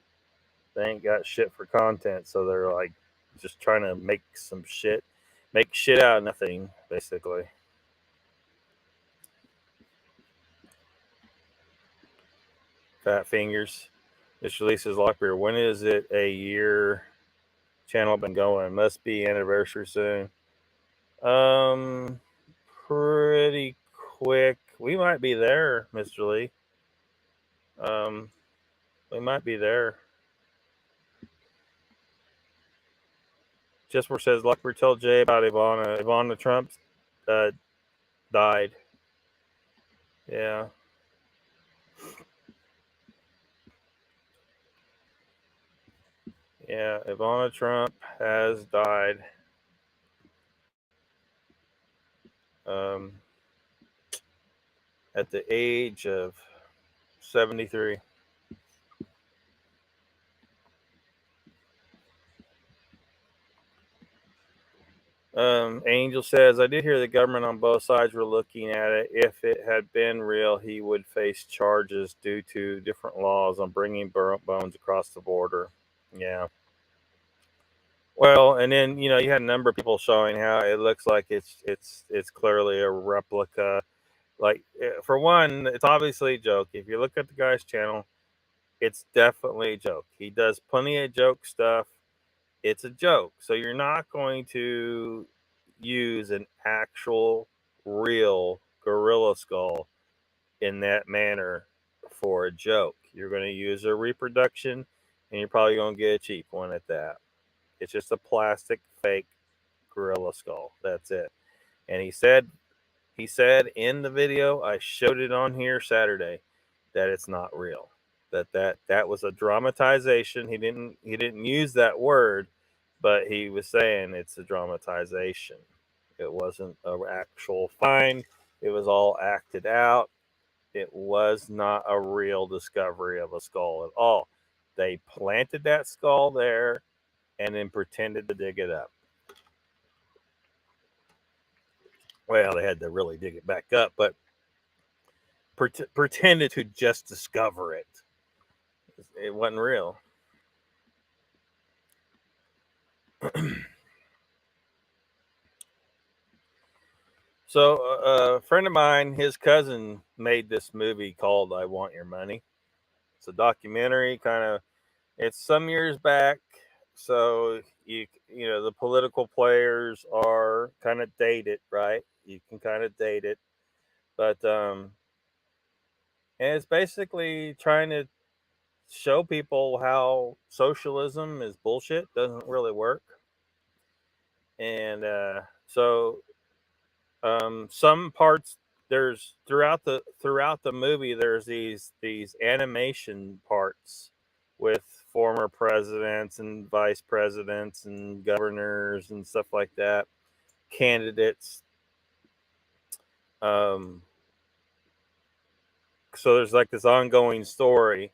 They ain't got shit for content, so they're like just trying to make shit out of nothing, basically. Fat Fingers. Mr. Lee says, Lockbeard, when is it a year channel been going? Must be anniversary soon. Pretty quick. We might be there, Mr. Lee. We might be there. Jesper says, Lockbeard, tell Jay about Ivana. Ivana Trump died. Yeah. Yeah, Ivana Trump has died. At the age of 73. Angel says, I did hear the government on both sides were looking at it. If it had been real, he would face charges due to different laws on bringing bones across the border. Yeah. Well, and then, you had a number of people showing how it looks like it's clearly a replica. Like, for one, it's obviously a joke. If you look at the guy's channel, it's definitely a joke. He does plenty of joke stuff. It's a joke. So you're not going to use an actual, real gorilla skull in that manner for a joke. You're going to use a reproduction, and you're probably going to get a cheap one at that. It's just a plastic fake gorilla skull. That's it. And he said in the video, I showed it on here Saturday, that it's not real. That was a dramatization. He didn't use that word, but he was saying it's a dramatization. It wasn't an actual find. It was all acted out. It was not a real discovery of a skull at all. They planted that skull there and then pretended to dig it up. Well, they had to really dig it back up, but pretended to just discover it. It wasn't real. So a friend of mine, his cousin made this movie called I Want Your Money. It's a documentary, it's some years back. So you know, the political players are kind of dated, right? You can kind of date it. But and it's basically trying to show people how socialism is bullshit, doesn't really work. And so some parts there's throughout the movie there's these animation parts with former presidents and vice presidents and governors and stuff like that, candidates. So there's like this ongoing story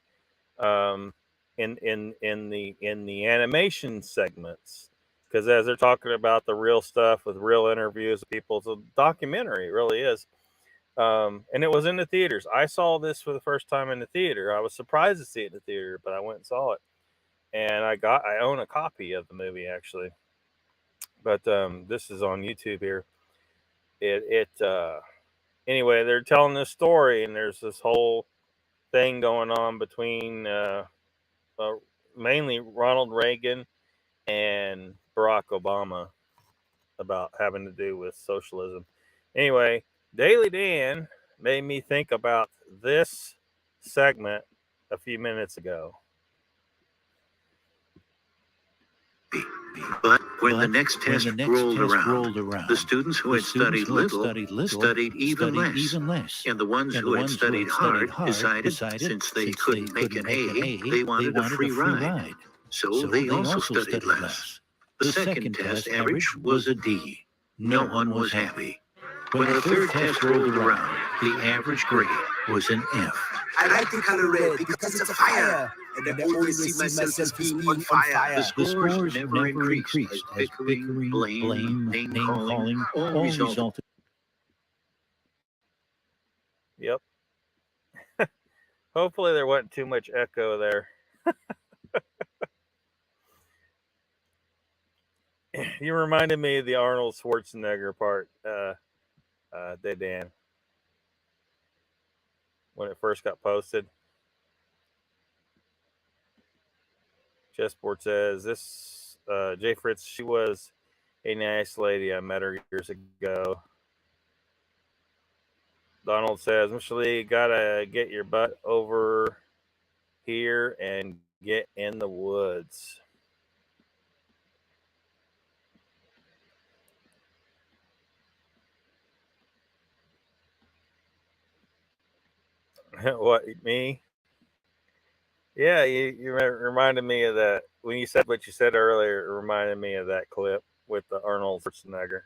in the animation segments, because as they're talking about the real stuff with real interviews with people, it's a documentary, it really is. And it was in the theaters. I saw this for the first time in the theater. I was surprised to see it in the theater, but I went and saw it. And I own a copy of the movie, actually. But this is on YouTube here. Anyway, they're telling this story, and there's this whole thing going on between mainly Ronald Reagan and Barack Obama about having to do with socialism. Anyway, Daily Dan made me think about this segment a few minutes ago. But when the next test rolled around, the students who had studied little studied even less. And the ones who had studied hard decided since they couldn't make an A, they wanted a free ride. So they also studied less. The second test average was a D. No one was happy. When the third test rolled around, the average grade was an F. I like the color red because it's a fire, and I always see myself as being on fire. The scores never increased as bickering, blame, name-calling all resulted. Yep. Hopefully there wasn't too much echo there. You reminded me of the Arnold Schwarzenegger part, Dan, when it first got posted. Chessboard says this. Jay Fritz, she was a nice lady. I met her years ago. Donald says, Mr. Lee, gotta get your butt over here and get in the woods. What, me? Yeah, you reminded me of that. When you said what you said earlier, it reminded me of that clip with the Arnold Schwarzenegger.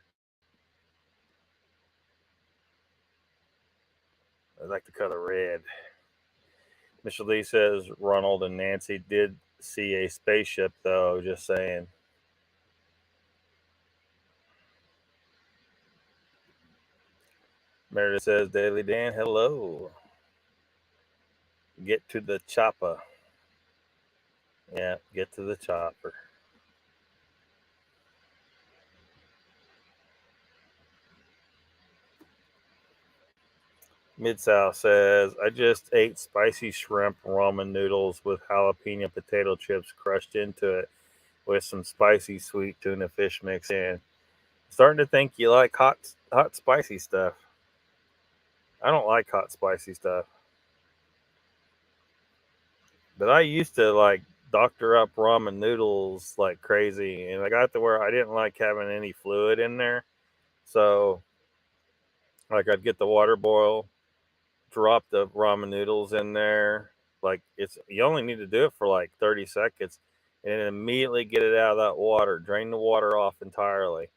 I like the color red. Mr. Lee says Ronald and Nancy did see a spaceship, though. Just saying. Meredith says, Daily Dan, hello. Get to the chopper. Yeah, get to the chopper. Mid-South says, I just ate spicy shrimp ramen noodles with jalapeno potato chips crushed into it with some spicy sweet tuna fish mix in. Starting to think you like hot spicy stuff. I don't like hot spicy stuff. But I used to like doctor up ramen noodles like crazy, and I got to where I didn't like having any fluid in there. So like I'd get the water boil, drop the ramen noodles in there. Like you only need to do it for like 30 seconds and then immediately get it out of that water, drain the water off entirely.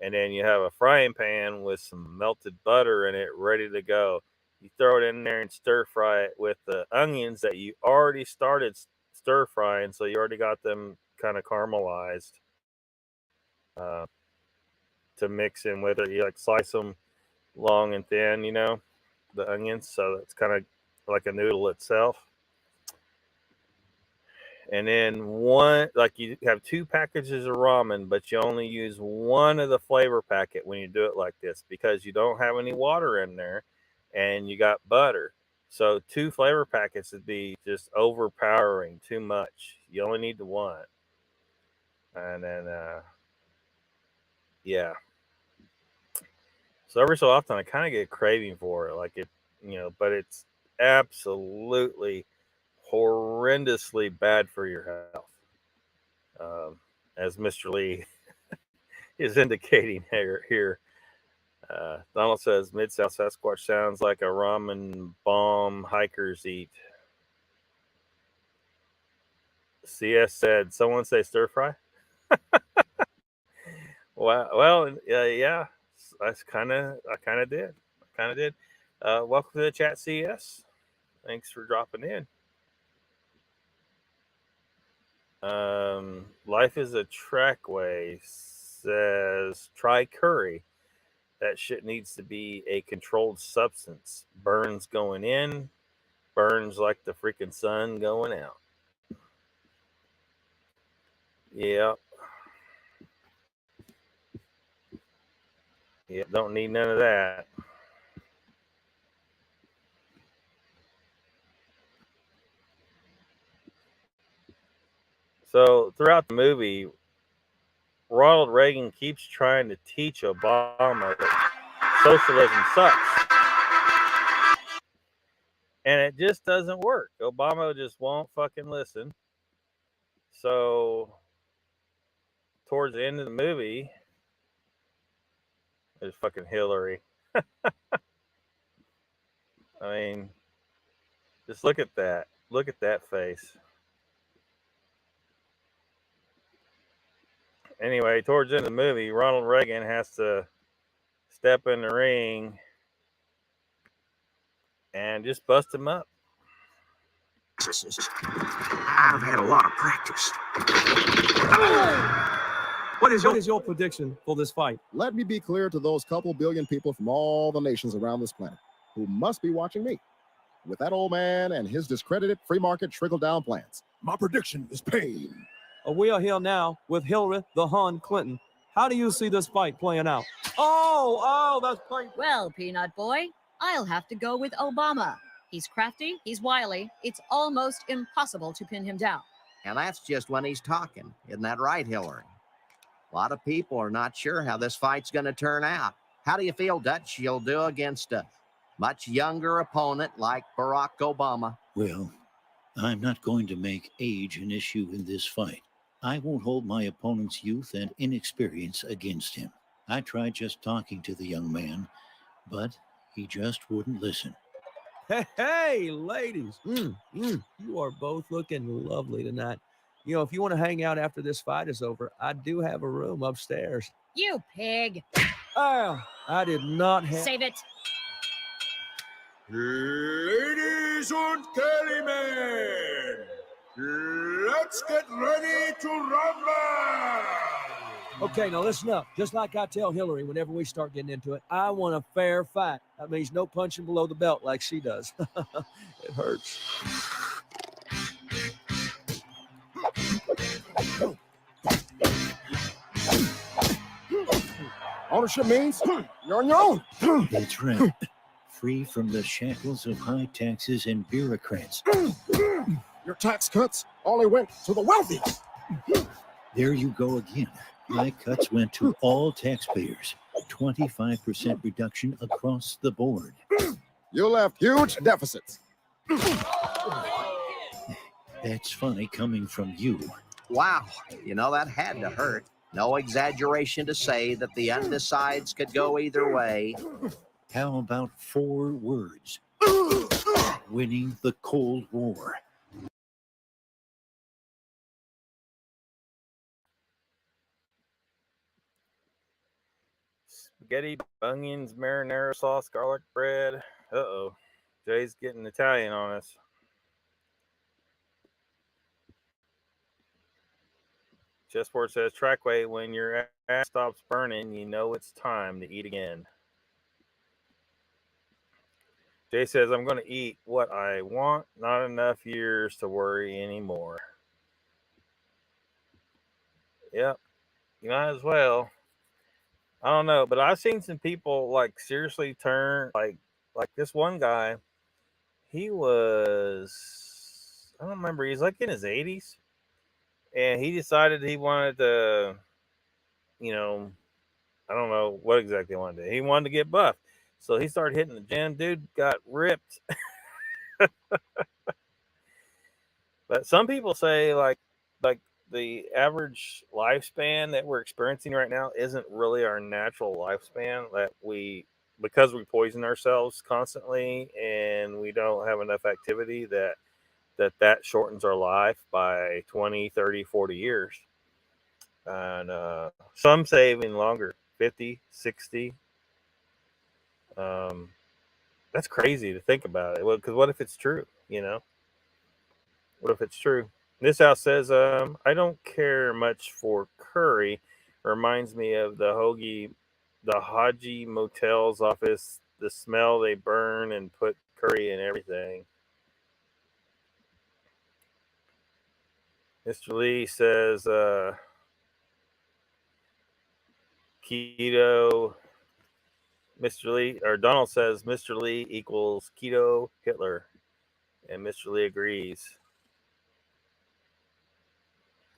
And then you have a frying pan with some melted butter in it ready to go. You throw it in there and stir fry it with the onions that you already started stir frying. So you already got them kind of caramelized to mix in with it. You like slice them long and thin, you know, the onions. So it's kind of like a noodle itself. And then you have 2 packages of ramen, but you only use one of the flavor packet when you do it like this because you don't have any water in there and you got butter. So 2 flavor packets would be just overpowering too much. You only need the one. And then, yeah. So every so often I kind of get a craving for it. Like it, you know, but it's absolutely horrendously bad for your health, as Mr. Lee is indicating here. Donald says Mid-South Sasquatch sounds like a ramen bomb hikers eat. CS said, someone say stir fry? well, yeah, I kind of did. Welcome to the chat, CS. Thanks for dropping in. Life is a trackway says try curry. That shit needs to be a controlled substance. Burns going in, burns like the freaking sun going out. Yeah. Yeah, don't need none of that. So throughout the movie, Ronald Reagan keeps trying to teach Obama that socialism sucks. And it just doesn't work. Obama just won't fucking listen. So towards the end of the movie, there's fucking Hillary. I mean, just look at that. Look at that face. Anyway, towards the end of the movie, Ronald Reagan has to step in the ring and just bust him up. I've had a lot of practice. What is your prediction for this fight? Let me be clear to those couple billion people from all the nations around this planet who must be watching me. With that old man and his discredited free market trickle-down plans, my prediction is pain. We are here now with Hillary the Hun Clinton. How do you see this fight playing out? Oh, that's playing. Well, Peanut Boy, I'll have to go with Obama. He's crafty, he's wily, it's almost impossible to pin him down. And that's just when he's talking. Isn't that right, Hillary? A lot of people are not sure how this fight's going to turn out. How do you feel, Dutch, you'll do against a much younger opponent like Barack Obama? Well, I'm not going to make age an issue in this fight. I won't hold my opponent's youth and inexperience against him. I tried just talking to the young man, but he just wouldn't listen. Hey, ladies. You are both looking lovely tonight. You know, if you want to hang out after this fight is over, I do have a room upstairs. You pig. Oh, I did not have... Save it. Ladies and gentlemen, let's get ready to rumble! Okay, now listen up. Just like I tell Hillary whenever we start getting into it, I want a fair fight. That means no punching below the belt like she does. It hurts. Ownership means you're on your own. That's right. Free from the shackles of high taxes and bureaucrats. Your tax cuts only went to the wealthy. There you go again. My cuts went to all taxpayers. 25% reduction across the board. You left huge deficits. That's funny coming from you. Wow, you know, that had to hurt. No exaggeration to say that the undecides could go either way. How about 4 words? Winning the Cold War. Spaghetti, onions, marinara sauce, garlic bread. Uh-oh. Jay's getting Italian on us. Chessboard says, Trackway, when your ass stops burning, you know it's time to eat again. Jay says, I'm going to eat what I want. Not enough years to worry anymore. Yep. You might as well. I don't know, but I've seen some people like seriously turn like this one guy. He was, I don't remember, he's like in his 80s. And he decided he wanted to, you know, I don't know what exactly he wanted to do. He wanted to get buff. So he started hitting the gym. Dude got ripped. But some people say like the average lifespan that we're experiencing right now isn't really our natural lifespan, that because we poison ourselves constantly and we don't have enough activity that shortens our life by 20, 30, 40 years. And some say even longer, 50, 60. That's crazy to think about it. Well, because what if it's true, you know? What if it's true? This house says, I don't care much for curry. Reminds me of the Haji Motel's office, the smell they burn and put curry in everything. Mr. Lee says, keto. Mr. Lee, or Donald says, Mr. Lee equals keto Hitler. And Mr. Lee agrees.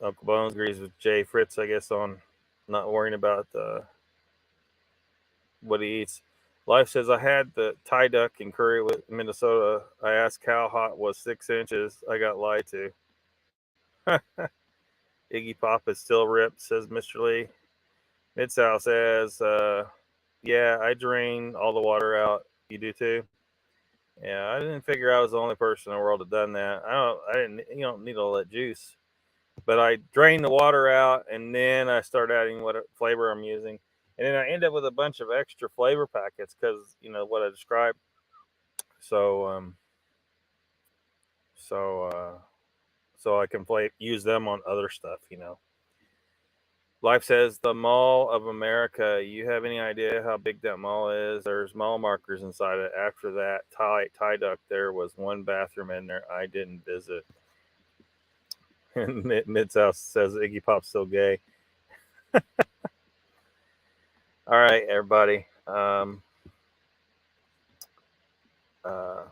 Uncle Bones agrees with Jay Fritz, I guess, on not worrying about what he eats. Life says, I had the Thai duck and curry with Minnesota. I asked how hot was 6 inches. I got lied to. Iggy Pop is still ripped, says Mr. Lee. Mid-South says, yeah, I drain all the water out. You do too? Yeah, I didn't figure I was the only person in the world that done that. You don't need all that juice. But I drain the water out, and then I start adding what flavor I'm using. And then I end up with a bunch of extra flavor packets because, you know, what I described. So I can use them on other stuff, you know. Life says, the Mall of America. You have any idea how big that mall is? There's mall markers inside it. After that Thai duck, there was one bathroom in there I didn't visit. And Mid-South says Iggy Pop's still gay. All right, everybody.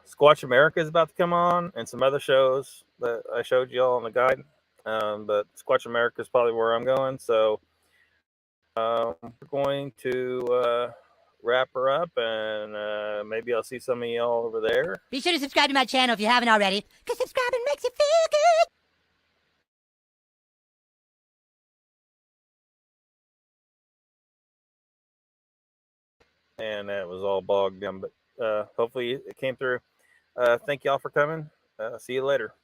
Squatch America is about to come on, and some other shows that I showed you all on the guide. But Squatch America is probably where I'm going. So we're going to wrap her up, and maybe I'll see some of y'all over there. Be sure to subscribe to my channel if you haven't already, because subscribing makes you feel good. And that was all bogged down, but hopefully it came through. Thank y'all for coming. See you later.